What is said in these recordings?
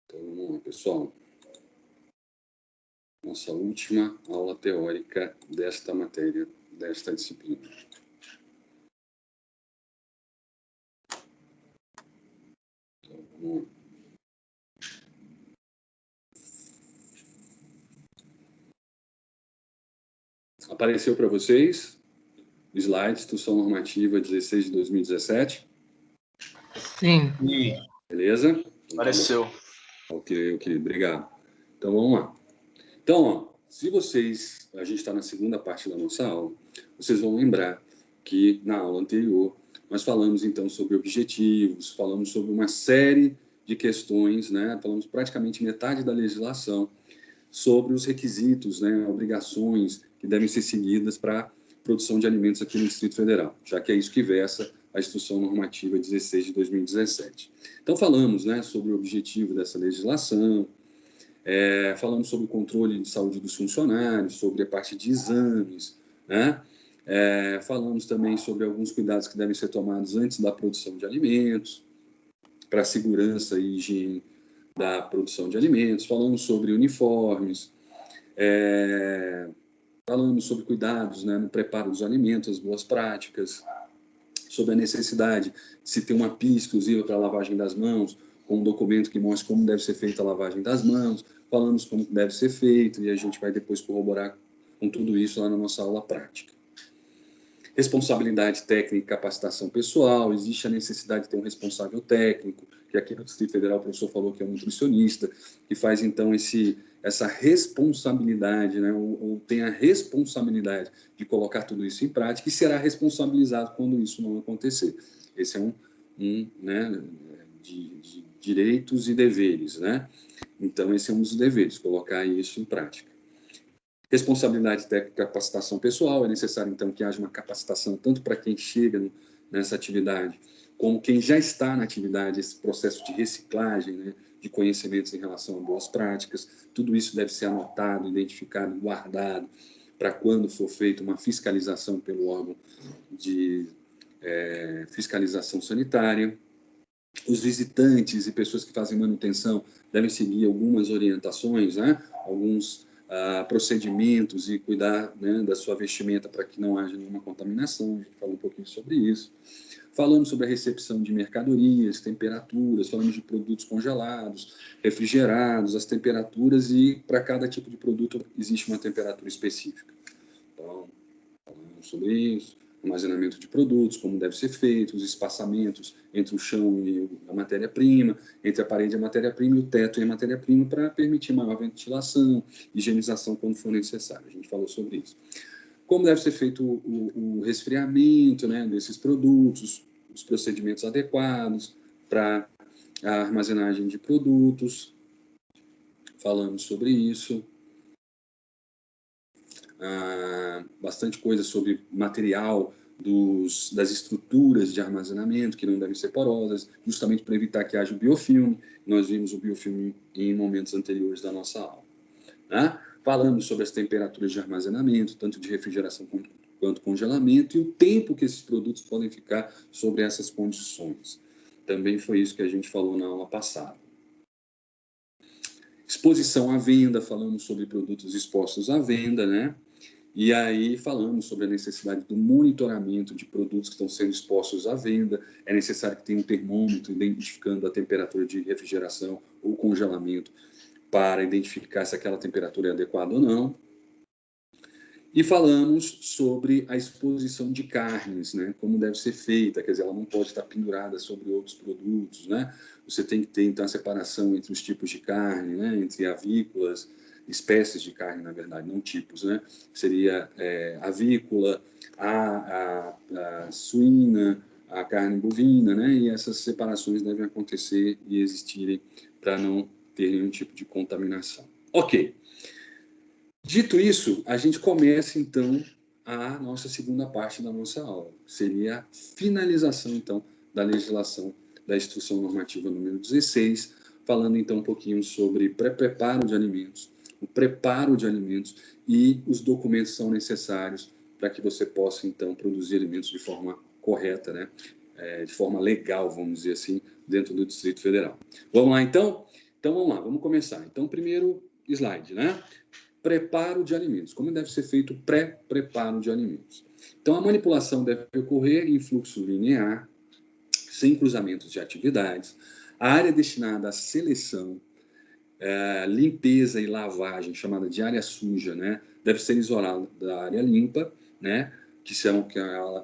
Então, vamos lá, pessoal. Nossa última aula teórica desta matéria, desta disciplina. Então, vamos lá. Apareceu para vocês o slide, Instrução Normativa 16 de 2017? Sim. Beleza? Apareceu. Ok, obrigado. Então, vamos lá. Então, ó, se vocês, a gente está na segunda parte da nossa aula, vocês vão lembrar que na aula anterior nós falamos então sobre objetivos, falamos sobre uma série de questões, né? Falamos praticamente metade da legislação sobre os requisitos, né? Obrigações que devem ser seguidas para a produção de alimentos aqui no Distrito Federal, já que é isso que versa a Instrução Normativa 16 de 2017. Então, falamos, né, sobre o objetivo dessa legislação, falamos sobre o controle de saúde dos funcionários, sobre a parte de exames, né? Falamos também sobre alguns cuidados que devem ser tomados antes da produção de alimentos, para a segurança e higiene da produção de alimentos. Falamos sobre uniformes, falamos sobre cuidados, né, no preparo dos alimentos, as boas práticas, sobre a necessidade de se ter uma pia exclusiva para a lavagem das mãos, com um documento que mostre como deve ser feita a lavagem das mãos. Falamos como deve ser feito e a gente vai depois corroborar com tudo isso lá na nossa aula prática. Responsabilidade técnica e capacitação pessoal, existe a necessidade de ter um responsável técnico, que aqui no Distrito Federal o professor falou que é um nutricionista, que faz então essa responsabilidade, né, ou tem a responsabilidade de colocar tudo isso em prática e será responsabilizado quando isso não acontecer. Esse é um né, de direitos e deveres, né? Então, esse é um dos deveres, colocar isso em prática. Responsabilidade técnica e capacitação pessoal, é necessário, então, que haja uma capacitação tanto para quem chega nessa atividade, como quem já está na atividade, esse processo de reciclagem, né, de conhecimentos em relação a boas práticas, tudo isso deve ser anotado, identificado, guardado, para quando for feita uma fiscalização pelo órgão de fiscalização sanitária. Os visitantes e pessoas que fazem manutenção devem seguir algumas orientações, né, alguns procedimentos e cuidar, né, da sua vestimenta para que não haja nenhuma contaminação. A gente falou um pouquinho sobre isso. Falamos sobre a recepção de mercadorias, temperaturas, falamos de produtos congelados, refrigerados, as temperaturas, e para cada tipo de produto existe uma temperatura específica. Então, falamos sobre isso. Armazenamento de produtos, como deve ser feito, os espaçamentos entre o chão e a matéria-prima, entre a parede e a matéria-prima e o teto e a matéria-prima, para permitir maior ventilação, higienização quando for necessário. A gente falou sobre isso. Como deve ser feito o resfriamento, né, desses produtos, os procedimentos adequados para a armazenagem de produtos. Falamos sobre isso. Bastante coisa sobre material das estruturas de armazenamento, que não devem ser porosas, justamente para evitar que haja o biofilme. Nós vimos o biofilme em momentos anteriores da nossa aula, né? Falamos sobre as temperaturas de armazenamento, tanto de refrigeração quanto congelamento, e o tempo que esses produtos podem ficar sobre essas condições. Também foi isso que a gente falou na aula passada. Exposição à venda, falamos sobre produtos expostos à venda, né? E aí falamos sobre a necessidade do monitoramento de produtos que estão sendo expostos à venda. É necessário que tenha um termômetro identificando a temperatura de refrigeração ou congelamento para identificar se aquela temperatura é adequada ou não. E falamos sobre a exposição de carnes, né? Como deve ser feita, quer dizer, ela não pode estar pendurada sobre outros produtos, né? Você tem que ter, então, a separação entre os tipos de carne, né? Entre avícolas, espécies de carne, na verdade, não tipos, né? Seria avícola, a suína, a carne bovina, né? E essas separações devem acontecer e existirem para não ter nenhum tipo de contaminação. Ok. Dito isso, a gente começa, então, a nossa segunda parte da nossa aula. Seria a finalização, então, da legislação da Instrução Normativa número 16, falando, então, um pouquinho sobre pré-preparo de alimentos, o preparo de alimentos e os documentos que são necessários para que você possa, então, produzir alimentos de forma correta, né? De forma legal, vamos dizer assim, dentro do Distrito Federal. Vamos lá, então? Então, vamos lá, vamos começar. Então, primeiro slide, né? Preparo de alimentos. Como deve ser feito o pré-preparo de alimentos? Então, a manipulação deve ocorrer em fluxo linear, sem cruzamentos de atividades. A área destinada à seleção, limpeza e lavagem, chamada de área suja, né? Deve ser isolada da área limpa, né? Que é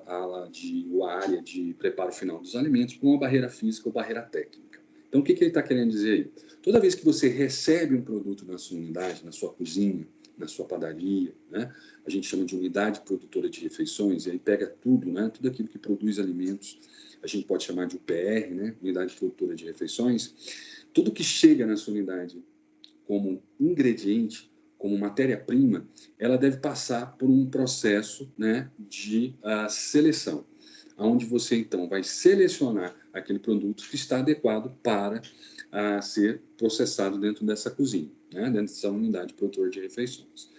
a área de preparo final dos alimentos, com uma barreira física ou barreira técnica. Então, o que ele está querendo dizer aí? Toda vez que você recebe um produto na sua unidade, na sua cozinha, na sua padaria, né? A gente chama de unidade produtora de refeições, e aí pega tudo, né? Tudo aquilo que produz alimentos, a gente pode chamar de UPR, né? Unidade produtora de refeições. Tudo que chega na sua unidade como ingrediente, como matéria-prima, ela deve passar por um processo, né, de seleção, onde você, então, vai selecionar aquele produto que está adequado para ser processado dentro dessa cozinha, né, dentro dessa unidade produtora de refeições.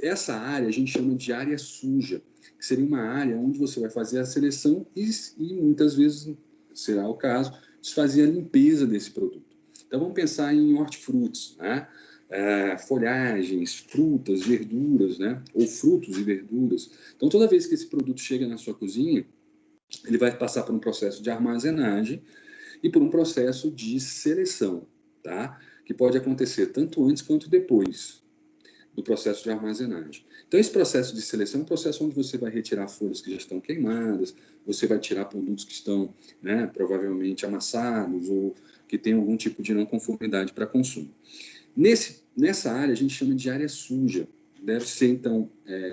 Essa área a gente chama de área suja, que seria uma área onde você vai fazer a seleção e muitas vezes, será o caso, de fazer a limpeza desse produto. Então, vamos pensar em hortifrutis, né? Folhagens, frutas, verduras, né? Ou frutos e verduras. Então, toda vez que esse produto chega na sua cozinha, ele vai passar por um processo de armazenagem e por um processo de seleção, tá? Que pode acontecer tanto antes quanto depois do processo de armazenagem. Então, esse processo de seleção é um processo onde você vai retirar folhas que já estão queimadas, você vai tirar produtos que estão, né, provavelmente amassados ou que tem algum tipo de não conformidade para consumo. Nessa área, a gente chama de área suja. Deve ser, então,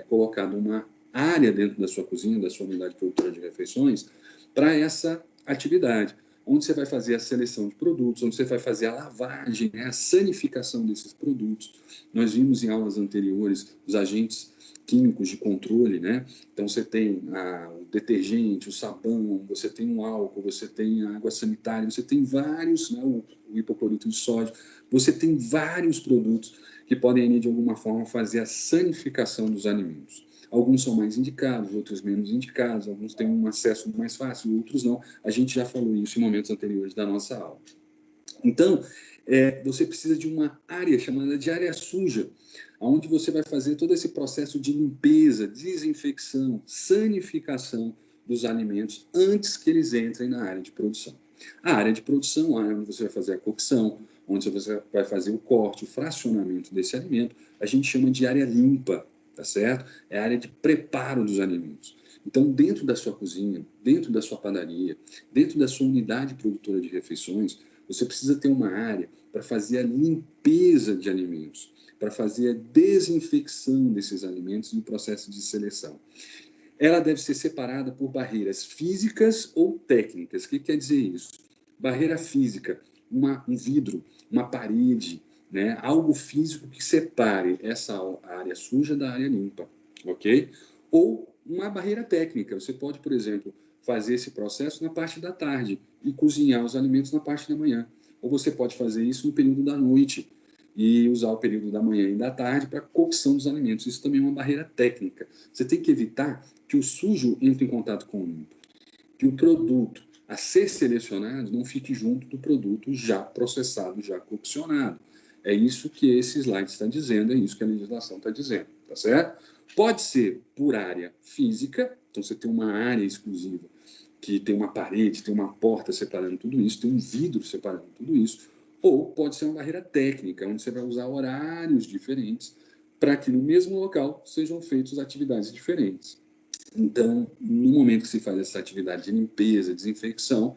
colocada uma área dentro da sua cozinha, da sua unidade produtora de refeições, para essa atividade, onde você vai fazer a seleção de produtos, onde você vai fazer a lavagem, né, a sanificação desses produtos. Nós vimos em aulas anteriores os agentes químicos de controle, né? Então, você tem o detergente, o sabão, você tem o álcool, você tem a água sanitária, você tem vários, né, o hipoclorito de sódio, você tem vários produtos que podem, de alguma forma, fazer a sanificação dos alimentos. Alguns são mais indicados, outros menos indicados, alguns têm um acesso mais fácil, outros não. A gente já falou isso em momentos anteriores da nossa aula. Então, você precisa de uma área chamada de área suja, onde você vai fazer todo esse processo de limpeza, desinfecção, sanificação dos alimentos antes que eles entrem na área de produção. A área de produção é onde você vai fazer a cocção, onde você vai fazer o corte, o fracionamento desse alimento, a gente chama de área limpa, tá certo? É a área de preparo dos alimentos. Então, dentro da sua cozinha, dentro da sua padaria, dentro da sua unidade produtora de refeições, você precisa ter uma área para fazer a limpeza de alimentos, para fazer a desinfecção desses alimentos no processo de seleção. Ela deve ser separada por barreiras físicas ou técnicas. O que quer dizer isso? Barreira física, um vidro, uma parede, né? Algo físico que separe essa área suja da área limpa, ok? Ou uma barreira técnica. Você pode, por exemplo, fazer esse processo na parte da tarde e cozinhar os alimentos na parte da manhã. Ou você pode fazer isso no período da noite e usar o período da manhã e da tarde para a cocção dos alimentos. Isso também é uma barreira técnica. Você tem que evitar que o sujo entre em contato com o limpo, que o produto a ser selecionado não fique junto do produto já processado, já coccionado. É isso que esse slide está dizendo, é isso que a legislação está dizendo, tá certo? Pode ser por área física, então você tem uma área exclusiva que tem uma parede, tem uma porta separando tudo isso, tem um vidro separando tudo isso, ou pode ser uma barreira técnica, onde você vai usar horários diferentes para que no mesmo local sejam feitas atividades diferentes. Então, no momento que se faz essa atividade de limpeza, desinfecção,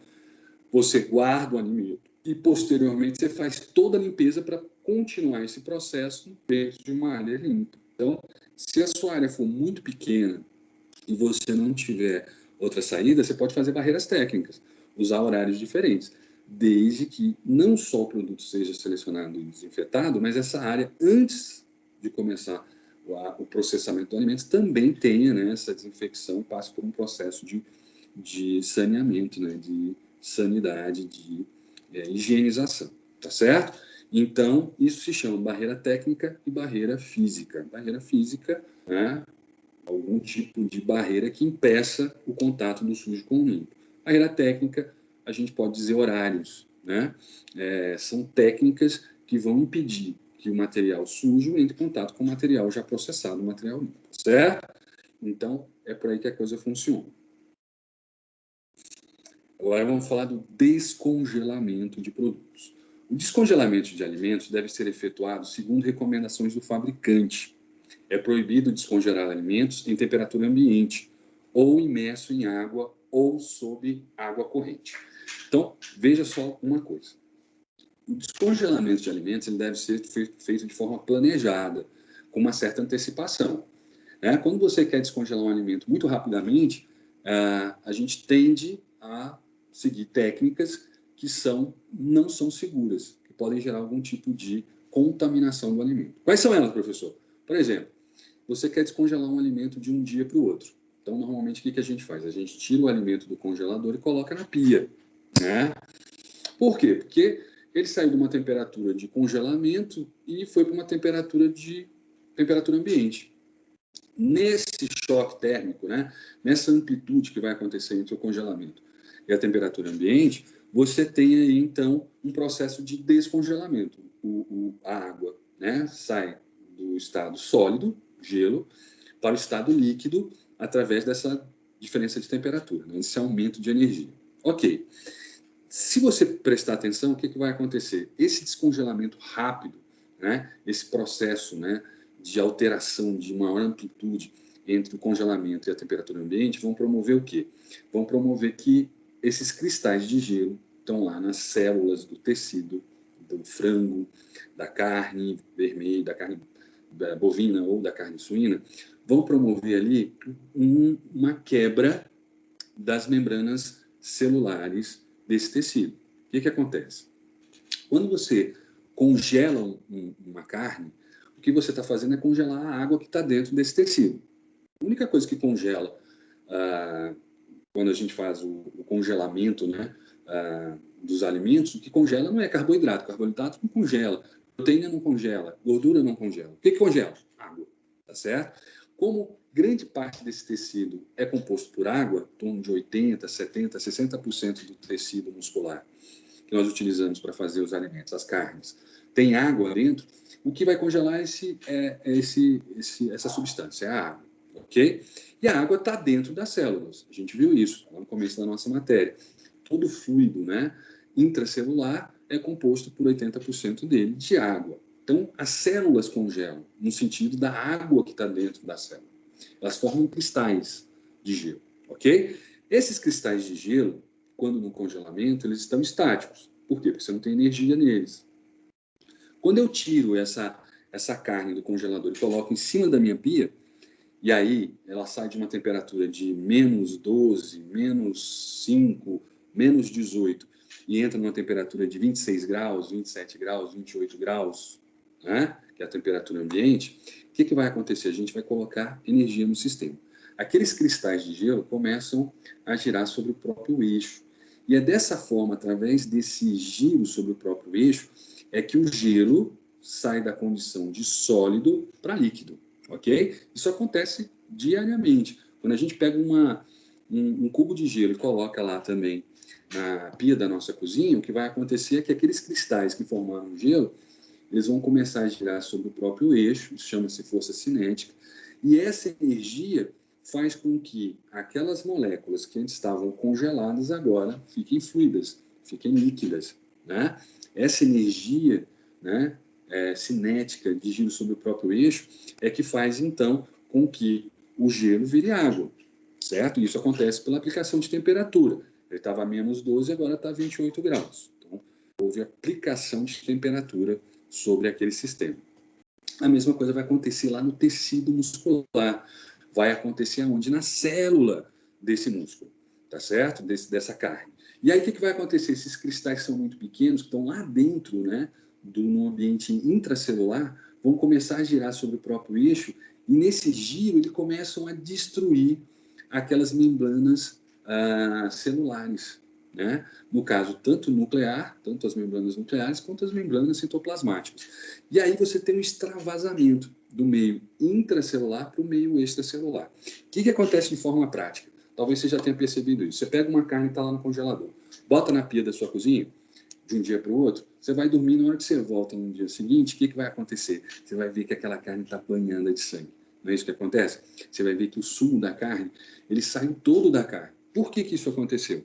você guarda o alimento e, posteriormente, você faz toda a limpeza para continuar esse processo dentro de uma área limpa. Então, se a sua área for muito pequena e você não tiver outra saída, você pode fazer barreiras técnicas, usar horários diferentes, desde que não só o produto seja selecionado e desinfetado, mas essa área, antes de começar o processamento do alimento, também tenha, né, essa desinfecção, passe por um processo de saneamento, né, de sanidade, de higienização, tá certo? Então, isso se chama barreira técnica e barreira física. Barreira física, né, algum tipo de barreira que impeça o contato do sujo com o limpo. Barreira técnica, a gente pode dizer horários, né? São técnicas que vão impedir que o material sujo entre em contato com o material já processado, o material limpo, certo? Então, é por aí que a coisa funciona. Agora vamos falar do descongelamento de produtos. O descongelamento de alimentos deve ser efetuado segundo recomendações do fabricante. É proibido descongelar alimentos em temperatura ambiente, ou imerso em água, ou sob água corrente. Então, veja só uma coisa. O descongelamento de alimentos ele deve ser feito de forma planejada, com uma certa antecipação. Quando você quer descongelar um alimento muito rapidamente, a gente tende a seguir técnicas que não são seguras, que podem gerar algum tipo de contaminação do alimento. Quais são elas, professor? Por exemplo, você quer descongelar um alimento de um dia para o outro. Então, normalmente, o que a gente faz? A gente tira o alimento do congelador e coloca na pia, né? Por quê? Porque ele saiu de uma temperatura de congelamento e foi para uma temperatura ambiente. Nesse choque térmico, né, nessa amplitude que vai acontecer entre o congelamento e a temperatura ambiente, você tem aí, então, um processo de descongelamento. A água, né, sai do estado sólido, gelo, para o estado líquido, através dessa diferença de temperatura, né, esse aumento de energia. Ok. Se você prestar atenção, o que vai acontecer? Esse descongelamento rápido, né, esse processo, né, de alteração de maior amplitude entre o congelamento e a temperatura ambiente vão promover o quê? Vão promover que esses cristais de gelo estão lá nas células do tecido, do frango, da carne vermelha, da carne bovina ou da carne suína, vão promover ali uma quebra das membranas celulares desse tecido. O que acontece? Quando você congela uma carne, o que você está fazendo é congelar a água que está dentro desse tecido. A única coisa que congela, quando a gente faz o congelamento, né, dos alimentos, o que congela não é carboidrato. Carboidrato não congela, proteína não congela, gordura não congela. O que congela? Água, tá certo? Como grande parte desse tecido é composto por água, em torno de 80%, 70%, 60% do tecido muscular que nós utilizamos para fazer os alimentos, as carnes, tem água dentro, o que vai congelar essa substância, é a água, ok? E a água está dentro das células, a gente viu isso lá no começo da nossa matéria. Todo fluido, né, intracelular é composto por 80% dele de água. Então, as células congelam, no sentido da água que está dentro da célula. Elas formam cristais de gelo, ok? Esses cristais de gelo, quando no congelamento, eles estão estáticos. Por quê? Porque você não tem energia neles. Quando eu tiro essa carne do congelador e coloco em cima da minha pia, e aí ela sai de uma temperatura de menos 12, menos 5, menos 18, e entra numa temperatura de 26 graus, 27 graus, 28 graus, né? Que é a temperatura ambiente, o que vai acontecer? A gente vai colocar energia no sistema. Aqueles cristais de gelo começam a girar sobre o próprio eixo. E é dessa forma, através desse giro sobre o próprio eixo, é que o gelo sai da condição de sólido para líquido, ok? Isso acontece diariamente. Quando a gente pega um cubo de gelo e coloca lá também na pia da nossa cozinha, o que vai acontecer é que aqueles cristais que formaram o gelo, eles vão começar a girar sobre o próprio eixo, isso chama-se força cinética, e essa energia faz com que aquelas moléculas que antes estavam congeladas agora fiquem fluidas, fiquem líquidas, né? Essa energia, né, cinética de giro sobre o próprio eixo é que faz, então, com que o gelo vire água, certo? Isso acontece pela aplicação de temperatura. Ele estava a menos 12, agora está a 28 graus. Então, houve aplicação de temperatura sobre aquele sistema. A mesma coisa vai acontecer lá no tecido muscular. Vai acontecer aonde? Na célula desse músculo, tá certo? Dessa carne. E aí, o que vai acontecer? Esses cristais são muito pequenos, que estão lá dentro, né, no ambiente intracelular, vão começar a girar sobre o próprio eixo, e nesse giro, eles começam a destruir aquelas membranas celulares, né? No caso, tanto nuclear, tanto as membranas nucleares, quanto as membranas citoplasmáticas. E aí você tem um extravasamento do meio intracelular para o meio extracelular. O que acontece de forma prática? Talvez você já tenha percebido isso. Você pega uma carne que está lá no congelador, bota na pia da sua cozinha, de um dia para o outro, você vai dormir, na hora que você volta no dia seguinte, o que vai acontecer? Você vai ver que aquela carne está banhada de sangue. Não é isso que acontece? Você vai ver que o sumo da carne, ele sai todo da carne. Por que isso aconteceu?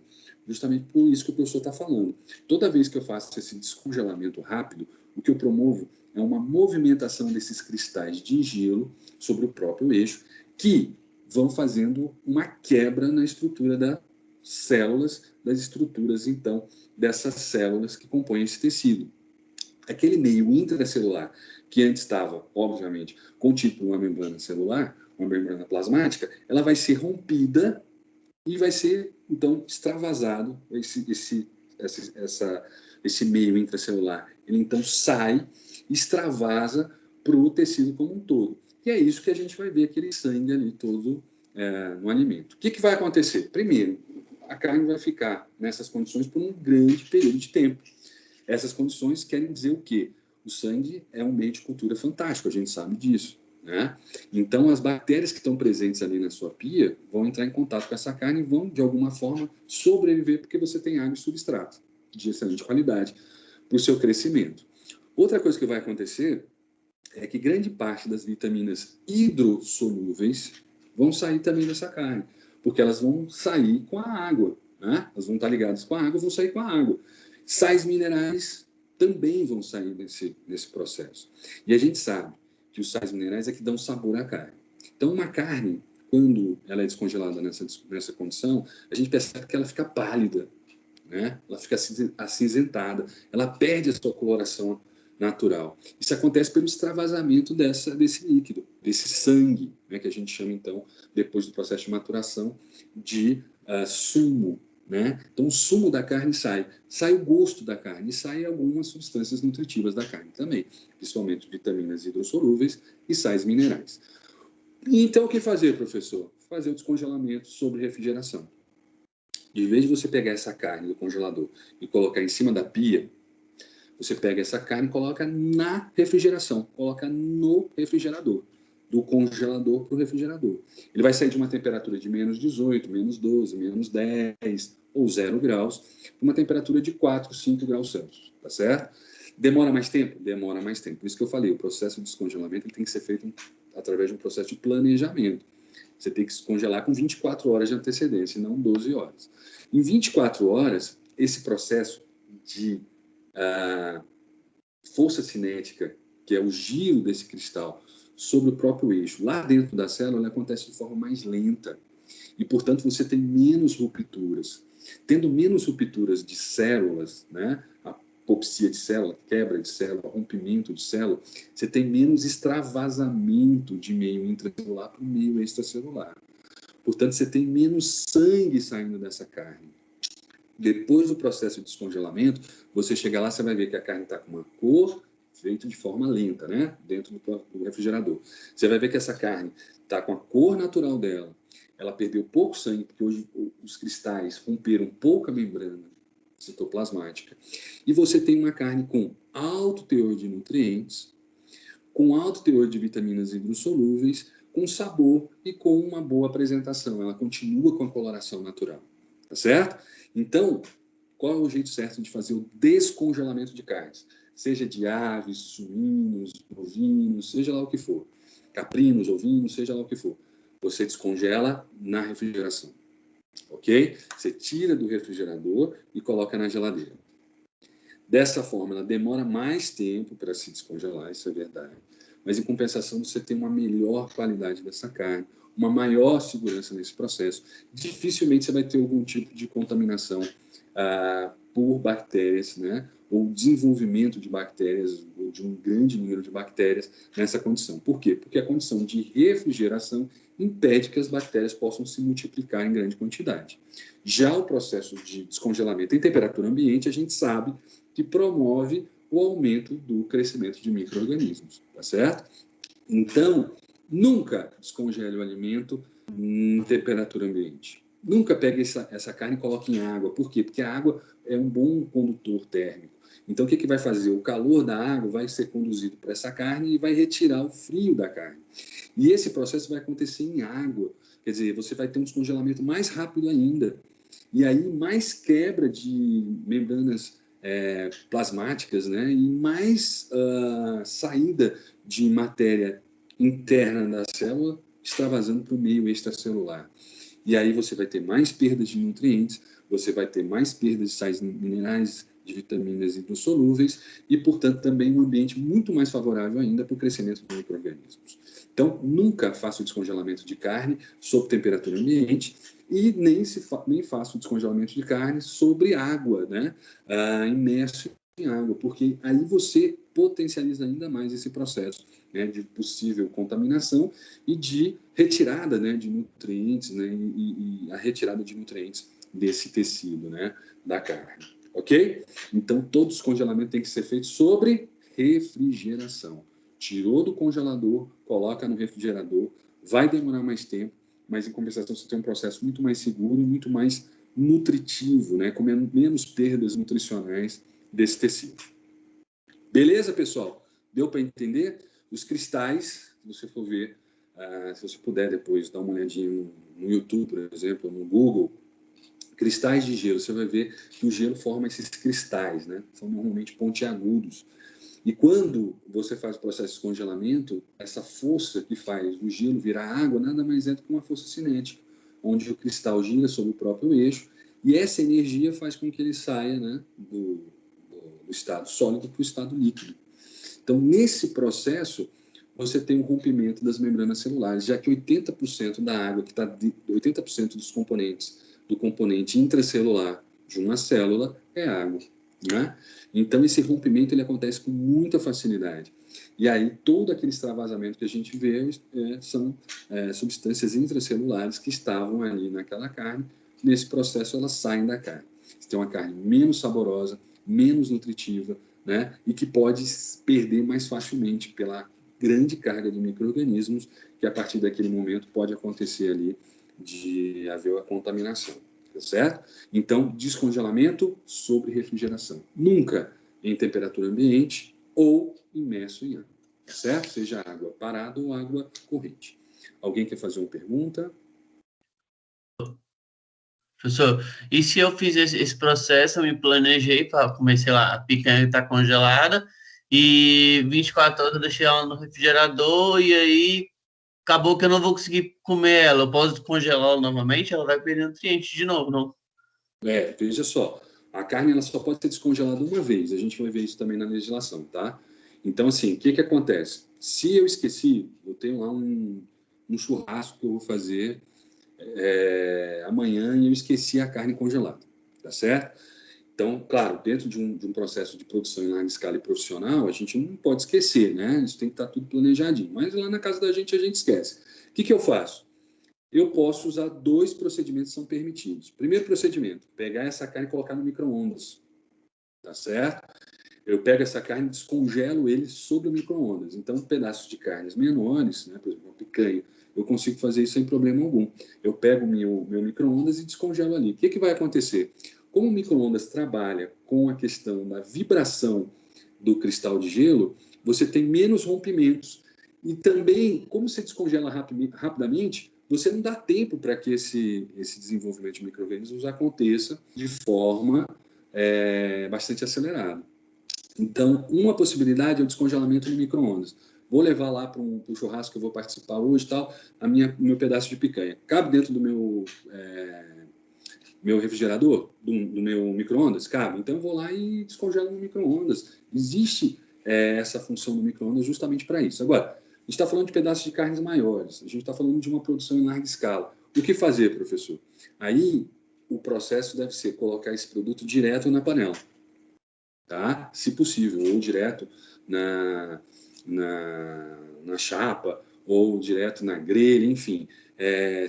Justamente por isso que o professor está falando. Toda vez que eu faço esse descongelamento rápido, o que eu promovo é uma movimentação desses cristais de gelo sobre o próprio eixo, que vão fazendo uma quebra na estrutura das células, das estruturas, então, dessas células que compõem esse tecido. Aquele meio intracelular, que antes estava, obviamente, contido por uma membrana celular, uma membrana plasmática, ela vai ser rompida e vai ser, então, extravasado esse meio intracelular. Ele, então, sai, extravasa para o tecido como um todo. E é isso que a gente vai ver, aquele sangue ali todo no alimento. O que vai acontecer? Primeiro, a carne vai ficar nessas condições por um grande período de tempo. Essas condições querem dizer o quê? O sangue é um meio de cultura fantástico, a gente sabe disso, né? Então, as bactérias que estão presentes ali na sua pia vão entrar em contato com essa carne e vão, de alguma forma, sobreviver porque você tem água e substrato de excelente qualidade para o seu crescimento. Outra coisa que vai acontecer é que grande parte das vitaminas hidrossolúveis vão sair também dessa carne, porque elas vão sair com a água, né? Elas vão estar ligadas com a água, vão sair com a água. Sais minerais também vão sair nesse processo. E a gente sabe que os sais minerais é que dão sabor à carne. Então, uma carne, quando ela é descongelada nessa condição, a gente percebe que ela fica pálida, né? Ela fica acinzentada, ela perde a sua coloração natural. Isso acontece pelo extravasamento desse líquido, desse sangue, né? Que a gente chama, então, depois do processo de maturação, de sumo. Né? Então, o sumo da carne sai o gosto da carne, e sai algumas substâncias nutritivas da carne também, principalmente vitaminas hidrossolúveis e sais minerais. Então, o que fazer, professor? Fazer o descongelamento sobre refrigeração. De vez de você pegar essa carne do congelador e colocar em cima da pia, você pega essa carne e coloca na refrigeração, coloca no refrigerador, do congelador para o refrigerador. Ele vai sair de uma temperatura de menos 18, menos 12, menos 10 ou 0 graus, para uma temperatura de 4, 5 graus Celsius, tá certo? Demora mais tempo? Demora mais tempo. Por isso que eu falei, o processo de descongelamento ele tem que ser feito através de um processo de planejamento. Você tem que descongelar com 24 horas de antecedência, e não 12 horas. Em 24 horas, esse processo de força cinética, que é o giro desse cristal sobre o próprio eixo, lá dentro da célula, ele acontece de forma mais lenta. E, portanto, você tem menos rupturas. Tendo menos rupturas de células, né? Apopsia de célula, quebra de célula, rompimento de célula, você tem menos extravasamento de meio intracelular para o meio extracelular. Portanto, você tem menos sangue saindo dessa carne. Depois do processo de descongelamento, você chega lá, você vai ver que a carne está com uma cor feita de forma lenta, né? Dentro do refrigerador. Você vai ver que essa carne está com a cor natural dela. Ela perdeu pouco sangue, porque hoje os cristais romperam pouca membrana citoplasmática. E você tem uma carne com alto teor de nutrientes, com alto teor de vitaminas hidrossolúveis, com sabor e com uma boa apresentação. Ela continua com a coloração natural, tá certo? Então, qual é o jeito certo de fazer o descongelamento de carnes? Seja de aves, suínos, bovinos, seja lá o que for. Caprinos, ovinos, seja lá o que for. Você descongela na refrigeração, ok? Você tira do refrigerador e coloca na geladeira. Dessa forma, ela demora mais tempo para se descongelar, isso é verdade. Mas, em compensação, você tem uma melhor qualidade dessa carne, uma maior segurança nesse processo. Dificilmente você vai ter algum tipo de contaminação por bactérias, né? Ou desenvolvimento de bactérias, ou de um grande número de bactérias nessa condição. Por quê? Porque a condição de refrigeração impede que as bactérias possam se multiplicar em grande quantidade. Já o processo de descongelamento em temperatura ambiente, a gente sabe que promove o aumento do crescimento de micro-organismos, tá certo? Então, nunca descongele o alimento em temperatura ambiente. Nunca pegue essa carne e coloque em água. Por quê? Porque a água é um bom condutor térmico. Então, o que vai fazer? O calor da água vai ser conduzido para essa carne e vai retirar o frio da carne. E esse processo vai acontecer em água. Quer dizer, você vai ter um descongelamento mais rápido ainda. E aí, mais quebra de membranas plasmáticas, né? E mais saída de matéria interna da célula extravasando para o meio extracelular. E aí você vai ter mais perdas de nutrientes, você vai ter mais perdas de sais minerais, de vitaminas hidrossolúveis e, portanto, também um ambiente muito mais favorável ainda para o crescimento dos micro-organismos. Então, nunca faça o descongelamento de carne sob temperatura ambiente e nem faça o descongelamento de carne sobre água, né? Imerso em água, porque aí você potencializa ainda mais esse processo, né, de possível contaminação e de retirada, né, de nutrientes, né, e a retirada de nutrientes desse tecido, né, da carne. Ok? Então, todo descongelamento tem que ser feito sobre refrigeração. Tirou do congelador, coloca no refrigerador, vai demorar mais tempo, mas em compensação você tem um processo muito mais seguro e muito mais nutritivo, né, com menos perdas nutricionais desse tecido. Beleza, pessoal? Deu para entender? Os cristais, se você for ver, se você puder depois dar uma olhadinha no YouTube, por exemplo, no Google, cristais de gelo, você vai ver que o gelo forma esses cristais, né? São normalmente pontiagudos. E quando você faz o processo de congelamento, essa força que faz o gelo virar água nada mais é do que uma força cinética, onde o cristal gira sobre o próprio eixo e essa energia faz com que ele saia, né, do estado sólido para o estado líquido. Então, nesse processo, você tem um rompimento das membranas celulares, já que 80% da água, 80% dos componentes do componente intracelular de uma célula é água, né? Então, esse rompimento ele acontece com muita facilidade. E aí, todo aquele extravasamento que a gente vê são substâncias intracelulares que estavam ali naquela carne. Nesse processo, elas saem da carne. Você tem uma carne menos saborosa, menos nutritiva, né? E que pode perder mais facilmente pela grande carga de micro-organismos que a partir daquele momento pode acontecer ali de haver a contaminação, tá certo? Então, descongelamento sobre refrigeração. Nunca em temperatura ambiente ou imerso em água, tá certo? Seja água parada ou água corrente. Alguém quer fazer uma pergunta? Professor, e se eu fiz esse processo, eu me planejei para comer, sei lá, a picanha está congelada e 24 horas eu deixei ela no refrigerador e aí acabou que eu não vou conseguir comer ela. Eu posso congelá-la novamente, ela vai perder nutrientes de novo, não? Veja só, a carne ela só pode ser descongelada uma vez, a gente vai ver isso também na legislação, tá? Então, assim, o que acontece? Se eu esqueci, eu tenho lá um churrasco que eu vou fazer amanhã e eu esqueci a carne congelada, tá certo? Então, claro, dentro de um processo de produção em larga escala e profissional, a gente não pode esquecer, né? Isso tem que estar tudo planejadinho. Mas lá na casa da gente a gente esquece. O que eu faço? Eu posso usar 2 procedimentos que são permitidos. Primeiro procedimento, pegar essa carne e colocar no micro-ondas, tá certo? Eu pego essa carne e descongelo ele sobre o micro-ondas. Então, pedaços de carnes menores, né, por exemplo, uma picanha, eu consigo fazer isso sem problema algum. Eu pego o meu micro-ondas e descongelo ali. O que vai acontecer? Como o micro-ondas trabalha com a questão da vibração do cristal de gelo, você tem menos rompimentos. E também, como você descongela rapidamente, você não dá tempo para que esse desenvolvimento de micro-organismos aconteça de forma bastante acelerada. Então, uma possibilidade é o descongelamento no micro-ondas. Vou levar lá para um churrasco que eu vou participar hoje e tal, o meu pedaço de picanha. Cabe dentro do meu refrigerador, do meu micro-ondas? Cabe. Então, eu vou lá e descongelo no micro-ondas. Existe essa função do micro-ondas justamente para isso. Agora, a gente está falando de pedaços de carnes maiores, a gente está falando de uma produção em larga escala. O que fazer, professor? Aí, o processo deve ser colocar esse produto direto na panela, tá? Se possível, ou direto na chapa, ou direto na grelha, enfim,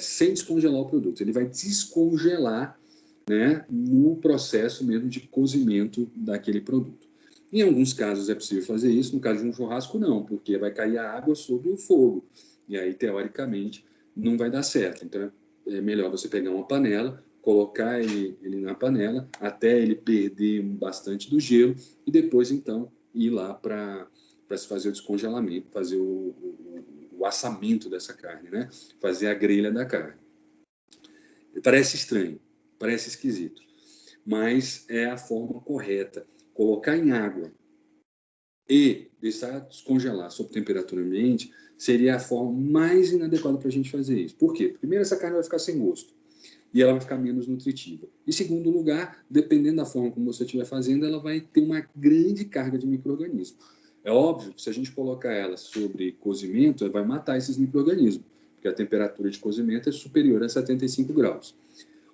sem descongelar o produto. Ele vai descongelar, né, no processo mesmo de cozimento daquele produto. Em alguns casos é possível fazer isso, no caso de um churrasco não, porque vai cair a água sobre o fogo, e aí, teoricamente, não vai dar certo. Então, é melhor você pegar uma panela, colocar ele na panela até ele perder bastante do gelo e depois, então, ir lá para se fazer o descongelamento, fazer o assamento dessa carne, né? Fazer a grelha da carne. Parece estranho, parece esquisito, mas é a forma correta. colocar em água e deixar descongelar sob temperatura ambiente seria a forma mais inadequada para a gente fazer isso. Por quê? Primeiro, essa carne vai ficar sem gosto e ela vai ficar menos nutritiva. Em segundo lugar, dependendo da forma como você estiver fazendo, ela vai ter uma grande carga de micro-organismos. É óbvio que se a gente colocar ela sobre cozimento, ela vai matar esses micro-organismos, porque a temperatura de cozimento é superior a 75 graus.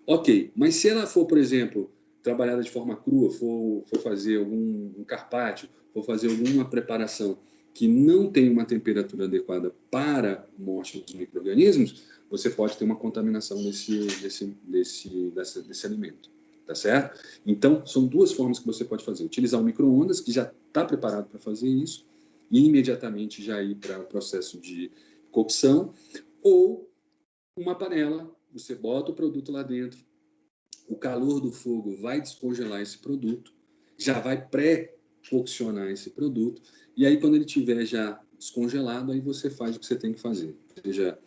Ok, mas se ela for, por exemplo, trabalhada de forma crua, for fazer algum carpaccio, for fazer alguma preparação que não tem uma temperatura adequada para a morte dos micro-organismos, você pode ter uma contaminação desse alimento, tá certo? Então, são duas formas que você pode fazer. Utilizar o micro-ondas, que já está preparado para fazer isso, e imediatamente já ir para o processo de cocção, ou uma panela, você bota o produto lá dentro, o calor do fogo vai descongelar esse produto, já vai pré-coccionar esse produto, e aí quando ele estiver já descongelado, aí você faz o que você tem que fazer, seja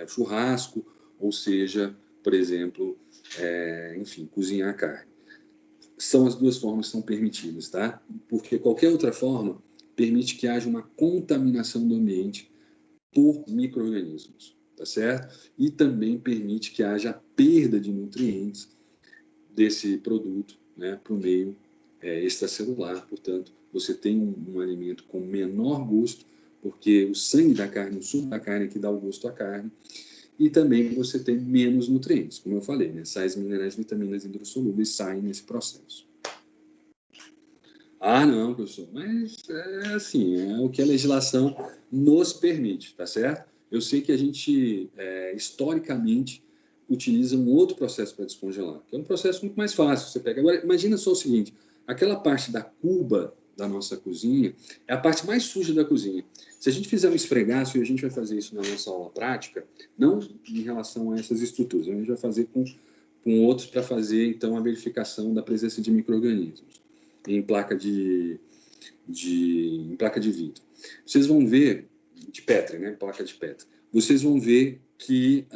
churrasco, ou seja, por exemplo, enfim, cozinhar a carne. São as duas formas que são permitidas, tá? Porque qualquer outra forma permite que haja uma contaminação do ambiente por micro-organismos, tá certo? E também permite que haja perda de nutrientes desse produto, né, para o meio extracelular. Portanto, você tem um alimento com menor gosto, porque o sangue da carne, o suco da carne é que dá o gosto à carne, e também você tem menos nutrientes, como eu falei, né? Sais minerais, vitaminas hidrossolúveis saem nesse processo. Ah, não, professor, mas é assim, é o que a legislação nos permite, tá certo? Eu sei que a gente, historicamente, utiliza um outro processo para descongelar, que é um processo muito mais fácil. Você pega. Agora, imagina só o seguinte: aquela parte da cuba da nossa cozinha é a parte mais suja da cozinha. Se a gente fizer um esfregaço, e a gente vai fazer isso na nossa aula prática, não em relação a essas estruturas, a gente vai fazer com outros para fazer, então, a verificação da presença de micro-organismos em placa de vidro. Vocês vão ver, de Petri, né? Placa de Petri. Vocês vão ver que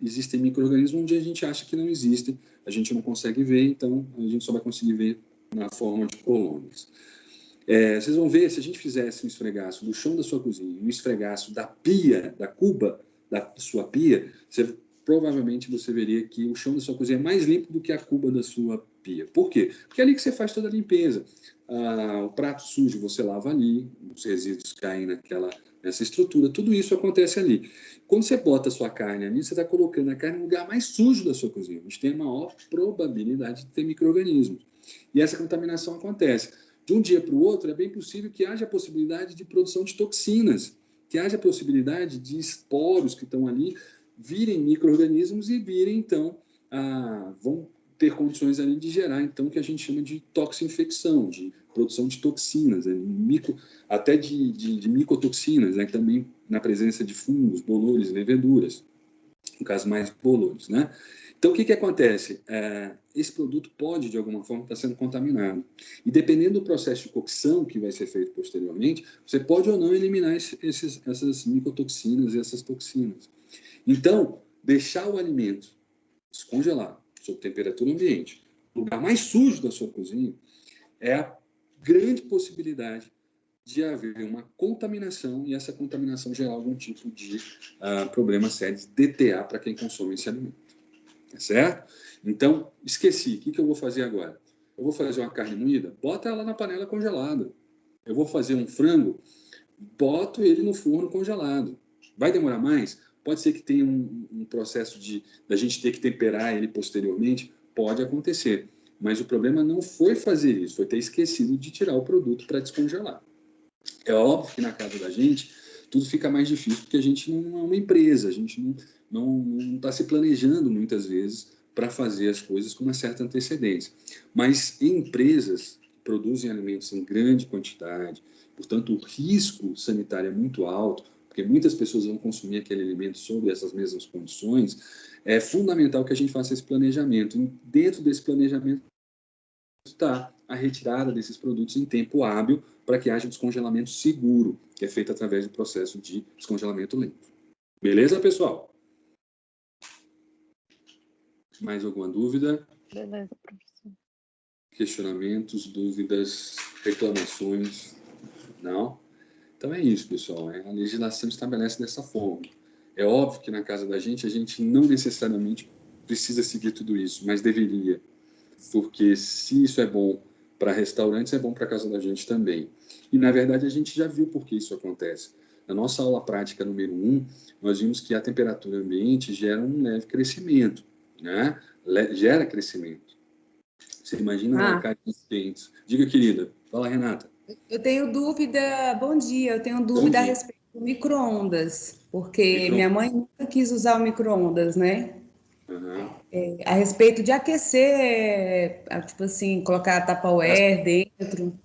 existem micro-organismos onde a gente acha que não existem, a gente não consegue ver, então a gente só vai conseguir ver na forma de colônias. Vocês vão ver, se a gente fizesse um esfregaço do chão da sua cozinha, um esfregaço da pia, da cuba da sua pia, provavelmente você veria que o chão da sua cozinha é mais limpo do que a cuba da sua pia. Por quê? Porque é ali que você faz toda a limpeza. O prato sujo você lava ali, os resíduos caem nessa estrutura, tudo isso acontece ali. Quando você bota a sua carne ali, você está colocando a carne no lugar mais sujo da sua cozinha, onde tem a maior probabilidade de ter micro-organismos. E essa contaminação acontece. De um dia para o outro, é bem possível que haja a possibilidade de produção de toxinas, que haja a possibilidade de esporos que estão ali virem micro-organismos e virem, então, vão ter condições ali de gerar, então, o que a gente chama de toxinfecção, de produção de toxinas, até de micotoxinas, né, também na presença de fungos, bolores, leveduras, no caso mais bolores, né? Então, o que acontece? Esse produto pode, de alguma forma, estar sendo contaminado. E dependendo do processo de cocção que vai ser feito posteriormente, você pode ou não eliminar essas micotoxinas e essas toxinas. Então, deixar o alimento descongelar, sob temperatura ambiente, no lugar mais sujo da sua cozinha, é a grande possibilidade de haver uma contaminação e essa contaminação gerar algum tipo de problema sério de DTA para quem consome esse alimento. Tá certo? Então, esqueci. O que eu vou fazer agora? Eu vou fazer uma carne moída? Bota ela na panela congelada. Eu vou fazer um frango? Boto ele no forno congelado. Vai demorar mais? Pode ser que tenha um processo da gente ter que temperar ele posteriormente? Pode acontecer. Mas o problema não foi fazer isso, foi ter esquecido de tirar o produto para descongelar. É óbvio que na casa da gente tudo fica mais difícil porque a gente não é uma empresa, a gente não está se planejando muitas vezes para fazer as coisas com uma certa antecedência. Mas em empresas que produzem alimentos em grande quantidade, portanto o risco sanitário é muito alto, porque muitas pessoas vão consumir aquele alimento sob essas mesmas condições, é fundamental que a gente faça esse planejamento. E dentro desse planejamento está a retirada desses produtos em tempo hábil para que haja um descongelamento seguro, que é feito através do processo de descongelamento lento. Beleza, pessoal? Mais alguma dúvida? Beleza, professor. questionamentos, dúvidas, reclamações? Não? Então é isso, pessoal. A legislação estabelece dessa forma. É óbvio que na casa da gente, a gente não necessariamente precisa seguir tudo isso, mas deveria. Porque se isso é bom para restaurantes, é bom para a casa da gente também. E, na verdade, a gente já viu por que isso acontece. Na nossa aula prática número 1, nós vimos que a temperatura ambiente gera um leve crescimento, né? Gera crescimento. Você imagina locais quentes. Diga, querida. Fala, Renata. Eu tenho dúvida, bom dia, eu tenho dúvida a respeito do micro-ondas, porque minha mãe nunca quis usar o micro-ondas, né? Uhum. A respeito de aquecer, tipo assim, colocar Tupperware dentro.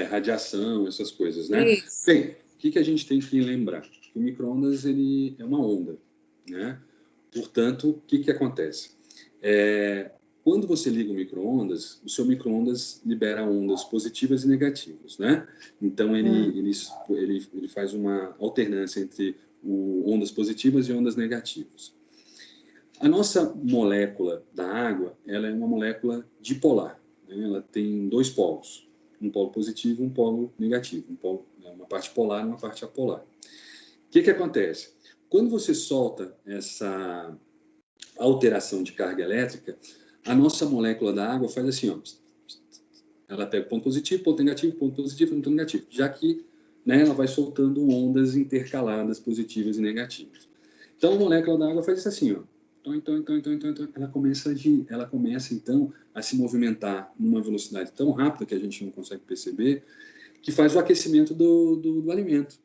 Radiação, essas coisas, né? Isso. Bem, o que a gente tem que lembrar? O micro-ondas, ele é uma onda, né? Portanto, o que acontece? Quando você liga o micro-ondas, o seu micro-ondas libera ondas positivas e negativas, né? Então, ele faz uma alternância entre ondas positivas e ondas negativas. A nossa molécula da água, ela é uma molécula dipolar, né? Ela tem dois polos, um polo positivo e um polo negativo, uma parte polar e uma parte apolar. O que acontece? Quando você solta essa alteração de carga elétrica, a nossa molécula da água faz assim, ó, ela pega ponto positivo, ponto negativo, ponto positivo, ponto negativo, já que, né, ela vai soltando ondas intercaladas positivas e negativas. Então, a molécula da água faz isso assim, ó. Então, ela começa, então, a se movimentar numa velocidade tão rápida que a gente não consegue perceber, que faz o aquecimento do alimento.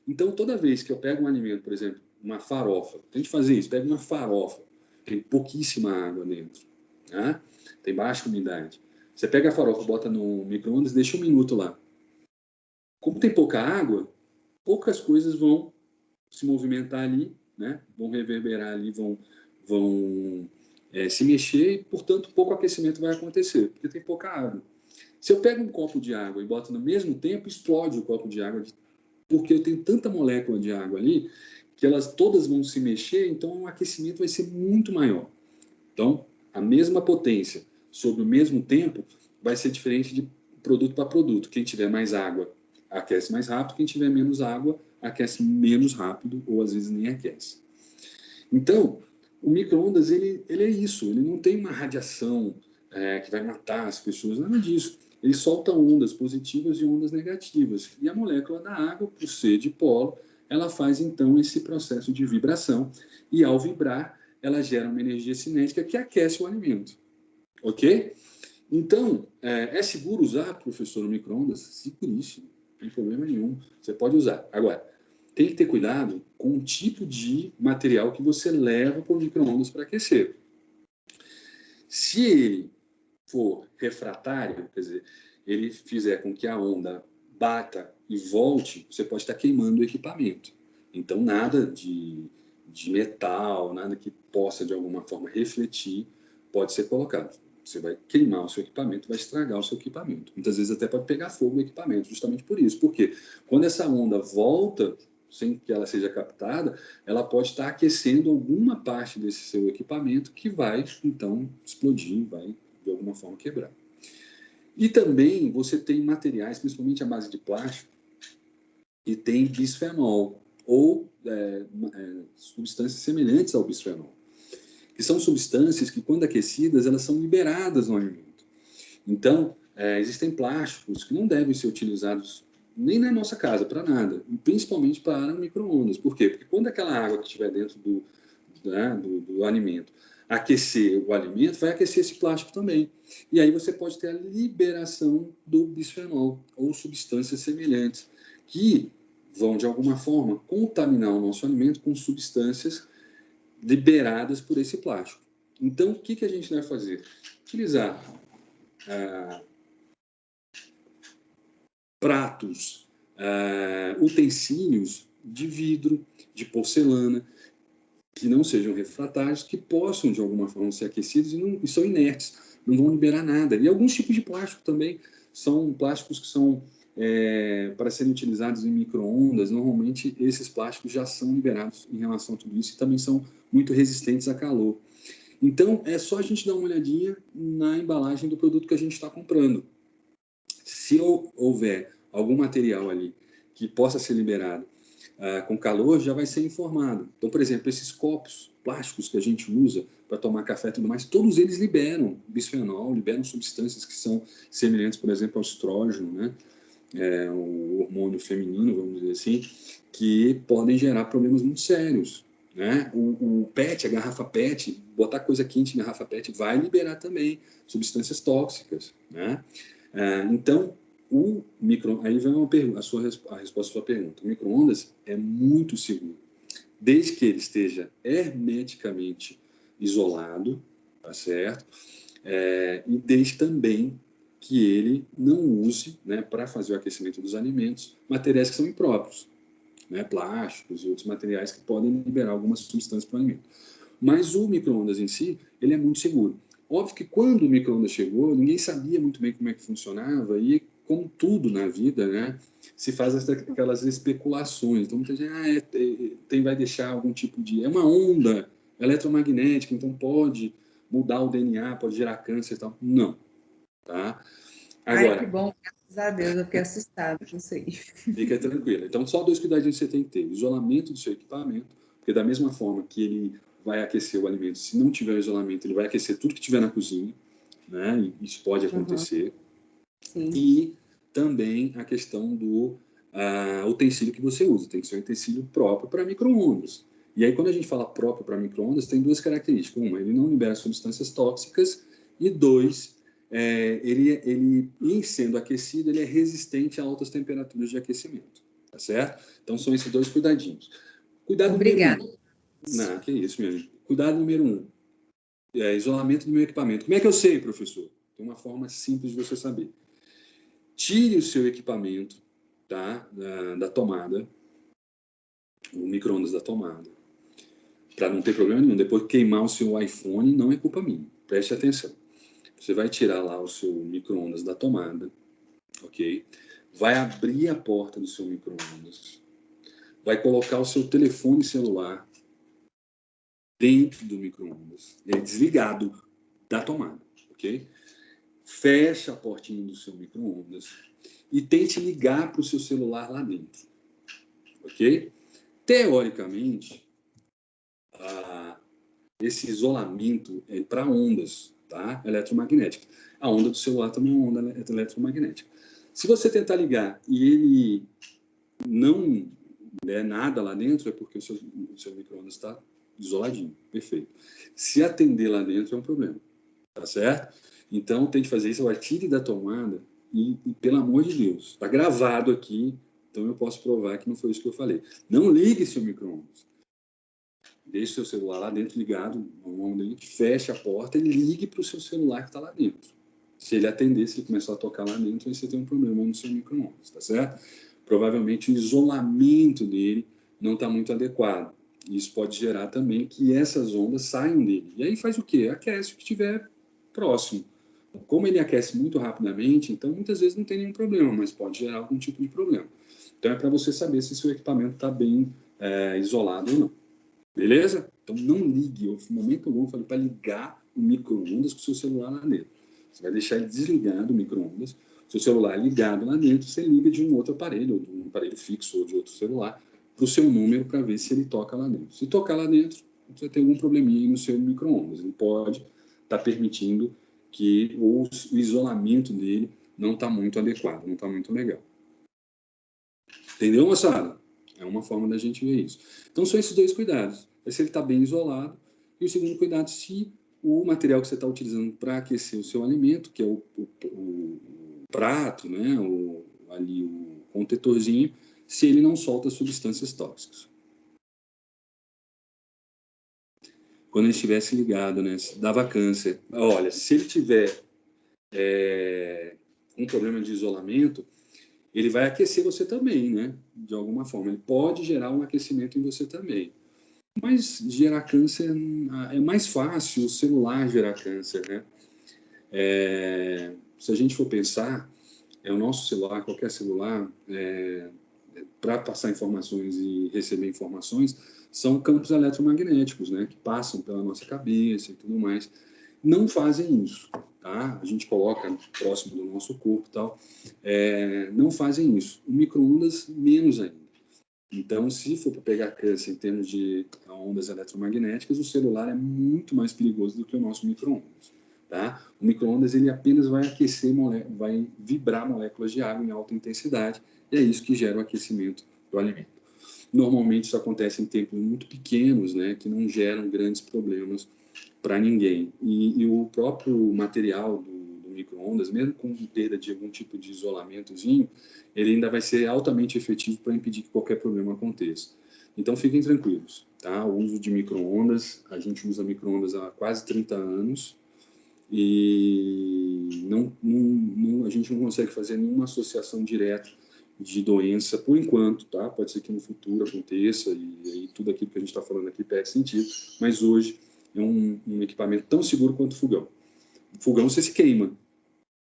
Então, toda vez que eu pego um alimento, por exemplo, uma farofa, tente fazer isso, pega uma farofa, tem pouquíssima água dentro, né? Tem baixa umidade. Você pega a farofa, bota no micro-ondas, deixa 1 minuto lá. Como tem pouca água, poucas coisas vão se movimentar ali, né? Vão reverberar ali, vão se mexer e, portanto, pouco aquecimento vai acontecer, porque tem pouca água. Se eu pego um copo de água e boto no mesmo tempo, explode o copo de água, porque eu tenho tanta molécula de água ali que elas todas vão se mexer, então o aquecimento vai ser muito maior. Então, a mesma potência sobre o mesmo tempo vai ser diferente de produto para produto. Quem tiver mais água aquece mais rápido, quem tiver menos água aquece menos rápido ou às vezes nem aquece. Então, o micro-ondas ele é isso, ele não tem uma radiação que vai matar as pessoas, nada disso. Ele solta ondas positivas e ondas negativas. E a molécula da água, por ser dipolo, ela faz então esse processo de vibração. E ao vibrar, ela gera uma energia cinética que aquece o alimento. Ok? Então, é seguro usar, professor, o micro-ondas? Seguríssimo, não tem problema nenhum. Você pode usar. Agora, tem que ter cuidado com o tipo de material que você leva para o micro-ondas para aquecer. Se ele for refratário, quer dizer, ele fizer com que a onda bata e volte, você pode estar queimando o equipamento. Então, nada de metal, nada que possa, de alguma forma, refletir, pode ser colocado. Você vai queimar o seu equipamento, vai estragar o seu equipamento. Muitas vezes até pode pegar fogo no equipamento, justamente por isso. Porque quando essa onda volta, sem que ela seja captada, ela pode estar aquecendo alguma parte desse seu equipamento que vai, então, explodir, vai de alguma forma quebrar. E também você tem materiais, principalmente à base de plástico, que tem bisfenol ou substâncias semelhantes ao bisfenol, que são substâncias que, quando aquecidas, elas são liberadas no alimento. Então, existem plásticos que não devem ser utilizados nem na nossa casa, para nada, principalmente para micro-ondas. Por quê? Porque quando aquela água que estiver dentro do alimento aquecer o alimento, vai aquecer esse plástico também. E aí você pode ter a liberação do bisfenol ou substâncias semelhantes, que vão, de alguma forma, contaminar o nosso alimento com substâncias liberadas por esse plástico. Então, o que a gente vai fazer? Utilizar pratos, utensílios de vidro, de porcelana, que não sejam refratários, que possam, de alguma forma, ser aquecidos e são inertes, não vão liberar nada. E alguns tipos de plástico também são plásticos que são para serem utilizados em micro-ondas. Normalmente, esses plásticos já são liberados em relação a tudo isso e também são muito resistentes a calor. Então, é só a gente dar uma olhadinha na embalagem do produto que a gente está comprando. Se houver algum material ali que possa ser liberado com calor, já vai ser informado. Então, por exemplo, esses copos plásticos que a gente usa para tomar café e tudo mais, todos eles liberam bisfenol, liberam substâncias que são semelhantes, por exemplo, ao estrógeno, né? O hormônio feminino, vamos dizer assim, que podem gerar problemas muito sérios, né? O PET, a garrafa PET, botar coisa quente em garrafa PET vai liberar também substâncias tóxicas, né? Então, aí vem a resposta à sua pergunta. O micro-ondas é muito seguro, desde que ele esteja hermeticamente isolado, tá certo? E desde também que ele não use, né, para fazer o aquecimento dos alimentos, materiais que são impróprios, né, plásticos e outros materiais que podem liberar algumas substâncias para o alimento. Mas o micro-ondas em si, ele é muito seguro. Óbvio que quando o micro-ondas chegou, ninguém sabia muito bem como é que funcionava e, como tudo na vida, né, se faz aquelas especulações. Então, muita gente vai deixar algum tipo de... É uma onda eletromagnética, então pode mudar o DNA, pode gerar câncer e tal. Não. Tá? Agora, ai, que bom, graças a Deus, eu fiquei assustada com isso aí. Fica tranquila. Então, só 2 cuidadinhos você tem que ter. Isolamento do seu equipamento, porque da mesma forma que ele vai aquecer o alimento, se não tiver isolamento, ele vai aquecer tudo que tiver na cozinha, né? E isso pode acontecer. Sim. E também a questão do utensílio que você usa. Tem que ser um utensílio próprio para micro-ondas. E aí, quando a gente fala próprio para micro-ondas, tem 2 características. Uma, ele não libera substâncias tóxicas. E 2, ele, em sendo aquecido, ele é resistente a altas temperaturas de aquecimento. Tá certo? Então, são esses 2 cuidadinhos. Cuidado Obrigada. número 1. Não, que isso, meu amigo. Cuidado número 1. Isolamento do meu equipamento. Como é que eu sei, professor? Tem uma forma simples de você saber. Tire o seu equipamento, tá, da tomada, o micro-ondas da tomada, para não ter problema nenhum. Depois queimar o seu iPhone não é culpa minha. Preste atenção. Você vai tirar lá o seu micro-ondas da tomada, ok? Vai abrir a porta do seu micro-ondas, vai colocar o seu telefone celular dentro do micro-ondas, desligado da tomada, ok? Fecha a portinha do seu micro-ondas e tente ligar para o seu celular lá dentro, ok? Teoricamente, esse isolamento é para ondas, tá? Eletromagnéticas. A onda do celular também é uma onda eletromagnética. Se você tentar ligar e ele não der nada lá dentro, é porque o seu micro-ondas está isoladinho, perfeito. Se atender lá dentro é um problema, tá certo? Então tem que fazer isso, tire da tomada e pelo amor de Deus, está gravado aqui, então eu posso provar que não foi isso que eu falei. Não ligue seu micro-ondas. Deixe seu celular lá dentro ligado, feche a porta e ligue para o seu celular que está lá dentro. Se ele atender, se ele começar a tocar lá dentro, aí você tem um problema no seu micro-ondas, tá certo? Provavelmente o isolamento dele não está muito adequado. Isso pode gerar também que essas ondas saiam dele. E aí faz o quê? Aquece o que estiver próximo. Como ele aquece muito rapidamente, então muitas vezes não tem nenhum problema, mas pode gerar algum tipo de problema. Então é para você saber se seu equipamento está bem isolado ou não. Beleza? Então não ligue. No momento algum eu falei para ligar o micro-ondas com o seu celular lá dentro. Você vai deixar ele desligado, o micro-ondas, seu celular ligado lá dentro, você liga de um outro aparelho, ou de um aparelho fixo ou de outro celular, para o seu número para ver se ele toca lá dentro. Se tocar lá dentro, você tem algum probleminha no seu micro-ondas. Ele pode estar permitindo que o isolamento dele não está muito adequado, não está muito legal. Entendeu, moçada? É uma forma da gente ver isso. Então, são esses 2 cuidados. Se ele está bem isolado. E o segundo cuidado, se o material que você está utilizando para aquecer o seu alimento, que é o prato, né, ali o contetorzinho, se ele não solta substâncias tóxicas. Quando ele estivesse ligado, né, dava câncer. Olha, se ele tiver um problema de isolamento, ele vai aquecer você também, né? De alguma forma. Ele pode gerar um aquecimento em você também. Mas gerar câncer é mais fácil o celular gerar câncer, né? Se a gente for pensar, o nosso celular, qualquer celular, para passar informações e receber informações, são campos eletromagnéticos, né, que passam pela nossa cabeça e tudo mais. Não fazem isso, tá? A gente coloca próximo do nosso corpo e tal. Não fazem isso. O micro-ondas, menos ainda. Então, se for para pegar câncer em termos de ondas eletromagnéticas, o celular é muito mais perigoso do que o nosso micro-ondas, tá? O micro-ondas, ele apenas vai aquecer, vai vibrar moléculas de água em alta intensidade, e é isso que gera o aquecimento do alimento. Normalmente, isso acontece em tempos muito pequenos, né, que não geram grandes problemas para ninguém. E o próprio material do micro-ondas, mesmo com perda de algum tipo de isolamentozinho, ele ainda vai ser altamente efetivo para impedir que qualquer problema aconteça. Então, fiquem tranquilos, tá? O uso de micro-ondas, a gente usa micro-ondas há quase 30 anos e a gente não consegue fazer nenhuma associação direta de doença por enquanto, tá? Pode ser que no futuro aconteça e aí tudo aquilo que a gente está falando aqui perde sentido, mas hoje é um equipamento tão seguro quanto o fogão. O fogão você se queima,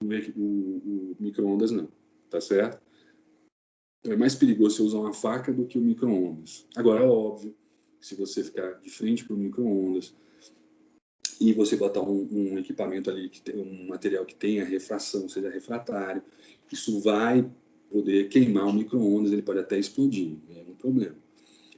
o micro-ondas não, tá certo? É mais perigoso você usar uma faca do que o micro-ondas. Agora, é óbvio, se você ficar de frente para o micro-ondas e você botar um equipamento ali, que tem um material que tenha refração, seja refratário, isso vai poder queimar o micro-ondas, ele pode até explodir, é um problema.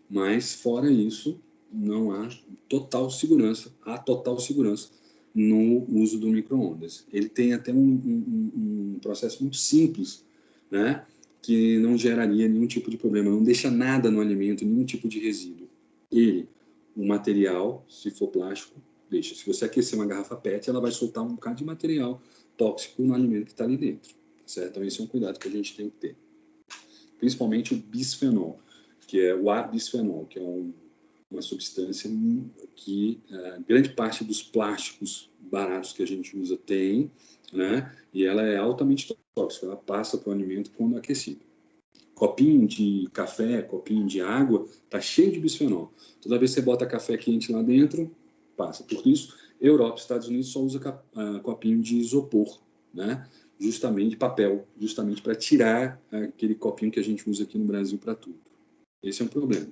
Mas, fora isso, não há total segurança no uso do micro-ondas. Ele tem até um processo muito simples, né, que não geraria nenhum tipo de problema, não deixa nada no alimento, nenhum tipo de resíduo. O material, se for plástico, deixa. Se você aquecer uma garrafa PET, ela vai soltar um bocado de material tóxico no alimento que está ali dentro, certo? Então, esse é um cuidado que a gente tem que ter. Principalmente o bisfenol, que é o bisfenol, que é uma substância que grande parte dos plásticos baratos que a gente usa tem, né? E ela é altamente tóxica, ela passa para o alimento quando aquecido. Copinho de café, copinho de água, tá cheio de bisfenol. Toda vez que você bota café quente lá dentro, passa. Por isso, Europa e Estados Unidos só usa copinho de isopor, né? Justamente papel, justamente para tirar aquele copinho que a gente usa aqui no Brasil para tudo. Esse é um problema,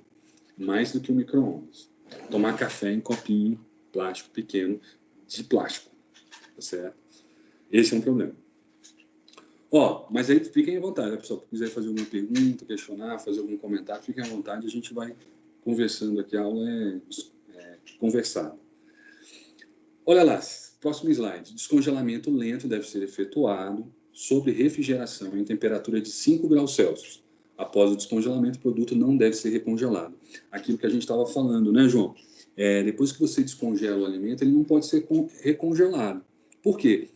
mais do que o micro-ondas. Tomar café em copinho plástico pequeno, de plástico, tá certo? Esse é um problema. Mas aí fiquem à vontade, né, pessoal? Se quiser fazer alguma pergunta, questionar, fazer algum comentário, fiquem à vontade, a gente vai conversando aqui, a aula é conversada. Olha lá, próximo slide. Descongelamento lento deve ser efetuado sob refrigeração em temperatura de 5 graus Celsius. Após o descongelamento, o produto não deve ser recongelado. Aquilo que a gente estava falando, né, João? Depois que você descongela o alimento, ele não pode ser recongelado. Por quê?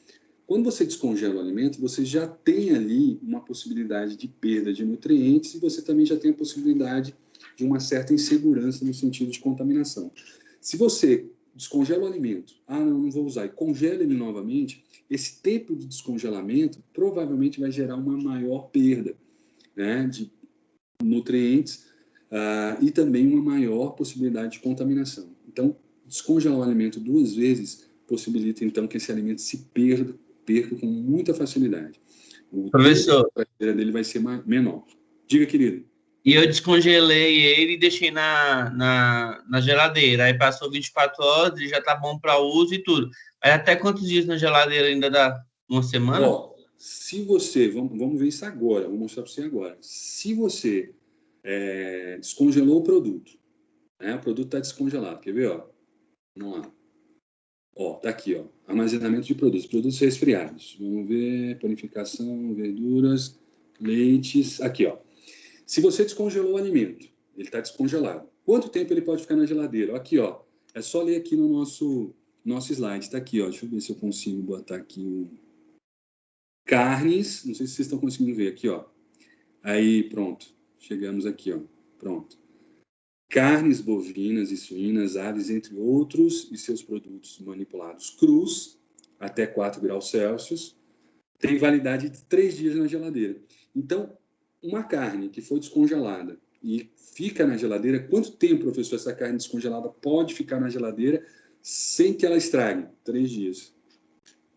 Quando você descongela o alimento, você já tem ali uma possibilidade de perda de nutrientes e você também já tem a possibilidade de uma certa insegurança no sentido de contaminação. Se você descongela o alimento, não vou usar, e congela ele novamente, esse tempo de descongelamento provavelmente vai gerar uma maior perda, né, de nutrientes e também uma maior possibilidade de contaminação. Então, descongelar o alimento 2 vezes possibilita, então, que esse alimento se perca com muita facilidade. O Professor, tempo dele vai ser menor. Diga, querido. E eu descongelei ele e deixei na geladeira. Aí passou 24 horas, ele já tá bom para uso e tudo. Aí até quantos dias na geladeira ainda dá? Uma semana? Se você... Vamos ver isso agora. Vou mostrar para você agora. Se você descongelou o produto, né? O produto está descongelado. Quer ver? Vamos lá. Tá aqui, armazenamento de produtos resfriados. Vamos ver, panificação, verduras, leites. Aqui, se você descongelou o alimento, ele está descongelado. Quanto tempo ele pode ficar na geladeira? Aqui, é só ler aqui no nosso slide. Está aqui, deixa eu ver se eu consigo botar aqui carnes. Não sei se vocês estão conseguindo ver aqui, Aí, pronto. Chegamos aqui, pronto. Carnes bovinas e suínas, aves, entre outros, e seus produtos manipulados crus, até 4 graus Celsius, tem validade de 3 dias na geladeira. Então, uma carne que foi descongelada e fica na geladeira, quanto tempo, professor, essa carne descongelada pode ficar na geladeira sem que ela estrague? 3 dias.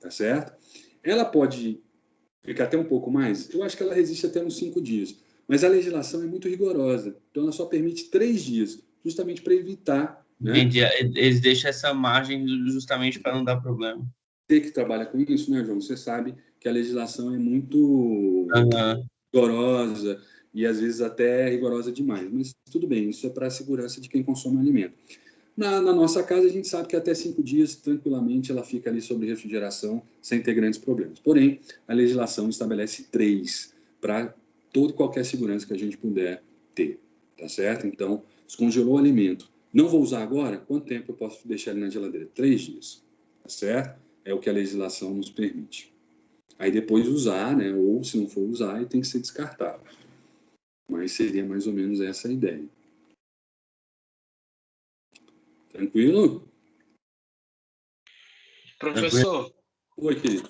Tá certo? Ela pode ficar até um pouco mais? Eu acho que ela resiste até uns 5 dias. Mas a legislação é muito rigorosa. Então, ela só permite 3 dias. justamente para evitar, né? Entendi. Eles deixam essa margem justamente para não dar problema. Você que trabalha com isso, né, João? Você sabe que a legislação é muito rigorosa e às vezes até rigorosa demais. Mas tudo bem, isso é para a segurança de quem consome o alimento. Na nossa casa, a gente sabe que até 5 dias, tranquilamente, ela fica ali sobre refrigeração, sem ter grandes problemas. Porém, a legislação estabelece 3 para toda e qualquer segurança que a gente puder ter, tá certo? Então, descongelou o alimento. Não vou usar agora? Quanto tempo eu posso deixar ele na geladeira? 3 dias, tá certo? É o que a legislação nos permite. Aí depois usar, né? Ou se não for usar, aí tem que ser descartado. Mas seria mais ou menos essa a ideia. Tranquilo? Professor, Oi, querido.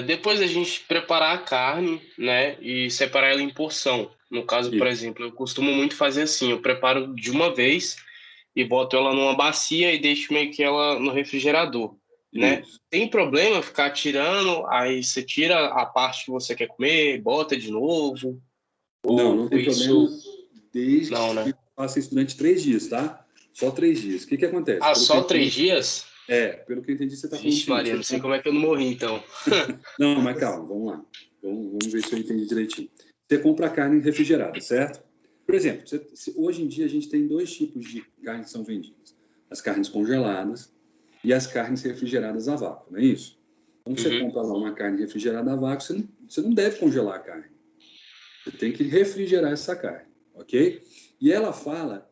depois da gente preparar a carne, né, e separar ela em porção. No caso, por exemplo, eu costumo muito fazer assim, eu preparo de uma vez e boto ela numa bacia e deixo meio que ela no refrigerador, né? Isso. Tem problema ficar tirando, aí você tira a parte que você quer comer, bota de novo? Não tem problema, desde Não, que né? você faça isso durante 3 dias, tá? Só 3 dias. O que acontece? Ah, Pelo só que 3 dias? pelo que eu entendi, você está falando o Vixe, seguinte, Maria, não sei como é que eu não morri, então. Não, mas calma, vamos lá. Vamos ver se eu entendi direitinho. Você compra a carne refrigerada, certo? Por exemplo, hoje em dia a gente tem 2 tipos de carne que são vendidas. As carnes congeladas e as carnes refrigeradas a vácuo, não é isso? Então, você compra lá uma carne refrigerada a vácuo, você não deve congelar a carne. Você tem que refrigerar essa carne, ok? E ela fala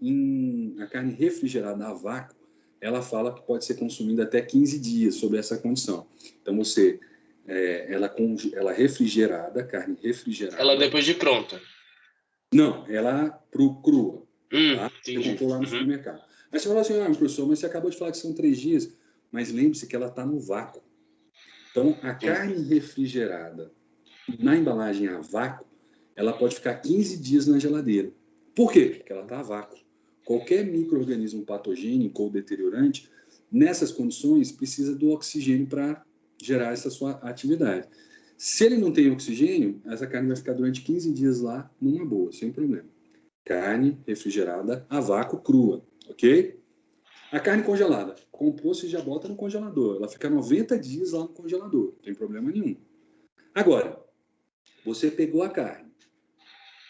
a carne refrigerada a vácuo, ela fala que pode ser consumida até 15 dias sob essa condição. Então, ela refrigerada, carne refrigerada. Ela depois de pronta? Não, ela crua. Tá? Entendi. Você comprou lá no supermercado. Aí você falou assim, professor, mas você acabou de falar que são 3 dias. Mas lembre-se que ela está no vácuo. Então, a carne refrigerada na embalagem a vácuo, ela pode ficar 15 dias na geladeira. Por quê? Porque ela está a vácuo. Qualquer micro-organismo patogênico ou deteriorante, nessas condições, precisa do oxigênio para gerar essa sua atividade. Se ele não tem oxigênio, essa carne vai ficar durante 15 dias lá, numa boa, sem problema. Carne refrigerada a vácuo crua, ok? A carne congelada, comprou, você já bota no congelador. Ela fica 90 dias lá no congelador, não tem problema nenhum. Agora, você pegou a carne,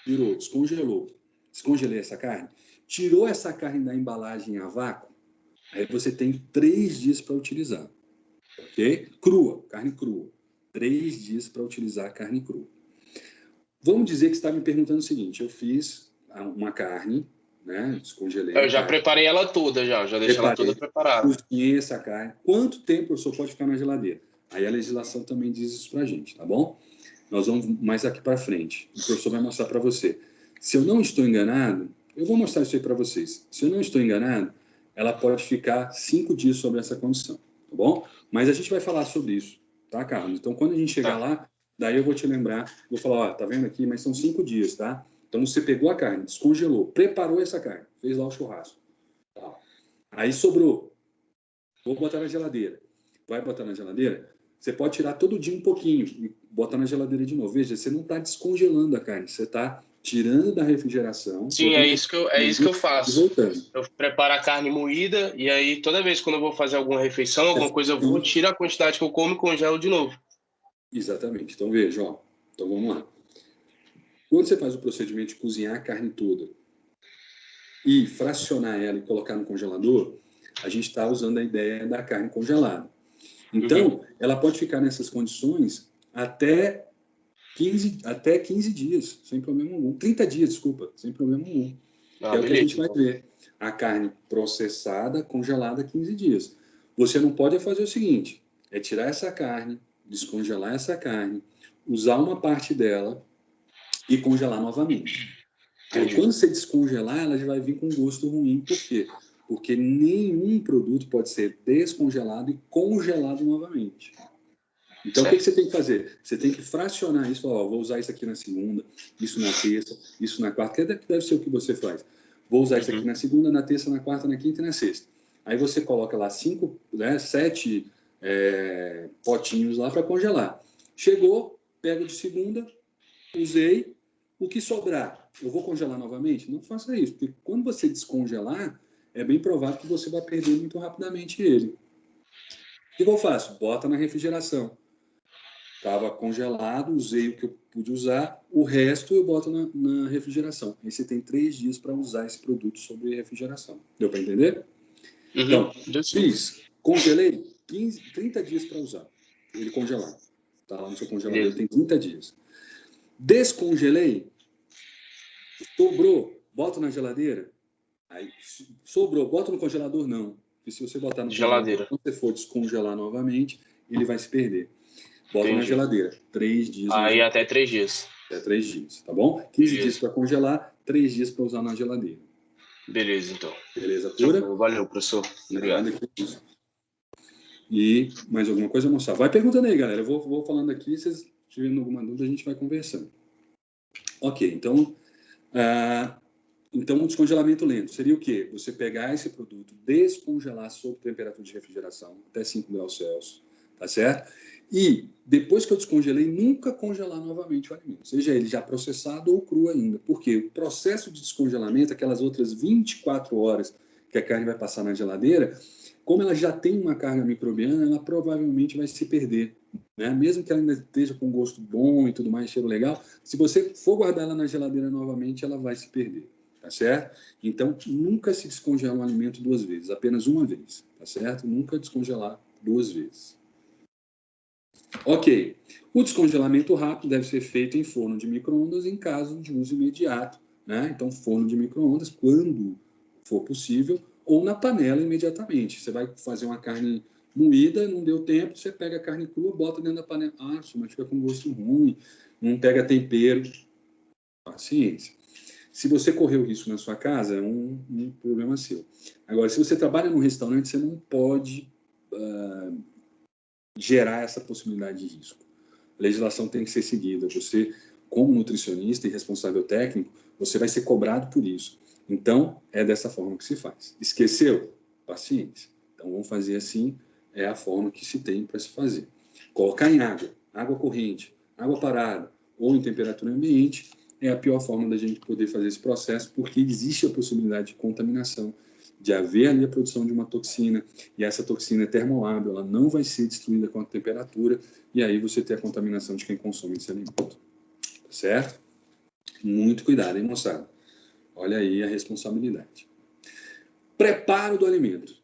tirou, descongelei essa carne, tirou essa carne da embalagem a vácuo, aí você tem 3 dias para utilizar, ok? Crua, carne crua. 3 dias para utilizar a carne crua. Vamos dizer que você está me perguntando o seguinte, eu fiz uma carne, né, descongelei Eu já preparei ela toda, já deixei ela toda preparada. Cozinhei essa carne. Quanto tempo o senhor pode ficar na geladeira? Aí a legislação também diz isso para a gente, tá bom? Nós vamos mais aqui para frente. O professor vai mostrar para você. Se eu não estou enganado, eu vou mostrar isso aí para vocês. Se eu não estou enganado, ela pode ficar 5 dias sobre essa condição, tá bom? Mas a gente vai falar sobre isso, tá, Carlos? Então, quando a gente chegar lá, daí eu vou te lembrar, vou falar, tá vendo aqui? Mas são 5 dias, tá? Então, você pegou a carne, descongelou, preparou essa carne, fez lá o churrasco. Tá. Aí sobrou. Vou botar na geladeira. Vai botar na geladeira? Você pode tirar todo dia um pouquinho e botar na geladeira de novo. Veja, você não está descongelando a carne, você está tirando da refrigeração. Sim, é isso que eu faço. E voltando. Eu preparo a carne moída e aí toda vez quando eu vou fazer alguma refeição, alguma coisa, eu vou tirar a quantidade que eu como e congelo de novo. Exatamente. Então veja, ó. Então vamos lá. Quando você faz o procedimento de cozinhar a carne toda e fracionar ela e colocar no congelador, a gente está usando a ideia da carne congelada. Então, ela pode ficar nessas condições até 15 dias, sem problema algum. 30 dias, desculpa, sem problema algum. É o que a gente vai ver. A carne processada, congelada 15 dias. Você não pode fazer o seguinte, é tirar essa carne, descongelar essa carne, usar uma parte dela e congelar novamente. Aí, quando você descongelar, ela já vai vir com gosto ruim. Por quê? Porque nenhum produto pode ser descongelado e congelado novamente. Então, o que você tem que fazer? Você tem que fracionar isso. Ó, vou usar isso aqui na segunda, isso na terça, isso na quarta. Que deve ser o que você faz. Vou usar isso aqui na segunda, na terça, na quarta, na quinta e na sexta. Aí você coloca lá 7 potinhos lá para congelar. Chegou, pega de segunda, usei, O que sobrar, eu vou congelar novamente? Não faça isso, porque quando você descongelar, é bem provável que você vai perder muito rapidamente ele. O que eu faço? Bota na refrigeração. Estava congelado, usei o que eu pude usar, o resto eu boto na refrigeração. Aí você tem 3 dias para usar esse produto sobre refrigeração. Deu para entender? Então, fiz, congelei, 30 dias para usar. Ele congelado. Está lá no seu congelador, tem 30 dias. Descongelei, sobrou, boto na geladeira. Aí, sobrou, bota no congelador? Não. Porque se você botar no geladeira, quando você for descongelar novamente, ele vai se perder. Bota na geladeira. 3 dias. Aí até 3 dias. Até 3 dias, tá bom? 15 dias para congelar, 3 dias para usar na geladeira. Beleza, então. Beleza pura? Valeu, professor. Obrigado. E mais alguma coisa, moçada? Vai perguntando aí, galera. Eu vou falando aqui, se vocês tiverem alguma dúvida, a gente vai conversando. Ok, então... Então, o descongelamento lento seria o quê? Você pegar esse produto, descongelar sob temperatura de refrigeração, até 5 graus Celsius, tá certo? E, depois que eu descongelei, nunca congelar novamente o alimento, seja ele já processado ou cru ainda. Porque o processo de descongelamento, aquelas outras 24 horas que a carne vai passar na geladeira, como ela já tem uma carga microbiana, ela provavelmente vai se perder. Né? Mesmo que ela ainda esteja com gosto bom e tudo mais, cheiro legal, se você for guardar ela na geladeira novamente, ela vai se perder. Tá certo? Então, nunca se descongela um alimento 2 vezes, apenas uma vez, tá certo? Nunca descongelar 2 vezes. Ok. O descongelamento rápido deve ser feito em forno de micro-ondas em caso de uso imediato, né? Então, forno de micro-ondas, quando for possível, ou na panela imediatamente. Você vai fazer uma carne moída, não deu tempo, você pega a carne crua, bota dentro da panela. Ah, mas fica com gosto ruim, não pega tempero. Paciência. Se você correu risco na sua casa, é um problema seu. Agora, se você trabalha num restaurante, você não pode gerar essa possibilidade de risco. A legislação tem que ser seguida. Você, como nutricionista e responsável técnico, você vai ser cobrado por isso. Então, é dessa forma que se faz. Esqueceu? Paciência. Então, vamos fazer assim, é a forma que se tem para se fazer. Colocar em água corrente, água parada ou em temperatura ambiente, é a pior forma da gente poder fazer esse processo, porque existe a possibilidade de contaminação, de haver ali a produção de uma toxina, e essa toxina é termolábil, ela não vai ser destruída com a temperatura, e aí você tem a contaminação de quem consome esse alimento. Certo? Muito cuidado, hein, moçada? Olha aí a responsabilidade. Preparo do alimento.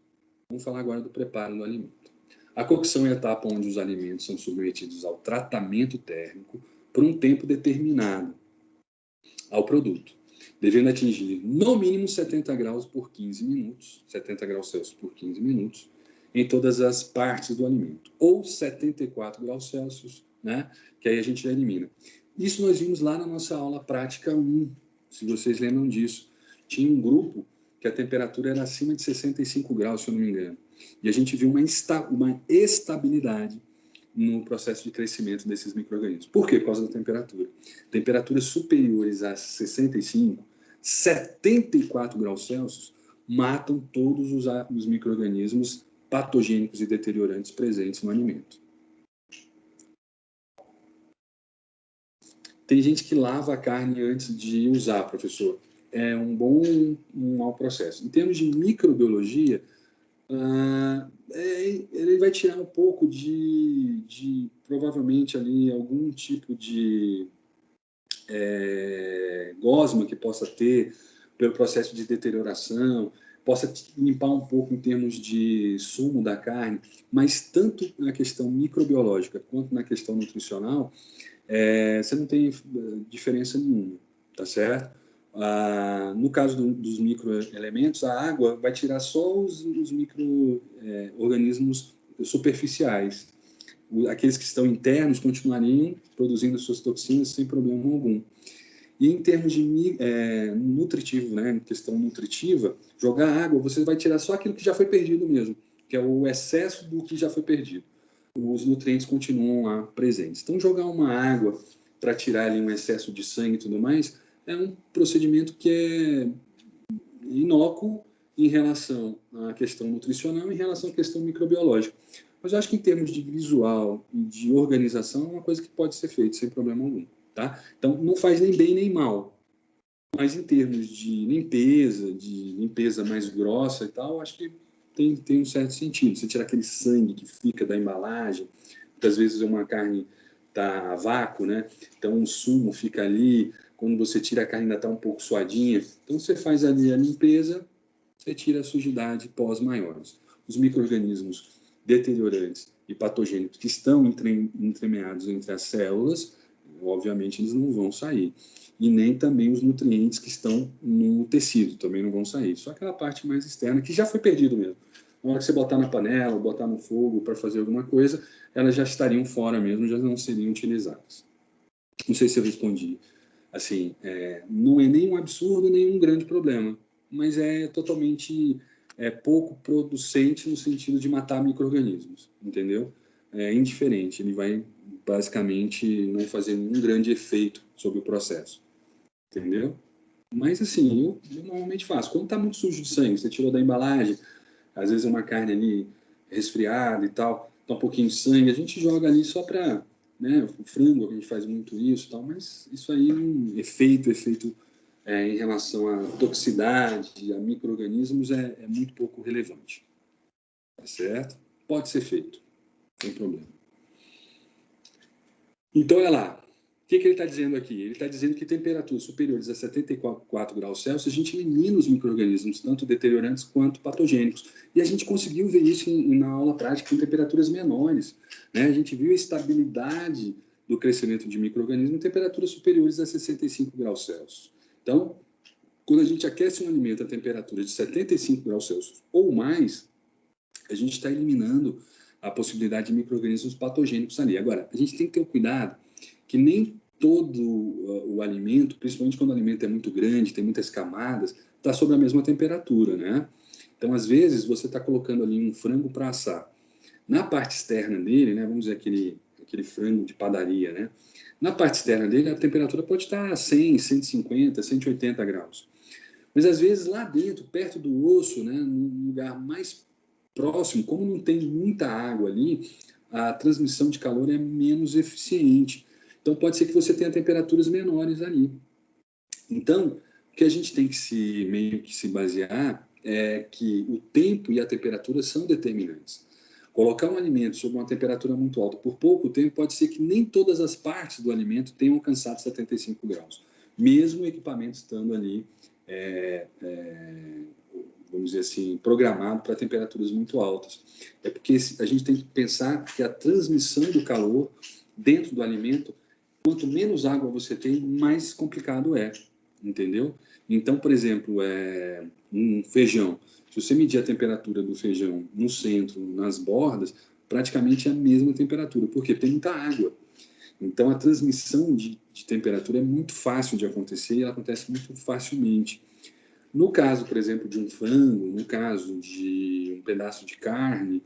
Vamos falar agora do preparo do alimento. A cocção é a etapa onde os alimentos são submetidos ao tratamento térmico por um tempo determinado ao produto, devendo atingir no mínimo 70 graus por 15 minutos, 70 graus Celsius por 15 minutos, em todas as partes do alimento, ou 74 graus Celsius, né, que aí a gente já elimina. Isso nós vimos lá na nossa aula prática 1, se vocês lembram disso. Tinha um grupo que a temperatura era acima de 65 graus, se eu não me engano, e a gente viu uma estabilidade no processo de crescimento desses micro-organismos. Por quê? Por causa da temperatura. Temperaturas superiores a 65, 74 graus Celsius matam todos os micro-organismos patogênicos e deteriorantes presentes no alimento. Tem gente que lava a carne antes de usar, professor. É um bom e um mau processo. Em termos de microbiologia, ele vai tirar um pouco de provavelmente ali algum tipo de gosma que possa ter pelo processo de deterioração, possa limpar um pouco em termos de sumo da carne, mas tanto na questão microbiológica quanto na questão nutricional, você não tem diferença nenhuma, tá certo? No caso dos microelementos, a água vai tirar só os micro-organismos superficiais. Aqueles que estão internos continuariam produzindo suas toxinas sem problema algum. E em termos de nutritivo, né, em questão nutritiva, jogar água, você vai tirar só aquilo que já foi perdido mesmo, que é o excesso do que já foi perdido. Os nutrientes continuam lá presentes. Então, jogar uma água para tirar ali um excesso de sangue e tudo mais, é um procedimento que é inócuo em relação à questão nutricional e em relação à questão microbiológica. Mas eu acho que em termos de visual e de organização é uma coisa que pode ser feita sem problema algum, tá? Então, não faz nem bem nem mal. Mas em termos de limpeza mais grossa e tal, acho que tem um certo sentido. Você tirar aquele sangue que fica da embalagem, muitas vezes uma carne está a vácuo, né? Então o sumo fica ali, quando você tira a carne ainda está um pouco suadinha. Então você faz ali a limpeza, você tira a sujidade pós-maiores. Os micro-organismos deteriorantes e patogênicos que estão entremeados entre as células, obviamente eles não vão sair. E nem também os nutrientes que estão no tecido, também não vão sair. Só aquela parte mais externa, que já foi perdido mesmo. Na hora que você botar na panela, botar no fogo para fazer alguma coisa, elas já estariam fora mesmo, já não seriam utilizadas. Não sei se eu respondi. Assim, não é nem um absurdo, nem um grande problema, mas é totalmente pouco producente no sentido de matar micro-organismos, entendeu? É indiferente, ele vai basicamente não fazer nenhum grande efeito sobre o processo, entendeu? Mas assim, eu normalmente faço. Quando está muito sujo de sangue, você tirou da embalagem, às vezes é uma carne ali resfriada e tal, tá um pouquinho de sangue, a gente joga ali só para, né, o frango, a gente faz muito isso e tal, mas isso aí, efeito em relação à toxicidade, a micro-organismos, é muito pouco relevante. Tá certo? Pode ser feito, sem problema. Então, olha lá. O que ele está dizendo aqui? Ele está dizendo que temperaturas superiores a 74 graus Celsius, a gente elimina os micro-organismos, tanto deteriorantes quanto patogênicos. E a gente conseguiu ver isso na aula prática em temperaturas menores, né? A gente viu a estabilidade do crescimento de micro-organismos em temperaturas superiores a 65 graus Celsius. Então, quando a gente aquece um alimento a temperatura de 75 graus Celsius ou mais, a gente está eliminando a possibilidade de micro-organismos patogênicos ali. Agora, a gente tem que ter o cuidado que nem todo o alimento, principalmente quando o alimento é muito grande, tem muitas camadas, está sob a mesma temperatura, né? Então, às vezes, você está colocando ali um frango para assar. Na parte externa dele, né, vamos dizer aquele frango de padaria, né? Na parte externa dele, a temperatura pode estar 100, 150, 180 graus. Mas, às vezes, lá dentro, perto do osso, né, num lugar mais próximo, como não tem muita água ali, a transmissão de calor é menos eficiente. Então, pode ser que você tenha temperaturas menores ali. Então, o que a gente tem que meio que se basear é que o tempo e a temperatura são determinantes. Colocar um alimento sob uma temperatura muito alta por pouco tempo, pode ser que nem todas as partes do alimento tenham alcançado 75 graus, mesmo o equipamento estando ali, vamos dizer assim, programado para temperaturas muito altas. É porque a gente tem que pensar que a transmissão do calor dentro do alimento, quanto menos água você tem, mais complicado é, entendeu? Então, por exemplo, um feijão, se você medir a temperatura do feijão no centro, nas bordas, praticamente é a mesma temperatura. Por quê? Porque tem muita água. Então, a transmissão de temperatura é muito fácil de acontecer e ela acontece muito facilmente. No caso, por exemplo, de um frango, no caso de um pedaço de carne,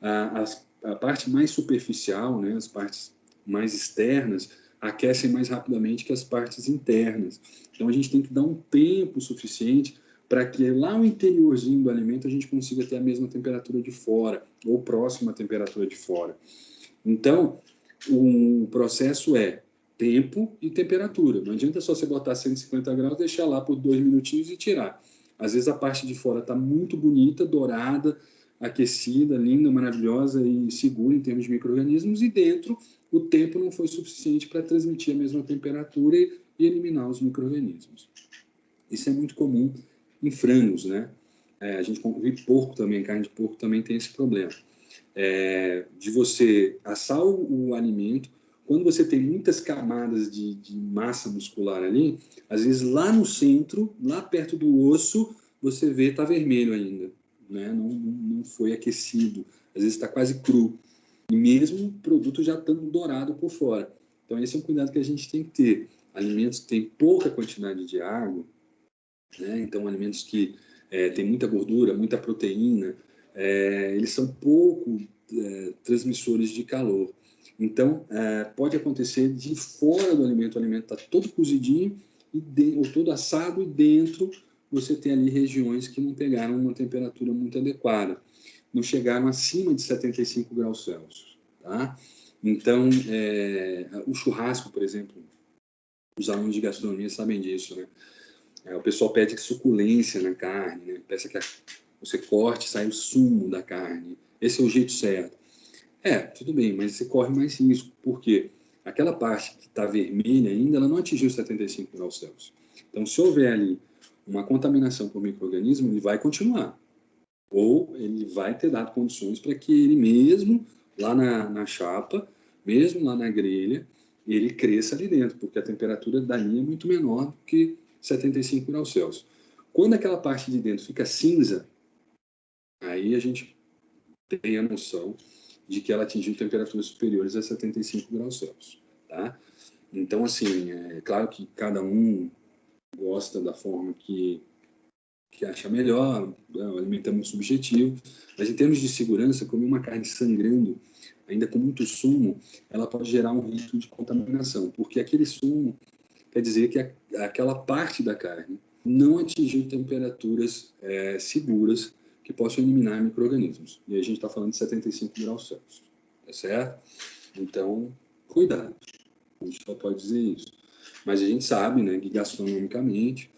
a parte mais superficial, né, as partes mais externas, aquecem mais rapidamente que as partes internas. Então, a gente tem que dar um tempo suficiente para que lá no interiorzinho do alimento a gente consiga ter a mesma temperatura de fora, ou próxima à temperatura de fora. Então, o processo é tempo e temperatura. Não adianta só você botar 150 graus, deixar lá por 2 minutinhos e tirar. Às vezes a parte de fora está muito bonita, dourada, aquecida, linda, maravilhosa e segura em termos de micro-organismos, e dentro o tempo não foi suficiente para transmitir a mesma temperatura e eliminar os micro-organismos. Isso é muito comum em frangos, né? A gente come porco também, carne de porco também tem esse problema. De você assar o alimento, quando você tem muitas camadas de massa muscular ali, às vezes lá no centro, lá perto do osso, você vê está vermelho ainda, né? Não foi aquecido, às vezes está quase cru, e mesmo o produto já estando dourado por fora. Então esse é um cuidado que a gente tem que ter. Alimentos que têm pouca quantidade de água, né? Então alimentos que têm muita gordura, muita proteína, eles são pouco transmissores de calor. Então, pode acontecer de fora do alimento, o alimento está todo cozidinho, ou todo assado, e dentro você tem ali regiões que não pegaram uma temperatura muito adequada, não chegaram acima de 75 graus Celsius. Tá? Então, o churrasco, por exemplo, Os alunos de gastronomia sabem disso, né? O pessoal pede suculência na carne, né? Peça que você corte e sai o sumo da carne. Esse é o jeito certo. Tudo bem, mas você corre mais risco. Por quê? Aquela parte que está vermelha ainda, ela não atingiu 75 graus Celsius. Então, se houver ali uma contaminação por micro-organismo, ele vai continuar. Ou ele vai ter dado condições para que ele mesmo, lá na chapa, mesmo lá na grelha, ele cresça ali dentro, porque a temperatura dali é muito menor do que 75 graus Celsius. Quando aquela parte de dentro fica cinza, aí a gente tem a noção de que ela atingiu temperaturas superiores a 75 graus Celsius, tá? Então, assim, é claro que cada um gosta da forma que acha melhor, o alimento é muito subjetivo, mas em termos de segurança, comer uma carne sangrando, ainda com muito sumo, ela pode gerar um risco de contaminação, porque aquele sumo quer dizer que aquela parte da carne não atingiu temperaturas seguras que possam eliminar micro-organismos. E aí a gente está falando de 75 graus Celsius, tá certo? Então, cuidado, a gente só pode dizer isso. Mas a gente sabe, né, que gastronomicamente,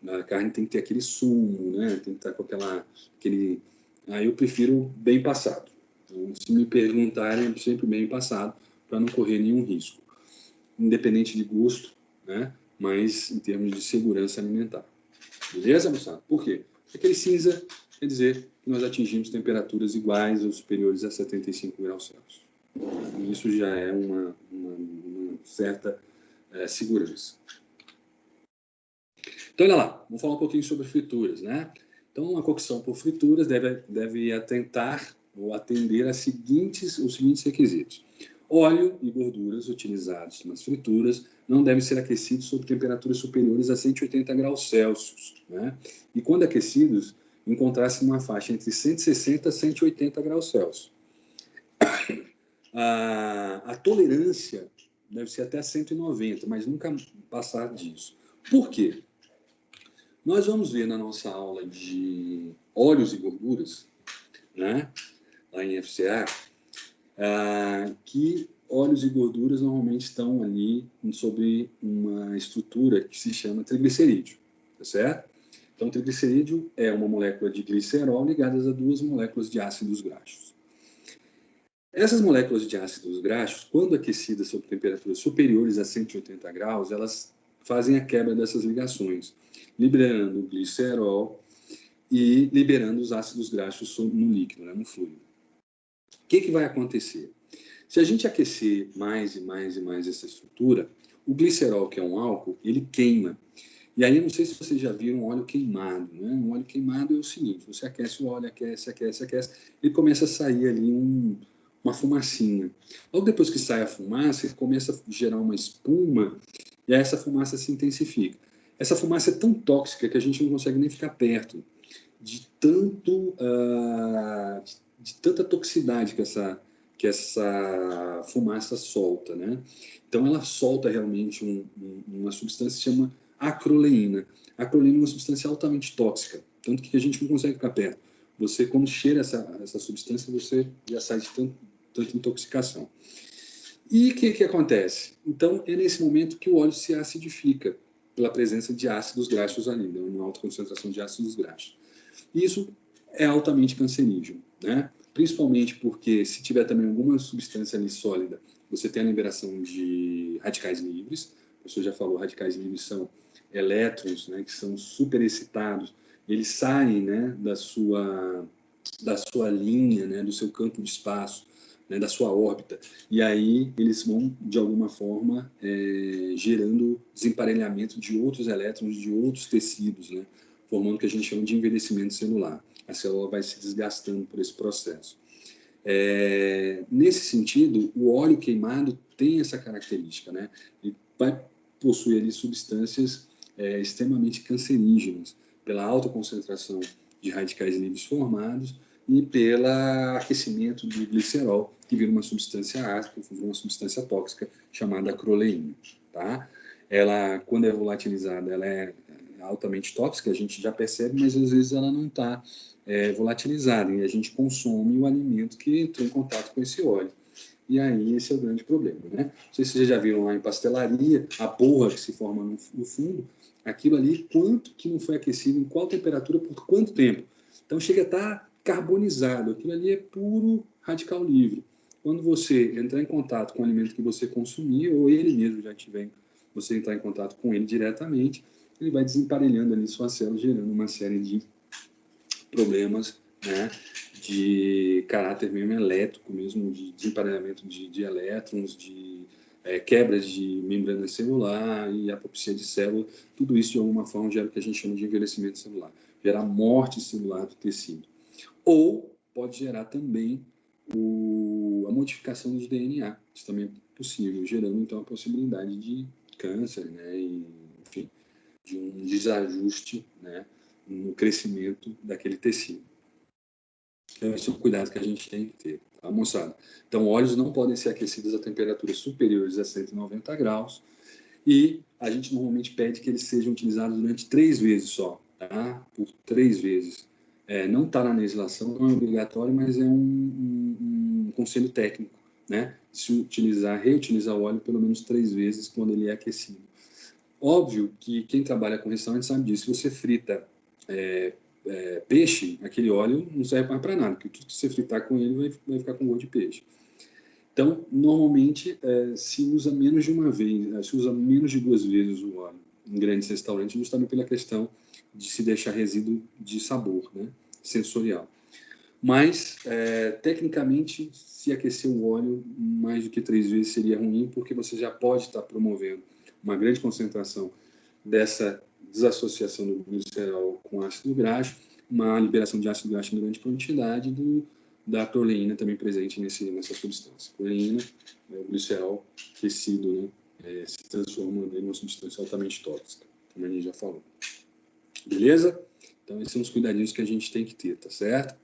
a carne tem que ter aquele sumo, né? Tem que estar com aquele... eu prefiro bem passado. Então, se me perguntarem, sempre bem passado, para não correr nenhum risco. Independente de gosto, né? Mas em termos de segurança alimentar. Beleza, moçada? Por quê? Porque aquele cinza quer dizer que nós atingimos temperaturas iguais ou superiores a 75 graus Celsius. Isso já é uma certa segurança. Então, olha lá, vamos falar um pouquinho sobre frituras, né? Então, a cocção por frituras deve atentar ou atender os seguintes requisitos. Óleo e gorduras utilizados nas frituras não devem ser aquecidos sob temperaturas superiores a 180 graus Celsius, né? E quando aquecidos, encontrar-se numa faixa entre 160 a 180 graus Celsius. A tolerância deve ser até 190, mas nunca passar disso. Por quê? Nós vamos ver na nossa aula de óleos e gorduras, né, lá em FCA, que óleos e gorduras normalmente estão ali sobre uma estrutura que se chama triglicerídeo, tá certo? Então, triglicerídeo é uma molécula de glicerol ligada a duas moléculas de ácidos graxos. Essas moléculas de ácidos graxos, quando aquecidas sob temperaturas superiores a 180 graus, elas fazem a quebra dessas ligações, liberando o glicerol e liberando os ácidos graxos no líquido, né, no fluido. O que vai acontecer? Se a gente aquecer mais e mais e mais essa estrutura, o glicerol, que é um álcool, ele queima. E aí, eu não sei se vocês já viram um óleo queimado, né? Um óleo queimado é o seguinte, você aquece o óleo, aquece, ele começa a sair ali uma fumacinha. Logo depois que sai a fumaça, ele começa a gerar uma espuma e aí essa fumaça se intensifica. Essa fumaça é tão tóxica que a gente não consegue nem ficar perto de tanta toxicidade que essa fumaça solta, né? Então, ela solta realmente uma substância que se chama acroleína. A acroleína é uma substância altamente tóxica, tanto que a gente não consegue ficar perto. Você, quando cheira essa substância, você já sai de tanta intoxicação. E o que acontece? Então, é nesse momento que o óleo se acidifica pela presença de ácidos graxos ali, né? Uma alta concentração de ácidos graxos. E isso é altamente cancerígeno, né? Principalmente porque se tiver também alguma substância ali sólida, você tem a liberação de radicais livres. O professor já falou, radicais livres são elétrons, né, que são superexcitados. Eles saem, né, da sua linha, né, do seu campo de espaço, né, da sua órbita. E aí eles vão, de alguma forma, gerando desemparelhamento de outros elétrons de outros tecidos, né, formando o que a gente chama de envelhecimento celular. A célula vai se desgastando por esse processo. Nesse sentido, o óleo queimado tem essa característica, né? Ele vai possuir ali substâncias extremamente cancerígenas, pela alta concentração de radicais livres formados e pelo aquecimento do glicerol, que vira uma substância ácida, que vira uma substância tóxica chamada acroleína, tá? Ela, quando é volatilizada, ela é altamente tóxica, a gente já percebe, mas às vezes ela não está volatilizada e a gente consome o alimento que entrou em contato com esse óleo. e aí esse é o grande problema, né? Não sei se vocês já viram lá em pastelaria, a borra que se forma no fundo, aquilo ali, quanto que não foi aquecido, em qual temperatura, por quanto tempo. Então chega a estar carbonizado, aquilo ali é puro radical livre. Quando você entrar em contato com o alimento que você consumir, ou ele mesmo já tiver, você entrar em contato com ele diretamente, ele vai desemparelhando ali suas células, gerando uma série de problemas, né, de caráter mesmo elétrico, mesmo de desemparelhamento de elétrons, de quebras de membrana celular e apopsia de célula. Tudo isso, de alguma forma, gera o que a gente chama de envelhecimento celular, gera morte celular do tecido. Ou pode gerar também a modificação do DNA, isso também é possível, gerando, então, a possibilidade de câncer, né, e, enfim, de um desajuste, né, no crescimento daquele tecido. Então, esse é o cuidado que a gente tem que ter, tá, moçada? Então, óleos não podem ser aquecidos a temperaturas superiores a 190 graus e a gente normalmente pede que eles sejam utilizados durante 3 vezes só, tá? Por 3 vezes. Não está na legislação, não é obrigatório, mas é um conselho técnico, né? Se reutilizar o óleo pelo menos 3 vezes quando ele é aquecido. Óbvio que quem trabalha com restaurante sabe disso. Se você frita peixe, aquele óleo não serve mais para nada, porque tudo que você fritar com ele vai ficar com gosto de peixe. Então, normalmente, se usa menos de uma vez, se usa menos de 2 vezes o óleo em grandes restaurantes, justamente pela questão de se deixar resíduo de sabor, né, sensorial. Mas, tecnicamente, se aquecer o óleo mais do que 3 vezes seria ruim, porque você já pode estar promovendo uma grande concentração dessa desassociação do glicerol com ácido graxo, uma liberação de ácido graxo em grande quantidade da proteína também presente nessa substância. Proteína, o glicerol aquecido, né, se transforma em uma substância altamente tóxica, como a gente já falou. Beleza? Então, esses são os cuidadinhos que a gente tem que ter, tá certo?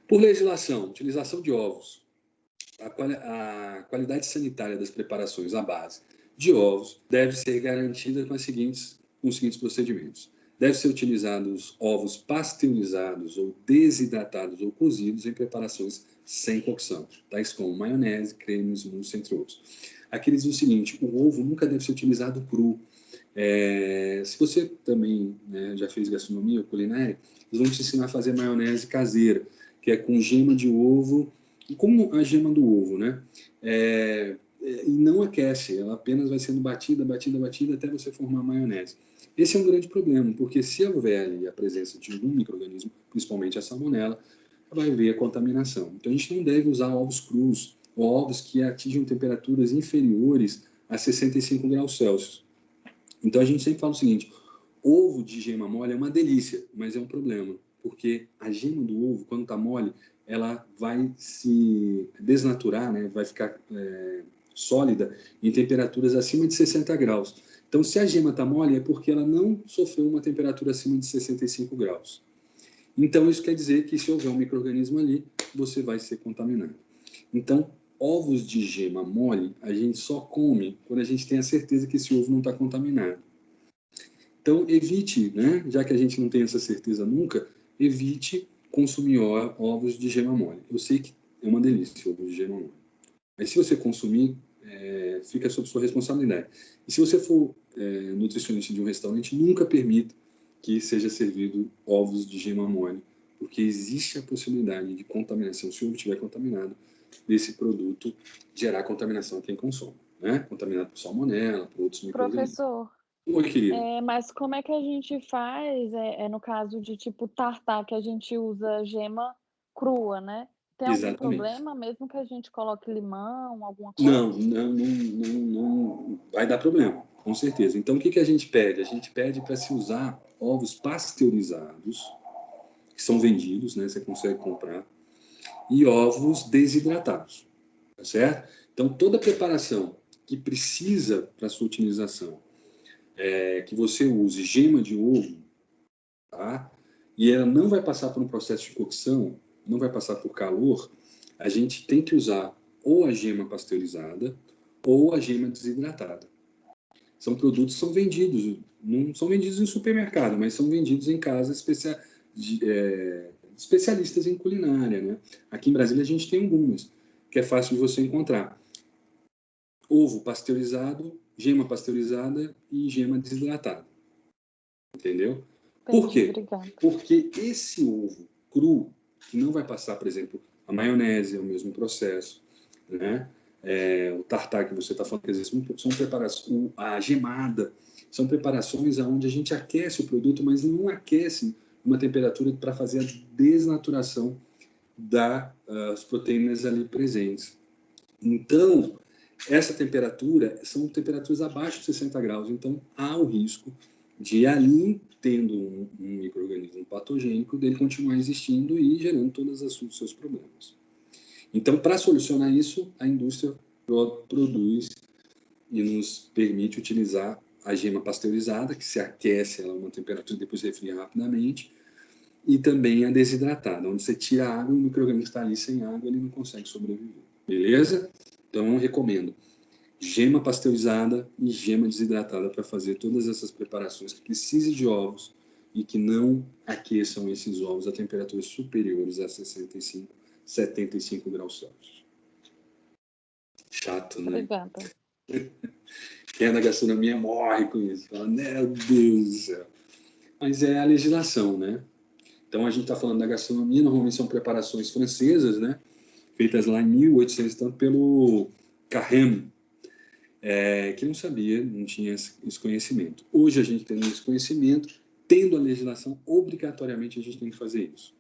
Por legislação, utilização de ovos. A qualidade sanitária das preparações à base de ovos deve ser garantida com os seguintes procedimentos. Devem ser utilizados ovos pasteurizados ou desidratados ou cozidos em preparações sem cocção, tais como maionese, cremes, mousse, entre outros. Aqui eles dizem o seguinte: o ovo nunca deve ser utilizado cru. Se você também, né, já fez gastronomia ou culinária, eles vão te ensinar a fazer maionese caseira, que é com gema de ovo, como a gema do ovo, né? E não aquece, ela apenas vai sendo batida até você formar a maionese. Esse é um grande problema, porque se houver ali a presença de algum micro-organismo, principalmente a salmonela, vai haver a contaminação. Então a gente não deve usar ovos crus, ou ovos que atingem temperaturas inferiores a 65 graus Celsius. Então a gente sempre fala o seguinte: ovo de gema mole é uma delícia, mas é um problema, porque a gema do ovo, quando está mole, ela vai se desnaturar, né? Vai ficar sólida em temperaturas acima de 60 graus. Então, se a gema está mole, é porque ela não sofreu uma temperatura acima de 65 graus. Então, isso quer dizer que se houver um micro-organismo ali, você vai ser contaminado. Então, ovos de gema mole, a gente só come quando a gente tem a certeza que esse ovo não está contaminado. Então, evite, né? Já que a gente não tem essa certeza nunca, evite consumir ovos de gema mole. Eu sei que é uma delícia ovos de gema mole. Mas se você consumir, fica sob sua responsabilidade. E se você for nutricionista de um restaurante, nunca permita que seja servido ovos de gema mole, porque existe a possibilidade de contaminação, se o ovo estiver contaminado, desse produto gerar contaminação a quem consome, né? Contaminado por salmonela, por outros micro-organismos. Professor, Oi, querida. mas como é que a gente faz, no caso de tipo tartar, que a gente usa gema crua, né? Tem algum Exatamente. problema, mesmo que a gente coloque limão, alguma coisa? Não vai dar problema, com certeza. Então, o que a gente pede? A gente pede para se usar ovos pasteurizados, que são vendidos, né? Você consegue comprar, e ovos desidratados, tá certo? Então, toda preparação que precisa para sua utilização, que você use gema de ovo, tá? E ela não vai passar por um processo de cocção, não vai passar por calor, a gente tem que usar ou a gema pasteurizada ou a gema desidratada. São produtos que são vendidos, não são vendidos em supermercado, mas são vendidos em casas especialistas em culinária, né? Aqui em Brasília a gente tem algumas, que é fácil de você encontrar. ovo pasteurizado, gema pasteurizada e gema desidratada. Entendeu? Por quê? Obrigada. Porque esse ovo cru, que não vai passar, por exemplo, a maionese, é o mesmo processo, né? O tartar que você está falando, quer dizer, são preparações, a gemada, são preparações onde a gente aquece o produto, mas não aquece uma temperatura para fazer a desnaturação das proteínas ali presentes. Então, essa temperatura são temperaturas abaixo de 60 graus, então há o risco de ali, tendo um micro-organismo patogênico, dele continuar existindo e gerando todos os seus problemas. Então, para solucionar isso, a indústria produz e nos permite utilizar a gema pasteurizada, que se aquece ela a uma temperatura e depois refria rapidamente, e também a desidratada, onde você tira a água e o micro-organismo está ali sem água, ele não consegue sobreviver. Beleza? Então, eu recomendo gema pasteurizada e gema desidratada para fazer todas essas preparações que precisem de ovos e que não aqueçam esses ovos a temperaturas superiores a 65, 75 graus Celsius. Chato, né? Obrigada. Quem é da gastronomia morre com isso. Fala, meu Deus do céu. Mas é a legislação, né? Então, a gente está falando da gastronomia, normalmente são preparações francesas, né? Feitas lá em 1800, tanto pelo Carême, que não sabia, não tinha esse conhecimento. Hoje a gente tem esse conhecimento, tendo a legislação, obrigatoriamente a gente tem que fazer isso.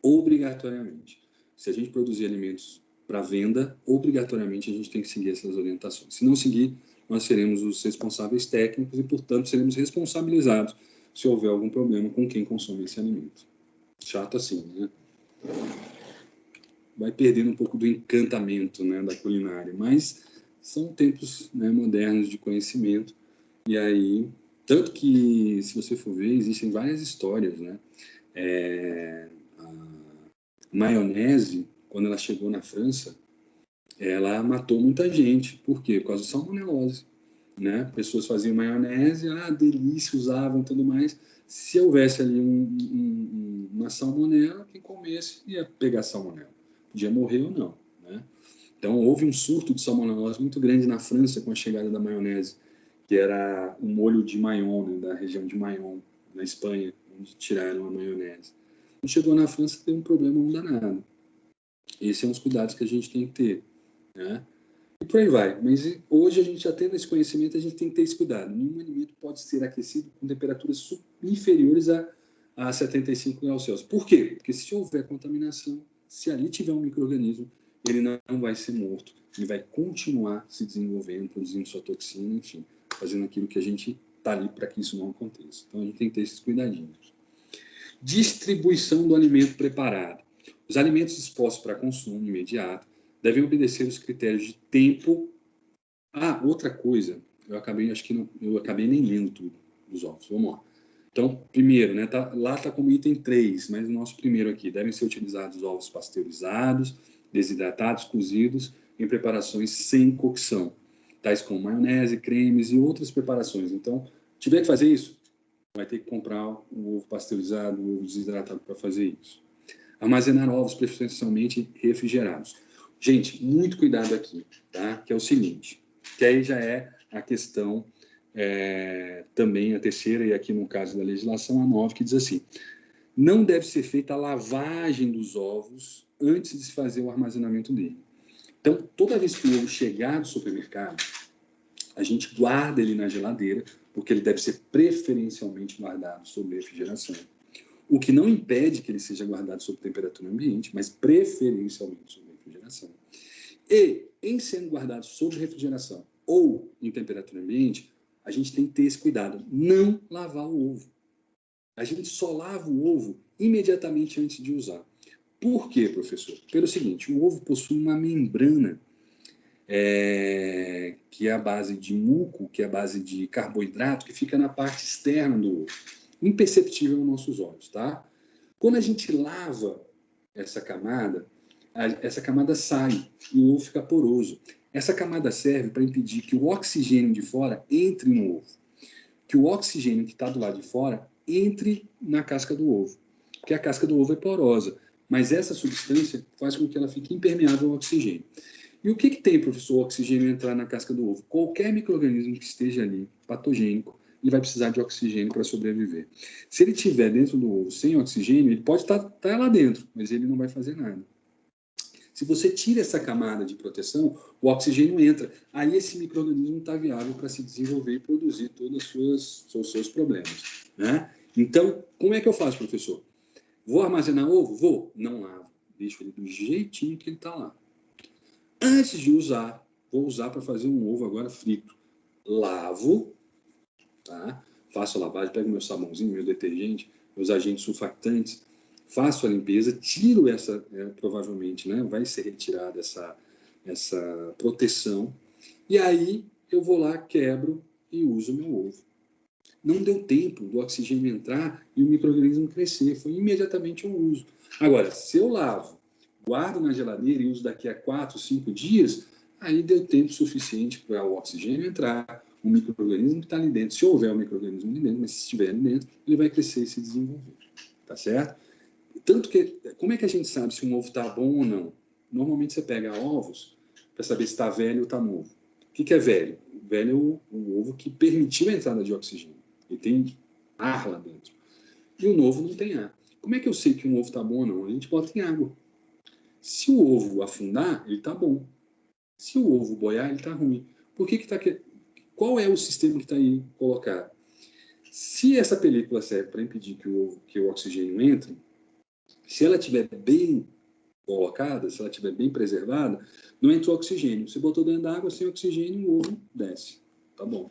Obrigatoriamente. Se a gente produzir alimentos para venda, obrigatoriamente a gente tem que seguir essas orientações. Se não seguir, nós seremos os responsáveis técnicos e, portanto, seremos responsabilizados se houver algum problema com quem consome esse alimento. Chato assim, né? Vai perdendo um pouco do encantamento, né, da culinária, mas são tempos, né, modernos de conhecimento, e aí, tanto que, se você for ver, existem várias histórias, né? A maionese, quando ela chegou na França, ela matou muita gente. Por quê? Por causa da salmonelose, né? Pessoas faziam maionese, delícia, usavam e tudo mais. Se houvesse ali uma salmonela, quem comesse ia pegar salmonela. Podia morrer ou não, né? Então, houve um surto de salmonelose muito grande na França com a chegada da maionese, que era o molho de Mayon, né, da região de Mayon, na Espanha, onde tiraram a maionese. Quando chegou na França, teve um problema danado. Esses são os cuidados que a gente tem que ter, né? E por aí vai. Mas hoje, a gente já tendo esse conhecimento, a gente tem que ter esse cuidado. Nenhum alimento pode ser aquecido com temperaturas inferiores a 75 graus Celsius. Por quê? Porque se houver contaminação, se ali tiver um micro-organismo, ele não vai ser morto, ele vai continuar se desenvolvendo, produzindo sua toxina, enfim, fazendo aquilo que a gente está ali para que isso não aconteça. Então, a gente tem que ter esses cuidadinhos. Distribuição do alimento preparado. Os alimentos expostos para consumo imediato devem obedecer os critérios de tempo. Outra coisa, eu acabei nem lendo tudo dos ovos. Vamos lá. Então, primeiro, né, lá está como item 3, mas o nosso primeiro aqui, devem ser utilizados ovos pasteurizados, desidratados, cozidos, em preparações sem cocção, tais como maionese, cremes e outras preparações. Então, tiver que fazer isso, vai ter que comprar o ovo pasteurizado, o ovo desidratado para fazer isso. Armazenar ovos preferencialmente refrigerados. Gente, muito cuidado aqui, tá? Que é o seguinte, que aí já é a questão, também a terceira, e aqui no caso da legislação, a 9, que diz assim, não deve ser feita a lavagem dos ovos antes de se fazer o armazenamento dele. Então, toda vez que o ovo chegar do supermercado, a gente guarda ele na geladeira, porque ele deve ser preferencialmente guardado sob refrigeração. O que não impede que ele seja guardado sob temperatura ambiente, mas preferencialmente sob refrigeração. E, em sendo guardado sob refrigeração ou em temperatura ambiente, a gente tem que ter esse cuidado, não lavar o ovo. A gente só lava o ovo imediatamente antes de usar. Por quê, professor? Pelo seguinte, o ovo possui uma membrana que é a base de muco, que é a base de carboidrato, que fica na parte externa do ovo. Imperceptível aos nossos olhos, tá? Quando a gente lava essa camada sai e o ovo fica poroso. Essa camada serve para impedir que o oxigênio de fora entre no ovo. Que o oxigênio que está do lado de fora entre na casca do ovo. Porque a casca do ovo é porosa. Mas essa substância faz com que ela fique impermeável ao oxigênio. E o que tem, professor, o oxigênio entrar na casca do ovo? Qualquer micro-organismo que esteja ali, patogênico, ele vai precisar de oxigênio para sobreviver. Se ele estiver dentro do ovo sem oxigênio, ele pode estar lá dentro, mas ele não vai fazer nada. Se você tira essa camada de proteção, o oxigênio entra. Aí esse micro-organismo está viável para se desenvolver e produzir todos os seus problemas. Né? Então, como é que eu faço, professor? Vou armazenar ovo? Vou. Não lavo. Deixo ele do jeitinho que ele está lá. Antes de usar, vou usar para fazer um ovo agora frito. Lavo, tá? Faço a lavagem, pego meu sabãozinho, meu detergente, meus agentes sulfatantes, faço a limpeza, tiro essa, provavelmente, né? Vai ser retirada essa proteção, e aí eu vou lá, quebro e uso o meu ovo. Não deu tempo do oxigênio entrar e o micro-organismo crescer, foi imediatamente um uso. Agora, se eu lavo, guardo na geladeira e uso daqui a 4, 5 dias, aí deu tempo suficiente para o oxigênio entrar, o micro-organismo que está ali dentro, se houver um micro-organismo ali dentro, mas se estiver ali dentro, ele vai crescer e se desenvolver, tá certo? Tanto que, como é que a gente sabe se um ovo está bom ou não? Normalmente você pega ovos para saber se está velho ou está novo. O que é velho? Velho é o ovo que permitiu a entrada de oxigênio. Ele tem ar lá dentro. E o novo não tem ar. Como é que eu sei que um ovo está bom ou não? A gente bota em água. Se o ovo afundar, ele está bom. Se o ovo boiar, ele está ruim. Por que está aqui? Qual é o sistema que está aí colocado? Se essa película serve para impedir que o oxigênio entre, se ela estiver bem colocada, se ela estiver bem preservada, não entrou oxigênio. Você botou dentro da água sem oxigênio, o ovo desce. Tá bom.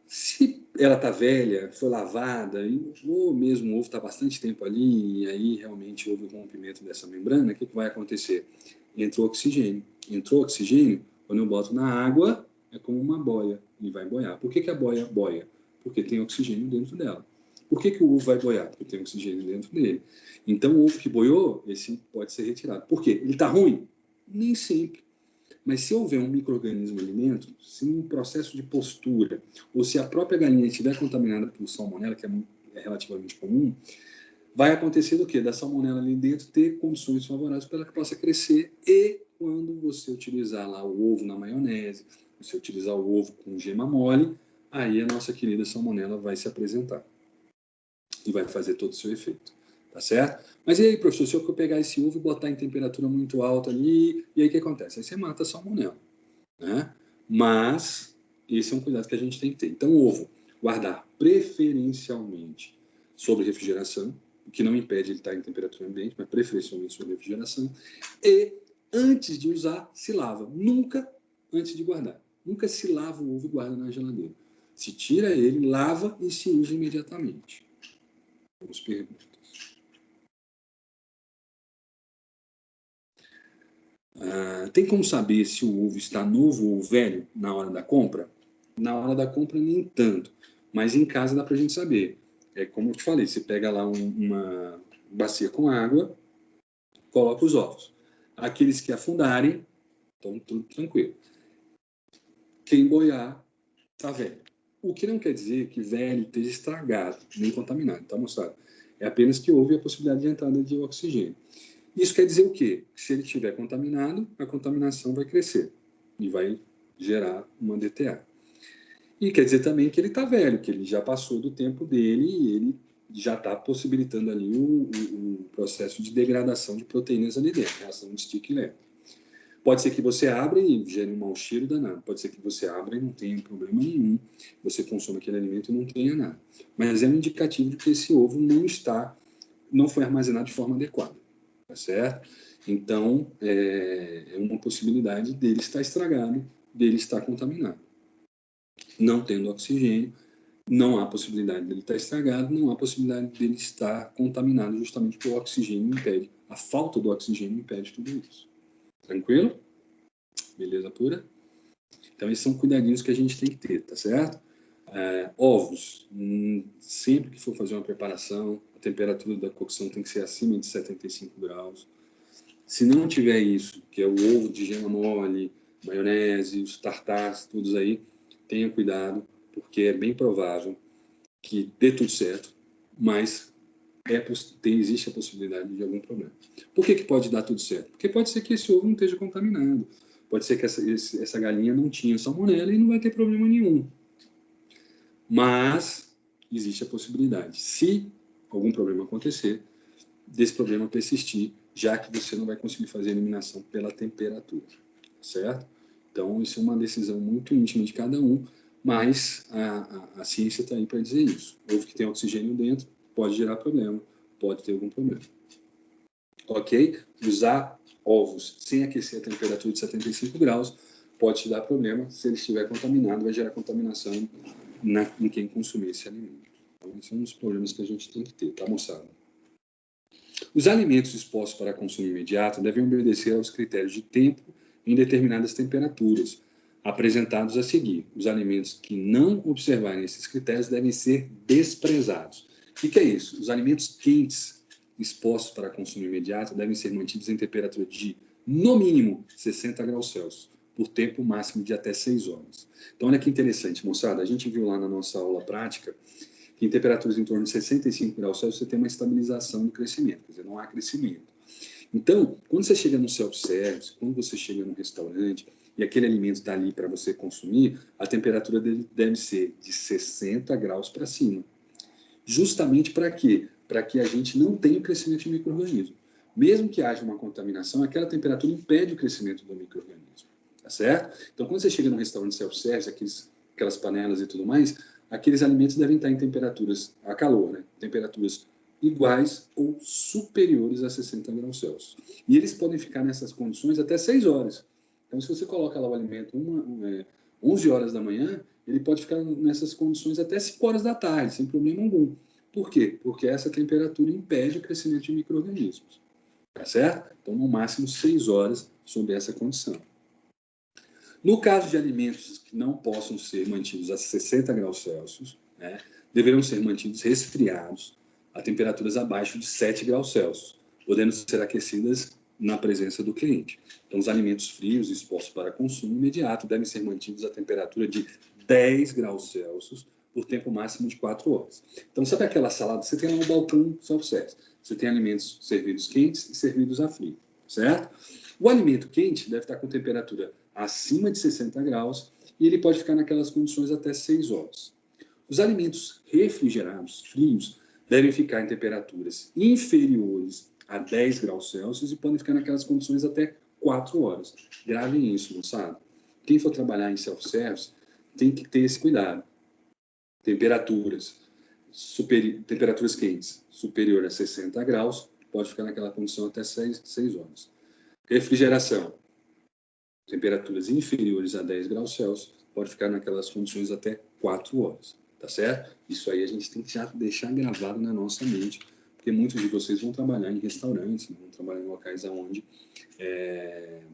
Se ela está velha, foi lavada, ou mesmo o ovo está bastante tempo ali, e aí realmente houve o rompimento dessa membrana, o que vai acontecer? Entrou oxigênio. Entrou oxigênio, quando eu boto na água, é como uma boia, e vai boiar. Por que a boia boia? Porque tem oxigênio dentro dela. Por que o ovo vai boiar? Porque tem oxigênio dentro dele. Então, o ovo que boiou, esse pode ser retirado. Por quê? Ele está ruim? Nem sempre. Mas se houver um micro-organismo ali dentro, se um processo de postura, ou se a própria galinha estiver contaminada por salmonela, que é relativamente comum, vai acontecer do quê? Da salmonela ali dentro ter condições favoráveis para que possa crescer, e quando você utilizar lá o ovo na maionese, você utilizar o ovo com gema mole, aí a nossa querida salmonela vai se apresentar e vai fazer todo o seu efeito. Tá certo? Mas e aí, professor, se eu pegar esse ovo e botar em temperatura muito alta ali, e aí o que acontece? Aí você mata a salmonela, né? Mas esse é um cuidado que a gente tem que ter. Então, o ovo, guardar preferencialmente sob refrigeração, o que não impede ele estar em temperatura ambiente, mas preferencialmente sob refrigeração, e antes de usar, se lava. Nunca antes de guardar. Nunca se lava o ovo e guarda na geladeira. Se tira ele, lava e se usa imediatamente. Vamos perguntas. Tem como saber se o ovo está novo ou velho na hora da compra? Na hora da compra, nem tanto. Mas em casa dá para a gente saber. É como eu te falei, você pega lá uma bacia com água, coloca os ovos. Aqueles que afundarem, estão tudo tranquilo. Quem boiar, está velho. O que não quer dizer que velho esteja estragado, nem contaminado, tá mostrado? É apenas que houve a possibilidade de entrada de oxigênio. Isso quer dizer o quê? Se ele estiver contaminado, a contaminação vai crescer e vai gerar uma DTA. E quer dizer também que ele está velho, que ele já passou do tempo dele e ele já está possibilitando ali o processo de degradação de proteínas ali dentro, reação de Stickler. Pode ser que você abra e gere um mau cheiro danado. Pode ser que você abra e não tenha problema nenhum. Você consome aquele alimento e não tenha nada. Mas é um indicativo de que esse ovo não foi armazenado de forma adequada. Tá certo? Então, é uma possibilidade dele estar estragado, dele estar contaminado. Não tendo oxigênio, não há possibilidade dele estar estragado, não há possibilidade dele estar contaminado, justamente porque o oxigênio impede, a falta do oxigênio impede tudo isso. Tranquilo? Beleza pura? Então, esses são cuidadinhos que a gente tem que ter, tá certo? Ovos, sempre que for fazer uma preparação, a temperatura da cocção tem que ser acima de 75 graus. Se não tiver isso, que é o ovo de gema mole, maionese, os tartares, todos aí, tenha cuidado, porque é bem provável que dê tudo certo, mas existe a possibilidade de algum problema. Por que pode dar tudo certo? Porque pode ser que esse ovo não esteja contaminado. Pode ser que essa galinha não tinha salmonela e não vai ter problema nenhum. Mas existe a possibilidade, se algum problema acontecer, desse problema persistir, já que você não vai conseguir fazer a eliminação pela temperatura, certo? Então, isso é uma decisão muito íntima de cada um, mas a ciência está aí para dizer isso. Ovo que tem oxigênio dentro pode gerar problema, pode ter algum problema. Ok? Usar ovos sem aquecer a temperatura de 75 graus pode te dar problema. Se ele estiver contaminado, vai gerar contaminação em quem consumir esse alimento. Então, esse é um dos problemas que a gente tem que ter, tá, moçada? Os alimentos expostos para consumo imediato devem obedecer aos critérios de tempo em determinadas temperaturas, apresentados a seguir. Os alimentos que não observarem esses critérios devem ser desprezados. O que é isso? Os alimentos quentes expostos para consumo imediato devem ser mantidos em temperatura de, no mínimo, 60 graus Celsius, por tempo máximo de até 6 horas. Então, olha que interessante, moçada. A gente viu lá na nossa aula prática que em temperaturas em torno de 65 graus Celsius você tem uma estabilização do crescimento, quer dizer, não há crescimento. Então, quando você chega no self-service, quando você chega num restaurante e aquele alimento está ali para você consumir, a temperatura dele deve ser de 60 graus para cima. Justamente para quê? Para que a gente não tenha o crescimento de micro-organismo. Mesmo que haja uma contaminação, aquela temperatura impede o crescimento do micro-organismo. Tá certo? Então, quando você chega num restaurante self-service, aquelas panelas e tudo mais, aqueles alimentos devem estar em temperaturas, a calor, né? Temperaturas iguais ou superiores a 60 graus Celsius. E eles podem ficar nessas condições até 6 horas. Então, se você coloca lá o alimento 11 horas da manhã, ele pode ficar nessas condições até 5 horas da tarde, sem problema algum. Por quê? Porque essa temperatura impede o crescimento de micro-organismos. Tá certo? Então, no máximo 6 horas sob essa condição. No caso de alimentos que não possam ser mantidos a 60 graus Celsius, né, deverão ser mantidos resfriados a temperaturas abaixo de 7 graus Celsius, podendo ser aquecidas na presença do cliente. Então, os alimentos frios expostos para consumo imediato devem ser mantidos a temperatura de 10 graus Celsius por tempo máximo de 4 horas. Então, sabe aquela salada? Você tem lá um balcão self-service. Você tem alimentos servidos quentes e servidos a frio, certo? O alimento quente deve estar com temperatura acima de 60 graus e ele pode ficar naquelas condições até 6 horas. Os alimentos refrigerados, frios, devem ficar em temperaturas inferiores a 10 graus Celsius e podem ficar naquelas condições até 4 horas. Gravem isso, moçada. Quem for trabalhar em self-service tem que ter esse cuidado. Temperaturas quentes superior a 60 graus, pode ficar naquela condição até 6 horas. Refrigeração, temperaturas inferiores a 10 graus Celsius, pode ficar naquelas condições até 4 horas, tá certo? Isso aí a gente tem que já deixar gravado na nossa mente, porque muitos de vocês vão trabalhar em restaurantes, vão trabalhar em locais onde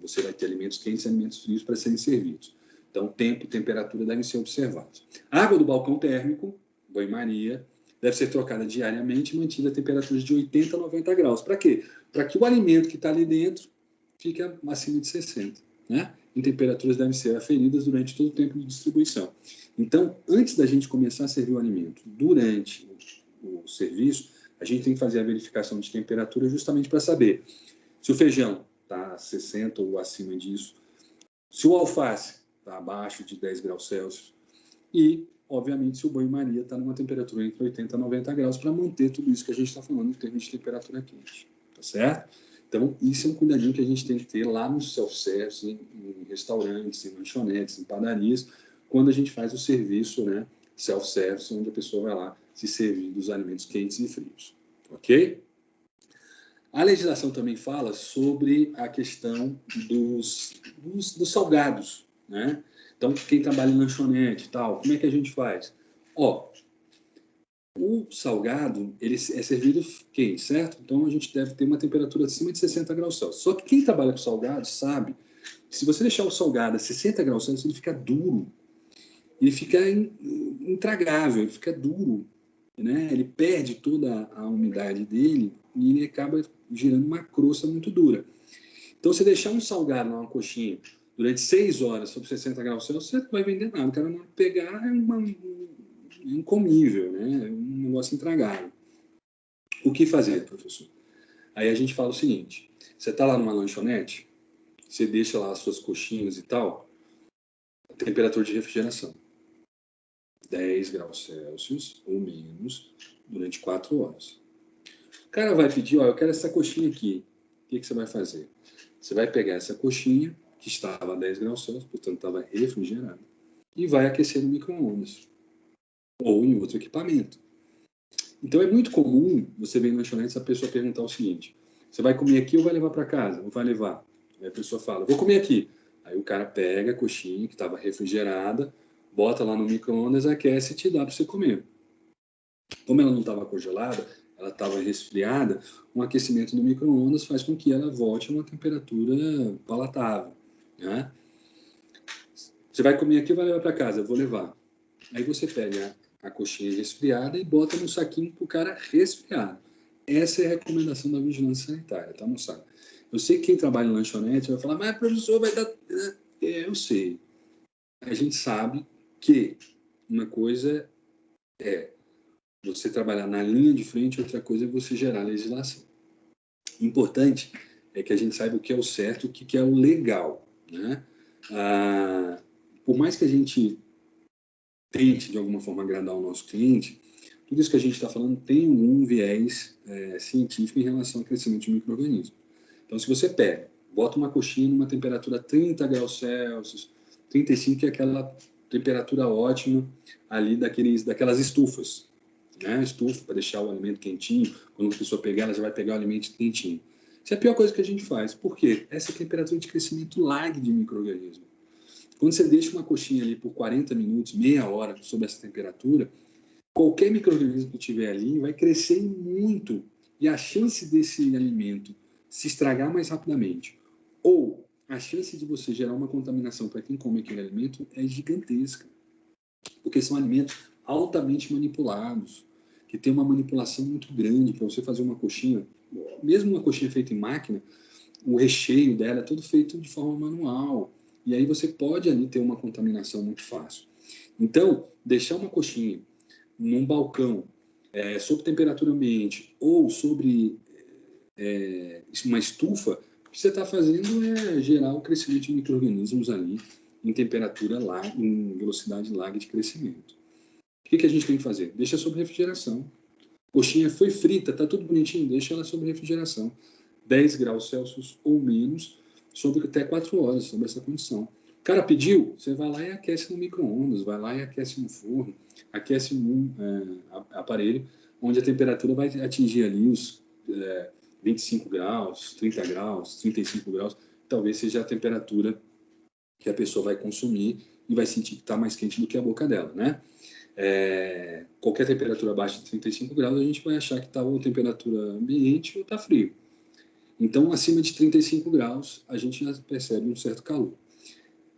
você vai ter alimentos quentes e alimentos frios para serem servidos. Então, tempo e temperatura devem ser observados. A água do balcão térmico, banho-maria, deve ser trocada diariamente e mantida a temperaturas de 80 a 90 graus. Para quê? Para que o alimento que está ali dentro fique acima de 60. Né? Em temperaturas devem ser aferidas durante todo o tempo de distribuição. Então, antes da gente começar a servir o alimento, durante o serviço, a gente tem que fazer a verificação de temperatura justamente para saber se o feijão está a 60 ou acima disso, se o alface está abaixo de 10 graus Celsius e, obviamente, se o banho-maria está numa temperatura entre 80 e 90 graus para manter tudo isso que a gente está falando em termos de temperatura quente. Tá certo? Então, isso é um cuidadinho que a gente tem que ter lá no self-service, em restaurantes, em lanchonetes, em padarias, quando a gente faz o serviço, né, self-service, onde a pessoa vai lá se servir dos alimentos quentes e frios. Ok? A legislação também fala sobre a questão dos salgados, né? Então, quem trabalha em lanchonete e tal, como é que a gente faz? O salgado, ele é servido quente, certo? Então, a gente deve ter uma temperatura acima de 60 graus Celsius. Só que quem trabalha com salgado sabe que se você deixar o salgado a 60 graus Celsius, ele fica duro. Ele fica intragável, ele fica duro. Né? Ele perde toda a umidade dele e ele acaba gerando uma crosta muito dura. Então, se deixar um salgado numa coxinha durante 6 horas sob 60 graus Celsius, você não vai vender nada. O cara não vai pegar, é incomível, né? É um negócio intragável. O que fazer, professor? Aí a gente fala o seguinte, você está lá numa lanchonete, você deixa lá as suas coxinhas e tal, temperatura de refrigeração, 10 graus Celsius ou menos, durante 4 horas. O cara vai pedir, ó, eu quero essa coxinha aqui. O que você vai fazer? Você vai pegar essa coxinha, que estava a 10 graus Celsius, portanto estava refrigerada, e vai aquecer no micro-ondas ou em outro equipamento. Então é muito comum você ver em lanchonetes a pessoa perguntar o seguinte, você vai comer aqui ou vai levar para casa? Ou vai levar? Aí a pessoa fala, vou comer aqui. Aí o cara pega a coxinha que estava refrigerada, bota lá no micro-ondas, aquece e te dá para você comer. Como ela não estava congelada, ela estava resfriada, um aquecimento no micro-ondas faz com que ela volte a uma temperatura palatável, né? Você vai comer aqui ou vai levar para casa? Eu vou levar. Aí você pega a coxinha resfriada e bota no saquinho para o cara resfriado. Essa é a recomendação da vigilância sanitária, tá, moçada? Eu sei que quem trabalha em lanchonete vai falar, mas professor, vai dar... Eu sei. A gente sabe que uma coisa é você trabalhar na linha de frente, outra coisa é você gerar legislação. Importante é que a gente saiba o que é o certo, o que é o legal, né? Por mais que a gente tente, de alguma forma, agradar o nosso cliente, tudo isso que a gente está falando tem um viés científico em relação ao crescimento de micro-organismos. Então, se você pega, bota uma coxinha numa temperatura 30 graus Celsius, 35, que é aquela temperatura ótima ali daquelas estufas, né? Estufa para deixar o alimento quentinho, quando a pessoa pegar, ela já vai pegar o alimento quentinho. Isso é a pior coisa que a gente faz. Por quê? Essa é a temperatura de crescimento lag de micro-organismo. Quando você deixa uma coxinha ali por 40 minutos, meia hora, sob essa temperatura, qualquer micro-organismo que tiver ali vai crescer muito e a chance desse alimento se estragar mais rapidamente ou a chance de você gerar uma contaminação para quem come aquele alimento é gigantesca, porque são alimentos altamente manipulados, que tem uma manipulação muito grande para você fazer uma coxinha, mesmo uma coxinha feita em máquina, o recheio dela é todo feito de forma manual, e aí você pode ali ter uma contaminação muito fácil. Então, deixar uma coxinha num balcão, sob temperatura ambiente ou sobre uma estufa, o que você está fazendo é gerar o crescimento de micro-organismos ali em temperatura lag, em velocidade lag de crescimento. O que a gente tem que fazer? Deixa sob refrigeração. Coxinha foi frita, está tudo bonitinho, deixa ela sob refrigeração. 10 graus Celsius ou menos, sobre até 4 horas, sob essa condição. O cara pediu, você vai lá e aquece no micro-ondas, vai lá e aquece no forno, aquece num aparelho, onde a temperatura vai atingir ali os 25 graus, 30 graus, 35 graus, talvez seja a temperatura que a pessoa vai consumir e vai sentir que está mais quente do que a boca dela, né? Qualquer temperatura abaixo de 35 graus, a gente vai achar que está ou temperatura ambiente ou está frio. Então, acima de 35 graus, a gente já percebe um certo calor.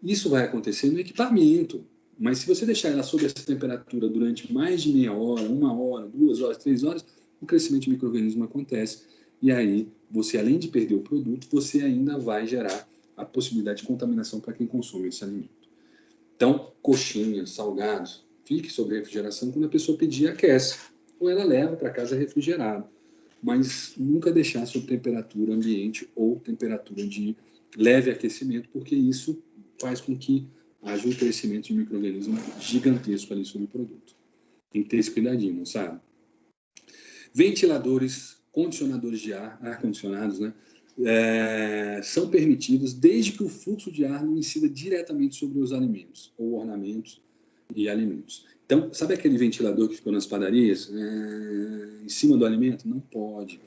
Isso vai acontecer no equipamento, mas se você deixar ela sob essa temperatura durante mais de meia hora, 1 hora, 2 horas, 3 horas, o crescimento de micro-organismo acontece e aí você, além de perder o produto, você ainda vai gerar a possibilidade de contaminação para quem consome esse alimento. Então, coxinhas, salgados, fique sob refrigeração quando a pessoa pedir, aquece, ou ela leva para casa refrigerado, mas nunca deixar sob temperatura ambiente ou temperatura de leve aquecimento, porque isso faz com que haja um crescimento de micro-organismo gigantesco ali sobre o produto. Tem que ter esse cuidadinho, não sabe? Ventiladores, condicionadores de ar-condicionados, né? São permitidos desde que o fluxo de ar não incida diretamente sobre os alimentos, ou ornamentos e alimentos. Então, sabe aquele ventilador que ficou nas padarias, em cima do alimento? Não pode,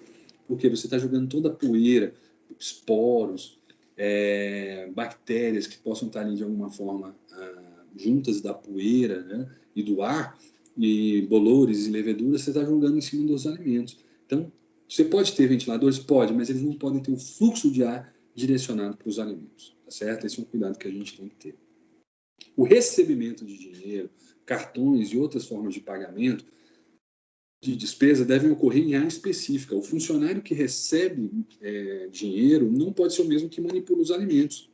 porque você está jogando toda a poeira, esporos, bactérias que possam estar ali de alguma forma juntas da poeira, né, e do ar, e bolores e leveduras, você está jogando em cima dos alimentos. Então, você pode ter ventiladores? Pode, mas eles não podem ter um fluxo de ar direcionado para os alimentos, tá certo? Esse é um cuidado que a gente tem que ter. O recebimento de dinheiro, cartões e outras formas de pagamento de despesa devem ocorrer em área específica. O funcionário que recebe dinheiro não pode ser o mesmo que manipula os alimentos.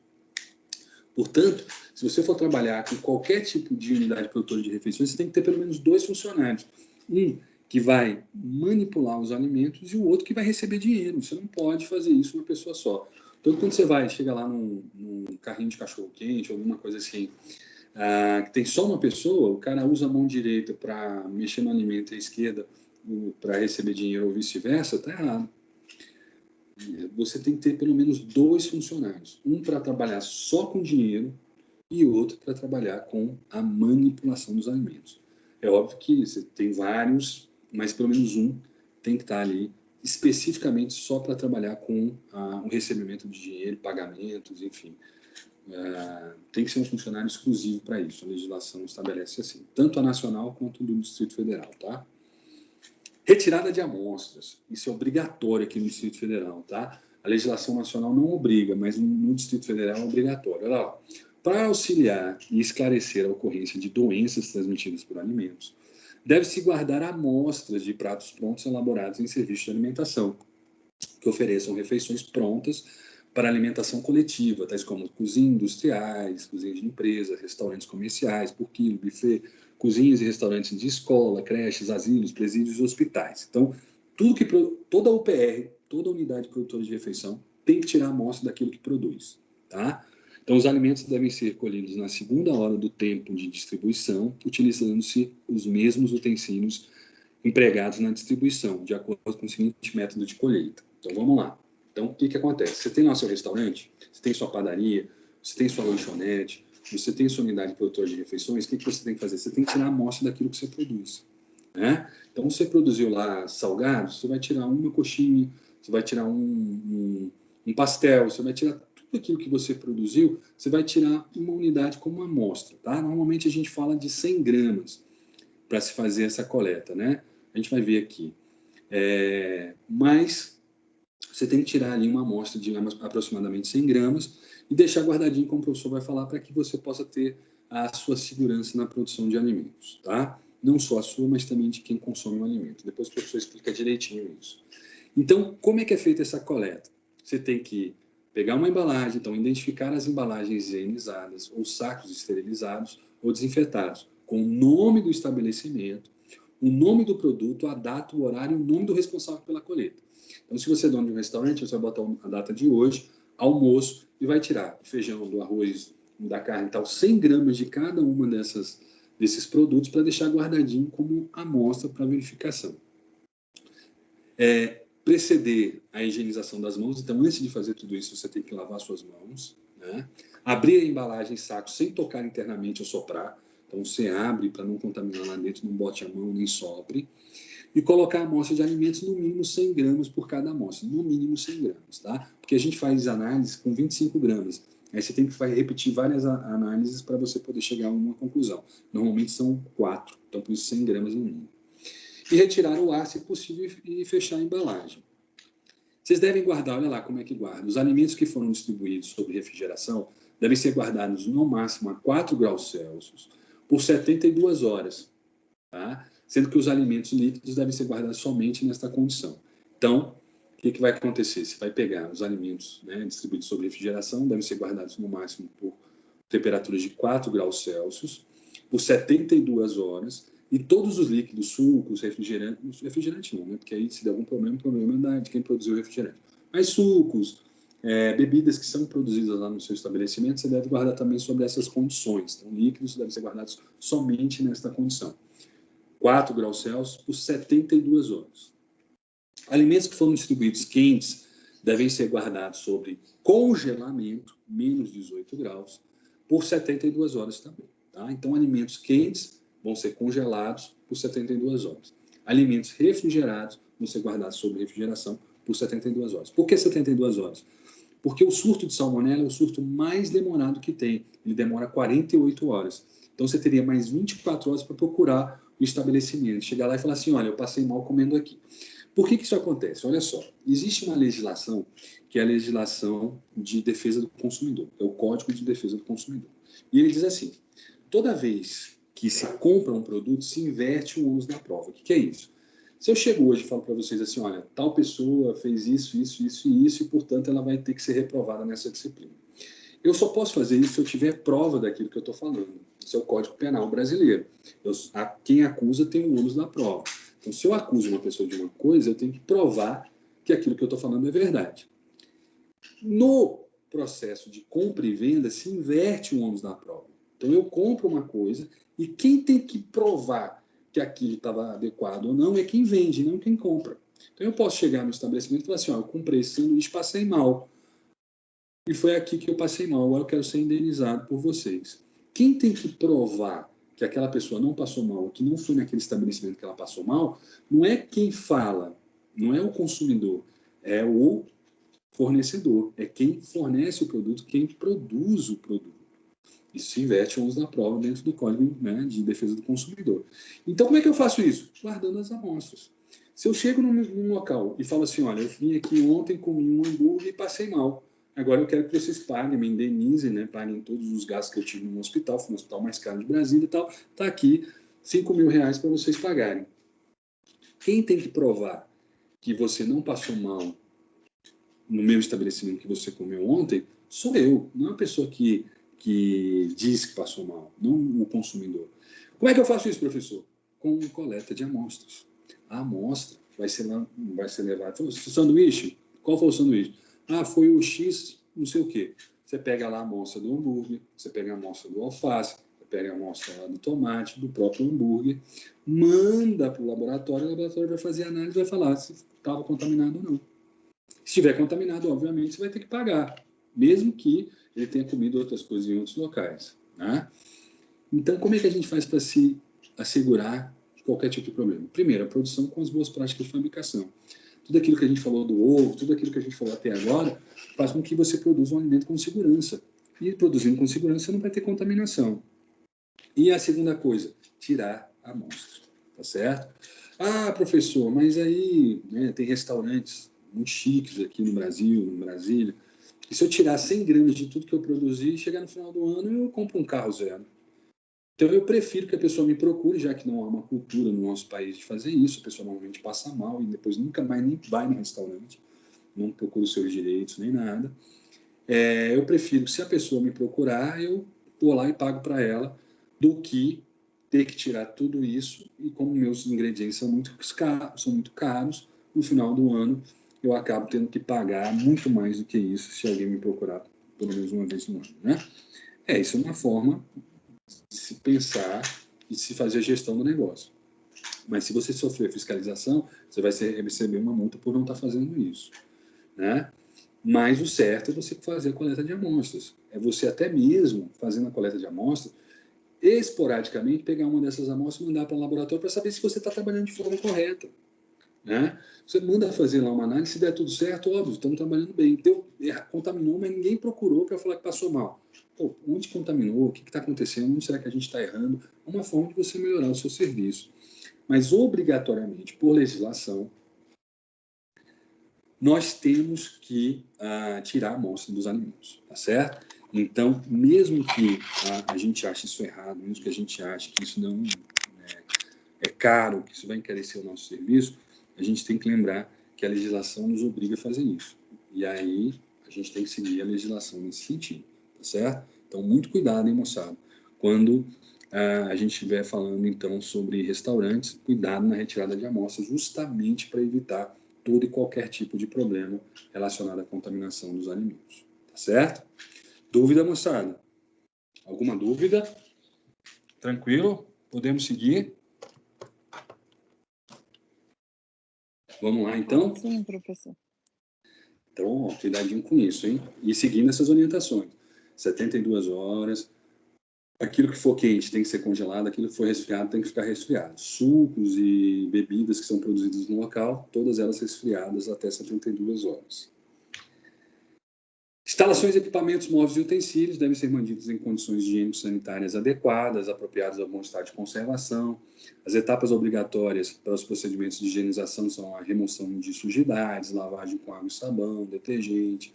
Portanto, se você for trabalhar com qualquer tipo de unidade produtora de refeições, você tem que ter pelo menos 2 funcionários. Um que vai manipular os alimentos e o outro que vai receber dinheiro. Você não pode fazer isso uma pessoa só. Então, quando você chega lá num carrinho de cachorro-quente, alguma coisa assim, que tem só uma pessoa, o cara usa a mão direita para mexer no alimento e a esquerda para receber dinheiro ou vice-versa, está errado. Você tem que ter pelo menos 2 funcionários. Um para trabalhar só com dinheiro e outro para trabalhar com a manipulação dos alimentos. É óbvio que você tem vários, mas pelo menos um tem que estar ali especificamente só para trabalhar com o recebimento de dinheiro, pagamentos, enfim. Tem que ser um funcionário exclusivo para isso. A legislação estabelece assim, tanto a nacional quanto do Distrito Federal, tá? Retirada de amostras. Isso é obrigatório aqui no Distrito Federal, tá? A legislação nacional não obriga, mas no Distrito Federal é obrigatório. Olha lá, para auxiliar e esclarecer a ocorrência de doenças transmitidas por alimentos, deve-se guardar amostras de pratos prontos elaborados em serviços de alimentação, que ofereçam refeições prontas para alimentação coletiva, tais como cozinhas industriais, cozinhas de empresa, restaurantes comerciais, por quilo, buffet, cozinhas e restaurantes de escola, creches, asilos, presídios e hospitais. Então, toda UPR, toda unidade produtora de refeição, tem que tirar a amostra daquilo que produz, tá? Então, os alimentos devem ser colhidos na segunda hora do tempo de distribuição, utilizando-se os mesmos utensílios empregados na distribuição, de acordo com o seguinte método de colheita. Então, vamos lá. Então, o que acontece? Você tem lá seu restaurante, você tem sua padaria, você tem sua lanchonete, você tem sua unidade produtora de refeições, o que você tem que fazer? Você tem que tirar a amostra daquilo que você produz, né? Então, você produziu lá salgados, você vai tirar uma coxinha, você vai tirar um pastel, você vai tirar tudo aquilo que você produziu, você vai tirar uma unidade como amostra, tá? Normalmente a gente fala de 100 gramas para se fazer essa coleta, né? A gente vai ver aqui. Mas você tem que tirar ali uma amostra de aproximadamente 100 gramas e deixar guardadinho, como o professor vai falar, para que você possa ter a sua segurança na produção de alimentos, tá? Não só a sua, mas também de quem consome o alimento. Depois o professor explica direitinho isso. Então, como é que é feita essa coleta? Você tem que pegar uma embalagem, então identificar as embalagens higienizadas ou sacos esterilizados ou desinfetados, com o nome do estabelecimento, o nome do produto, a data, o horário e o nome do responsável pela coleta. Então, se você é dono de um restaurante, você vai botar a data de hoje, almoço, e vai tirar do feijão, do arroz, da carne e tal, 100 gramas de cada uma desses produtos para deixar guardadinho como amostra para verificação. Preceder a higienização das mãos, então antes de fazer tudo isso, você tem que lavar suas mãos, né? Abrir a embalagem em saco sem tocar internamente ou soprar, então você abre para não contaminar lá dentro, não bote a mão nem sopre. E colocar a amostra de alimentos no mínimo 100 gramas por cada amostra, no mínimo 100 gramas, tá? Porque a gente faz análise com 25 gramas, aí você tem que repetir várias análises para você poder chegar a uma conclusão. Normalmente são 4, então por isso 100 gramas no mínimo. E retirar o ar, se possível, e fechar a embalagem. Vocês devem guardar, olha lá como é que guarda. Os alimentos que foram distribuídos sob refrigeração devem ser guardados no máximo a 4 graus Celsius por 72 horas, tá? Sendo que os alimentos líquidos devem ser guardados somente nesta condição. Então, o que vai acontecer? Você vai pegar os alimentos, né, distribuídos sob refrigeração, devem ser guardados no máximo por temperaturas de 4 graus Celsius por 72 horas, e todos os líquidos, sucos, refrigerante não, né? Porque aí se der algum problema, o problema é de quem produziu o refrigerante. Mas sucos, bebidas que são produzidas lá no seu estabelecimento, você deve guardar também sobre essas condições. Então, líquidos devem ser guardados somente nesta condição. 4 graus Celsius por 72 horas. Alimentos que foram distribuídos quentes devem ser guardados sobre congelamento, menos 18 graus, por 72 horas também. Tá? Então, alimentos quentes vão ser congelados por 72 horas. Alimentos refrigerados vão ser guardados sob refrigeração por 72 horas. Por que 72 horas? Porque o surto de salmonela é o surto mais demorado que tem. Ele demora 48 horas. Então, você teria mais 24 horas para procurar o estabelecimento. Chegar lá e falar assim, olha, eu passei mal comendo aqui. Por que isso acontece? Olha só, existe uma legislação que é a legislação de defesa do consumidor. É o Código de Defesa do Consumidor. E ele diz assim, toda vez que se compra um produto, se inverte o ônus da prova. O que é isso? Se eu chego hoje e falo para vocês assim, olha, tal pessoa fez isso, e, portanto, ela vai ter que ser reprovada nessa disciplina. Eu só posso fazer isso se eu tiver prova daquilo que eu estou falando. Isso é o Código Penal brasileiro. Quem acusa tem o ônus da prova. Então, se eu acuso uma pessoa de uma coisa, eu tenho que provar que aquilo que eu estou falando é verdade. No processo de compra e venda, se inverte o ônus da prova. Então, eu compro uma coisa e quem tem que provar que aquilo estava adequado ou não é quem vende, não quem compra. Então, eu posso chegar no estabelecimento e falar assim, ó, eu comprei esse sanduíche, passei mal. E foi aqui que eu passei mal, agora eu quero ser indenizado por vocês. Quem tem que provar que aquela pessoa não passou mal, que não foi naquele estabelecimento que ela passou mal, não é quem fala, não é o consumidor, é o fornecedor, é quem fornece o produto, quem produz o produto. Isso se inverte o ônus da prova dentro do Código, né, de Defesa do Consumidor. Então, como é que eu faço isso? Guardando as amostras. Se eu chego num local e falo assim, olha, eu vim aqui ontem, comi um hambúrguer e passei mal. Agora eu quero que vocês paguem, me indenizem, né, paguem todos os gastos que eu tive no hospital, foi no hospital mais caro de Brasília e tal, está aqui R$5.000 para vocês pagarem. Quem tem que provar que você não passou mal no meu estabelecimento que você comeu ontem, sou eu, não é a pessoa que diz que passou mal, não o consumidor. Como é que eu faço isso, professor? Com coleta de amostras. A amostra vai ser levada. O sanduíche, qual foi o sanduíche? Ah, foi o X, não sei o quê. Você pega lá a amostra do hambúrguer, você pega a amostra do alface, você pega a amostra lá do tomate, do próprio hambúrguer, manda para o laboratório vai fazer a análise e vai falar se estava contaminado ou não. Se estiver contaminado, obviamente, você vai ter que pagar, mesmo que ele tenha comido outras coisas em outros locais. Né? Então, como é que a gente faz para se assegurar de qualquer tipo de problema? Primeiro, a produção com as boas práticas de fabricação. Tudo aquilo que a gente falou do ovo, tudo aquilo que a gente falou até agora, faz com que você produza um alimento com segurança. E produzindo com segurança, você não vai ter contaminação. E a segunda coisa, tirar a amostra. Tá certo? Ah, professor, mas aí né, tem restaurantes muito chiques aqui no Brasil, em Brasília, e se eu tirar 100 gramas de tudo que eu produzi, chegar no final do ano, eu compro um carro zero. Então, eu prefiro que a pessoa me procure, já que não há uma cultura no nosso país de fazer isso, a pessoa normalmente passa mal e depois nunca mais nem vai no restaurante, não procura os seus direitos nem nada. Eu prefiro que se a pessoa me procurar, eu vou lá e pago para ela, do que ter que tirar tudo isso e como meus ingredientes são muito caros, no final do ano eu acabo tendo que pagar muito mais do que isso se alguém me procurar pelo menos uma vez no ano, né? Isso é uma forma de se pensar e de se fazer a gestão do negócio. Mas se você sofrer fiscalização, você vai receber uma multa por não estar fazendo isso, né? Mas o certo é você fazer a coleta de amostras. É você até mesmo, fazendo a coleta de amostras, esporadicamente pegar uma dessas amostras e mandar para o laboratório para saber se você está trabalhando de forma correta. Né? Você manda fazer lá uma análise, se der tudo certo, óbvio, estamos trabalhando bem. Contaminou, mas ninguém procurou para falar que passou mal. Pô, onde contaminou? O que está acontecendo? Onde será que a gente está errando? É uma forma de você melhorar o seu serviço. Mas, obrigatoriamente, por legislação, nós temos que tirar a amostra dos alimentos, tá certo? Então, mesmo que a gente ache isso errado, mesmo que a gente ache que isso não é caro, que isso vai encarecer o nosso serviço, a gente tem que lembrar que a legislação nos obriga a fazer isso. E aí, a gente tem que seguir a legislação nesse sentido, tá certo? Então, muito cuidado, hein, moçada? Quando a gente estiver falando, então, sobre restaurantes, cuidado na retirada de amostras, justamente para evitar todo e qualquer tipo de problema relacionado à contaminação dos alimentos. Tá certo? Dúvida, moçada? Alguma dúvida? Tranquilo? Podemos seguir? Vamos lá, então? Sim, professor. Então, ó, cuidadinho com isso, hein? E seguindo essas orientações. 72 horas. Aquilo que for quente tem que ser congelado, aquilo que for resfriado tem que ficar resfriado. Sucos e bebidas que são produzidas no local, todas elas resfriadas até 72 horas. Instalações, equipamentos, móveis e utensílios devem ser mantidos em condições higiênico-sanitárias adequadas, apropriadas ao bom estado de conservação. As etapas obrigatórias para os procedimentos de higienização são a remoção de sujidades, lavagem com água e sabão, detergente,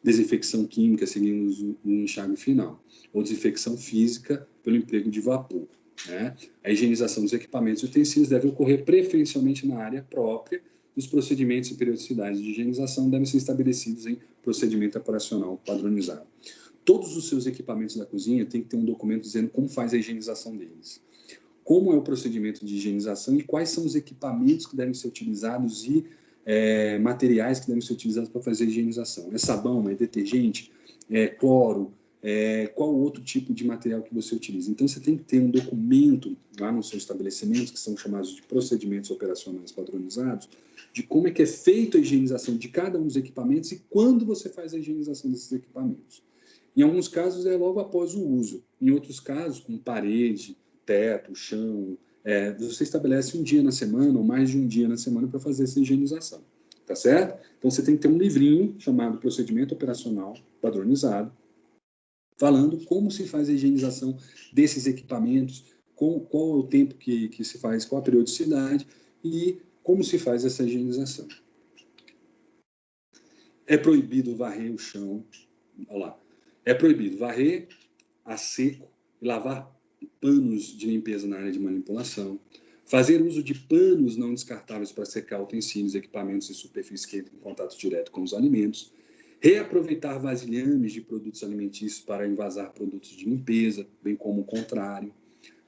desinfecção química seguindo o enxágue final, ou desinfecção física pelo emprego de vapor. Né? A higienização dos equipamentos e utensílios deve ocorrer preferencialmente na área própria. Os procedimentos e periodicidades de higienização devem ser estabelecidos em procedimento operacional padronizado. Todos os seus equipamentos da cozinha têm que ter um documento dizendo como faz a higienização deles. como é o procedimento de higienização e quais são os equipamentos que devem ser utilizados e materiais que devem ser utilizados para fazer a higienização. É sabão, é detergente, é cloro, qual outro tipo de material que você utiliza. Então, você tem que ter um documento lá no seu estabelecimento, que são chamados de procedimentos operacionais padronizados, de como é que é feita a higienização de cada um dos equipamentos e quando você faz a higienização desses equipamentos. Em alguns casos, é logo após o uso. Em outros casos, com parede, teto, chão, você estabelece um dia na semana ou mais de um dia na semana para fazer essa higienização. Tá certo? Então, você tem que ter um livrinho chamado Procedimento Operacional Padronizado, falando como se faz a higienização desses equipamentos, qual é o tempo que se faz, qual a periodicidade e como se faz essa higienização. É proibido varrer o chão, olha lá, é proibido varrer a seco e lavar panos de limpeza na área de manipulação, fazer uso de panos não descartáveis para secar utensílios, equipamentos e superfícies que entram em contato direto com os alimentos, reaproveitar vasilhames de produtos alimentícios para envasar produtos de limpeza, bem como o contrário.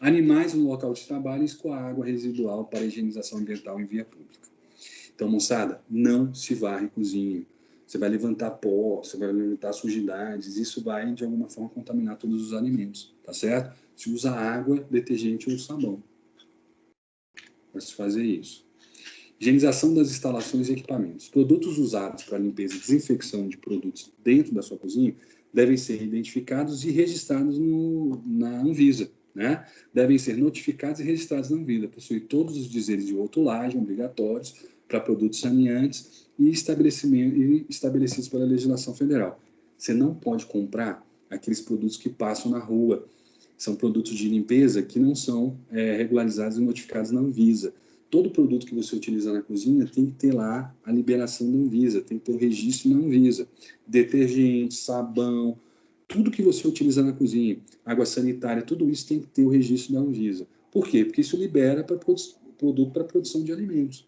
Animais no local de trabalho e escoar água residual para higienização ambiental em via pública. Então, moçada, não se varre cozinha. Você vai levantar pó, você vai levantar sujidades, isso vai, de alguma forma, contaminar todos os alimentos, tá certo? Se usa água, detergente ou sabão para se fazer isso. Higienização das instalações e equipamentos. Produtos usados para limpeza e desinfecção de produtos dentro da sua cozinha devem ser identificados e registrados na Anvisa, né? Devem ser notificados e registrados na Anvisa. Possui todos os dizeres de rotulagem obrigatórios para produtos saneantes e estabelecidos pela legislação federal. Você não pode comprar aqueles produtos que passam na rua. São produtos de limpeza que não são regularizados e notificados na Anvisa. Todo produto que você utiliza na cozinha tem que ter lá a liberação da Anvisa, tem que ter o registro na Anvisa. Detergente, sabão, tudo que você utiliza na cozinha, água sanitária, tudo isso tem que ter o registro da Anvisa. Por quê? Porque isso libera produto para produção de alimentos.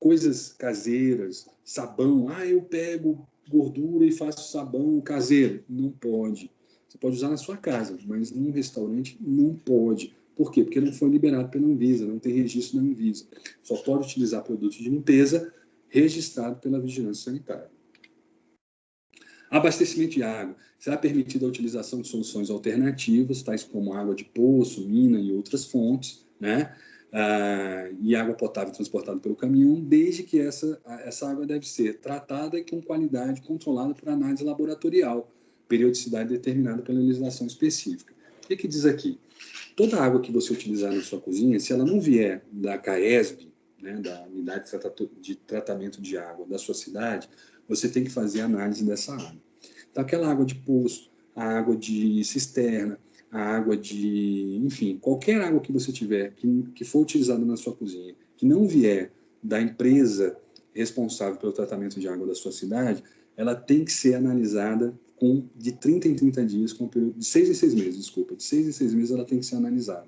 Coisas caseiras, sabão, eu pego gordura e faço sabão caseiro. Não pode. Você pode usar na sua casa, mas num restaurante não pode. Por quê? Porque não foi liberado pela Anvisa, não tem registro na Anvisa. Só pode utilizar produtos de limpeza registrado pela Vigilância Sanitária. Abastecimento de água. Será permitida a utilização de soluções alternativas, tais como água de poço, mina e outras fontes, né? E água potável transportada pelo caminhão, desde que essa água deve ser tratada e com qualidade controlada por análise laboratorial, periodicidade determinada pela legislação específica. O que diz aqui? Toda água que você utilizar na sua cozinha, se ela não vier da CAESB, né, da Unidade de Tratamento de Água da sua cidade, você tem que fazer análise dessa água. Então, aquela água de poço, a água de cisterna, a água de... Enfim, qualquer água que você tiver, que for utilizada na sua cozinha, que não vier da empresa responsável pelo tratamento de água da sua cidade, ela tem que ser analisada de 30 em 30 dias, com um período de 6 em 6 meses, desculpa, de 6 em 6 meses ela tem que ser analisada,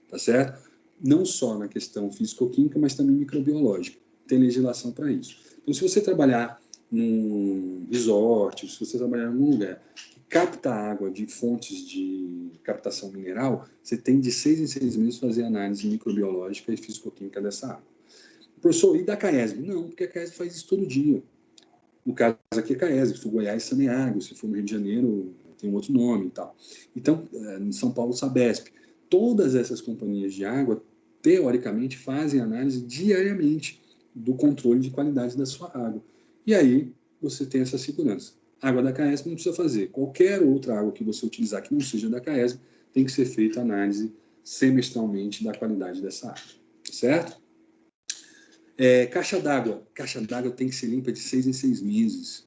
tá certo? Não só na questão físico-química, mas também microbiológica. Tem legislação para isso. Então, se você trabalhar num resort, se você trabalhar em algum lugar que capta água de fontes de captação mineral, você tem de 6 em 6 meses fazer análise microbiológica e físico-química dessa água. Professor, e da CAESB? Não, porque a CAESB faz isso todo dia. No caso aqui é CAESB, se for Goiás, Saneago, se for no Rio de Janeiro, tem um outro nome e tal. Então, em São Paulo, Sabesp. Todas essas companhias de água, teoricamente, fazem análise diariamente do controle de qualidade da sua água. E aí, você tem essa segurança. Água da CAESB não precisa fazer. Qualquer outra água que você utilizar que não seja da CAESB, tem que ser feita análise semestralmente da qualidade dessa água. Certo? Caixa d'água. Caixa d'água tem que ser limpa de 6 em 6 meses.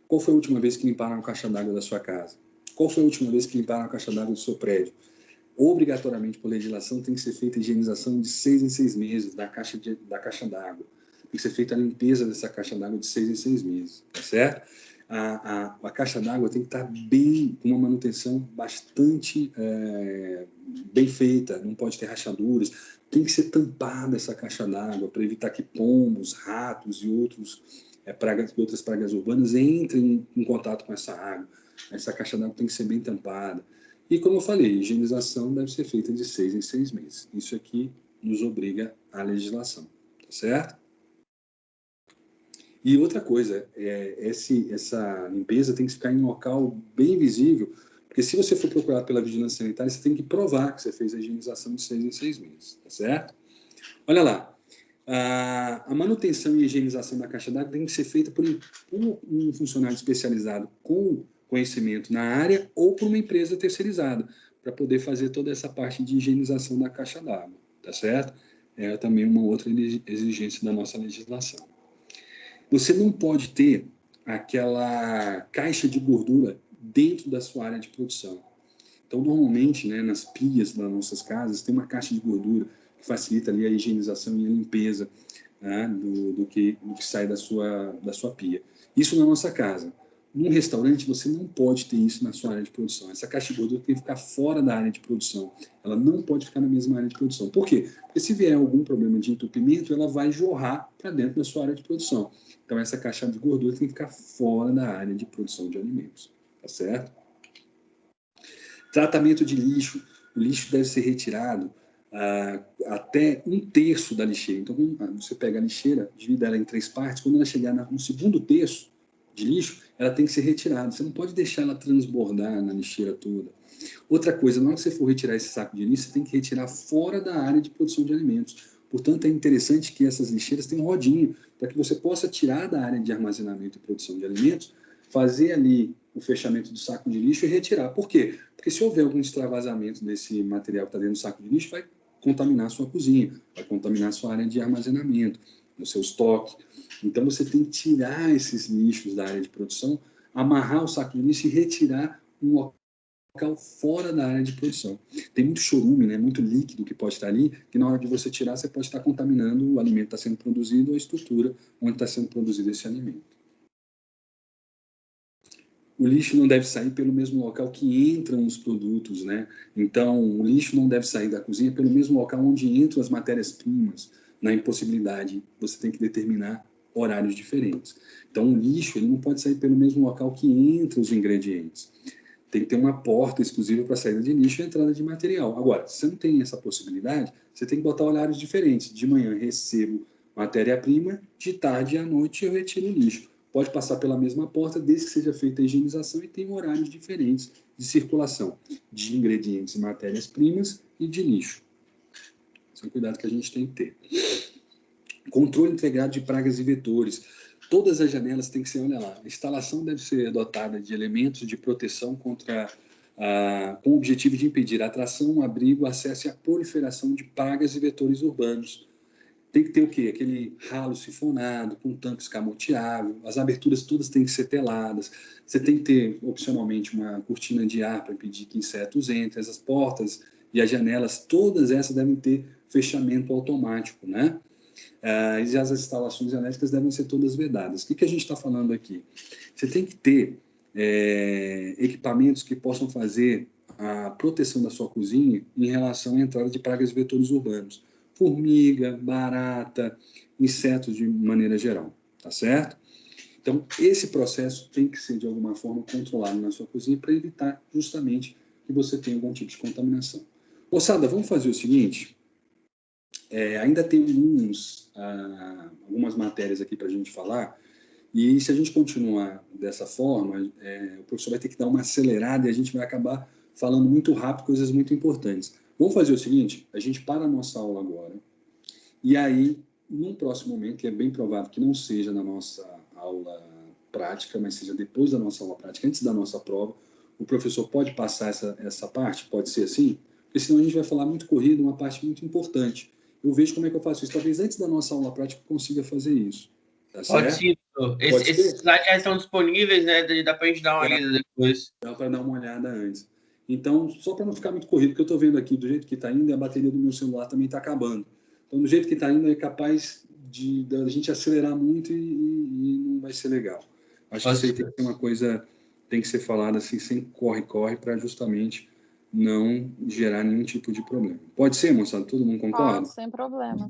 Qual foi a última vez que limparam a caixa d'água da sua casa? Qual foi a última vez que limparam a caixa d'água do seu prédio? Obrigatoriamente, por legislação, tem que ser feita a higienização de 6 em 6 meses da caixa d'água. Tem que ser feita a limpeza dessa caixa d'água de 6 em 6 meses, tá certo? A caixa d'água tem que estar com uma manutenção bastante bem feita, não pode ter rachaduras, tem que ser tampada essa caixa d'água para evitar que pombos, ratos e outras pragas urbanas entrem em contato com essa água. Essa caixa d'água tem que ser bem tampada. E, como eu falei, a higienização deve ser feita de 6 em 6 meses. Isso aqui nos obriga a legislação, tá certo? E outra coisa, essa limpeza tem que ficar em um local bem visível, porque se você for procurado pela vigilância sanitária, você tem que provar que você fez a higienização de 6 em 6 meses, tá certo? Olha lá, a manutenção e higienização da caixa d'água tem que ser feita por um funcionário especializado com conhecimento na área ou por uma empresa terceirizada, para poder fazer toda essa parte de higienização da caixa d'água, tá certo? É também uma outra exigência da nossa legislação. Você não pode ter aquela caixa de gordura dentro da sua área de produção. Então, normalmente, né, nas pias das nossas casas, tem uma caixa de gordura que facilita ali a higienização e a limpeza, né, do que sai da sua pia. Isso na nossa casa. Num restaurante, você não pode ter isso na sua área de produção. Essa caixa de gordura tem que ficar fora da área de produção. Ela não pode ficar na mesma área de produção. Por quê? Porque se vier algum problema de entupimento, ela vai jorrar para dentro da sua área de produção. Então, essa caixa de gordura tem que ficar fora da área de produção de alimentos. Tá certo? Tratamento de lixo. O lixo deve ser retirado até 1/3 da lixeira. Então, você pega a lixeira, divide ela em 3 partes. Quando ela chegar no segundo terço de lixo, ela tem que ser retirada. Você não pode deixar ela transbordar na lixeira toda. Outra coisa, na hora que você for retirar esse saco de lixo, você tem que retirar fora da área de produção de alimentos. Portanto, é interessante que essas lixeiras tenham rodinha, para que você possa tirar da área de armazenamento e produção de alimentos, fazer ali o fechamento do saco de lixo e retirar. Por quê? Porque se houver algum extravasamento desse material que está dentro do saco de lixo, vai contaminar a sua cozinha, vai contaminar a sua área de armazenamento, no seu estoque. Então, você tem que tirar esses lixos da área de produção, amarrar o saco de lixo e retirar um local fora da área de produção. Tem muito chorume, né, muito líquido que pode estar ali, que na hora de você tirar, você pode estar contaminando o alimento que está sendo produzido ou a estrutura onde está sendo produzido esse alimento. O lixo não deve sair pelo mesmo local que entram os produtos, né? Então, o lixo não deve sair da cozinha pelo mesmo local onde entram as matérias-primas. Na impossibilidade, você tem que determinar horários diferentes. Então, o lixo ele não pode sair pelo mesmo local que entram os ingredientes. Tem que ter uma porta exclusiva para saída de lixo e entrada de material. Agora, se você não tem essa possibilidade, você tem que botar horários diferentes. De manhã recebo matéria-prima, de tarde à noite eu retiro o lixo. Pode passar pela mesma porta, desde que seja feita a higienização e tem horários diferentes de circulação de ingredientes e matérias-primas e de lixo. Esse é um cuidado que a gente tem que ter. Controle integrado de pragas e vetores. Todas as janelas têm que ser, olha lá, a instalação deve ser dotada de elementos de proteção com o objetivo de impedir a atração, abrigo, acesso e a proliferação de pragas e vetores urbanos. Tem que ter o quê? Aquele ralo sifonado, com tampa escamoteável, as aberturas todas têm que ser teladas, você tem que ter, opcionalmente, uma cortina de ar para impedir que insetos entrem, as portas e as janelas, todas essas devem ter fechamento automático, né? E as instalações elétricas devem ser todas vedadas. O que a gente está falando aqui? Você tem que ter equipamentos que possam fazer a proteção da sua cozinha em relação à entrada de pragas e vetores urbanos. Formiga, barata, insetos de maneira geral, tá certo? Então, esse processo tem que ser, de alguma forma, controlado na sua cozinha para evitar, justamente, que você tenha algum tipo de contaminação. Moçada, vamos fazer o seguinte, ainda tem algumas matérias aqui para a gente falar, e se a gente continuar dessa forma, o professor vai ter que dar uma acelerada e a gente vai acabar falando muito rápido coisas muito importantes. Vamos fazer o seguinte, a gente para a nossa aula agora, e aí, num próximo momento, que é bem provável que não seja na nossa aula prática, mas seja depois da nossa aula prática, antes da nossa prova, o professor pode passar essa parte? Pode ser assim? Porque senão a gente vai falar muito corrido, uma parte muito importante. Eu vejo como é que eu faço isso. Talvez antes da nossa aula prática eu consiga fazer isso. Tá Pode certo? sim, esses slides já estão disponíveis, né? Dá para a gente dar uma lida depois. Dá para dar uma olhada antes. Então, só para não ficar muito corrido, porque eu estou vendo aqui do jeito que está indo, e a bateria do meu celular também está acabando. Então, do jeito que está indo, é capaz da gente acelerar muito e não vai ser legal. Acho que isso aí tem que ser uma coisa, tem que ser falada assim, sem corre-corre, para justamente não gerar nenhum tipo de problema. Pode ser, moçada? Todo mundo concorda? Pode, sem problema.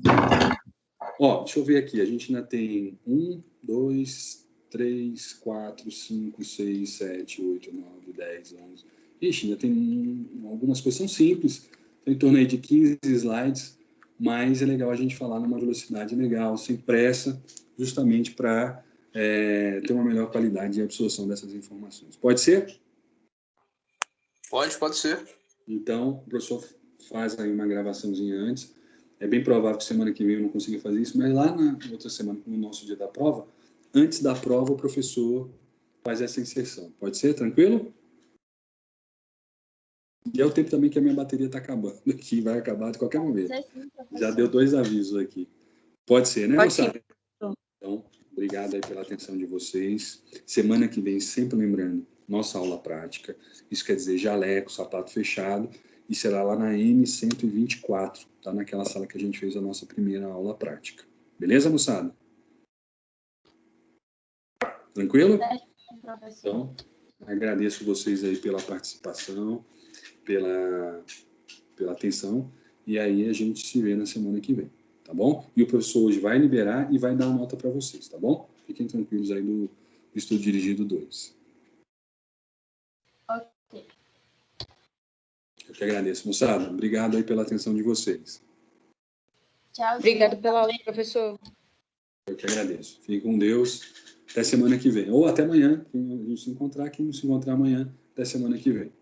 Ó, deixa eu ver aqui. A gente ainda tem 1, 2, 3, 4, 5, 6, 7, 8, 9, 10, 11. Ixi, ainda tem algumas coisas, são simples, tem em torno aí de 15 slides, mas é legal a gente falar numa velocidade legal, sem pressa, justamente para ter uma melhor qualidade de absorção dessas informações. Pode ser? Pode ser. Então, o professor faz aí uma gravaçãozinha antes. É bem provável que semana que vem eu não consiga fazer isso, mas lá na outra semana, no nosso dia da prova, antes da prova, o professor faz essa inserção. Pode ser? Tranquilo? E é o tempo também que a minha bateria está acabando aqui, vai acabar de qualquer momento. Já deu 2 avisos aqui. Pode ser, né, moçada? Então, obrigado aí pela atenção de vocês. Semana que vem, sempre lembrando, nossa aula prática. Isso quer dizer jaleco, sapato fechado, e será lá na M124, tá? Naquela sala que a gente fez a nossa primeira aula prática. Beleza, moçada? Tranquilo? Então, agradeço vocês aí pela participação, pela atenção, e aí a gente se vê na semana que vem, tá bom? E o professor hoje vai liberar e vai dar a nota para vocês, tá bom? Fiquem tranquilos aí do Estudo Dirigido 2. Ok. Eu que agradeço, moçada. Obrigado aí pela atenção de vocês. Tchau. Obrigado pela aula, professor. Eu que agradeço. Fique com Deus. Até semana que vem. Ou até amanhã. Quem a gente se encontrar, quem não se encontrar amanhã, até semana que vem.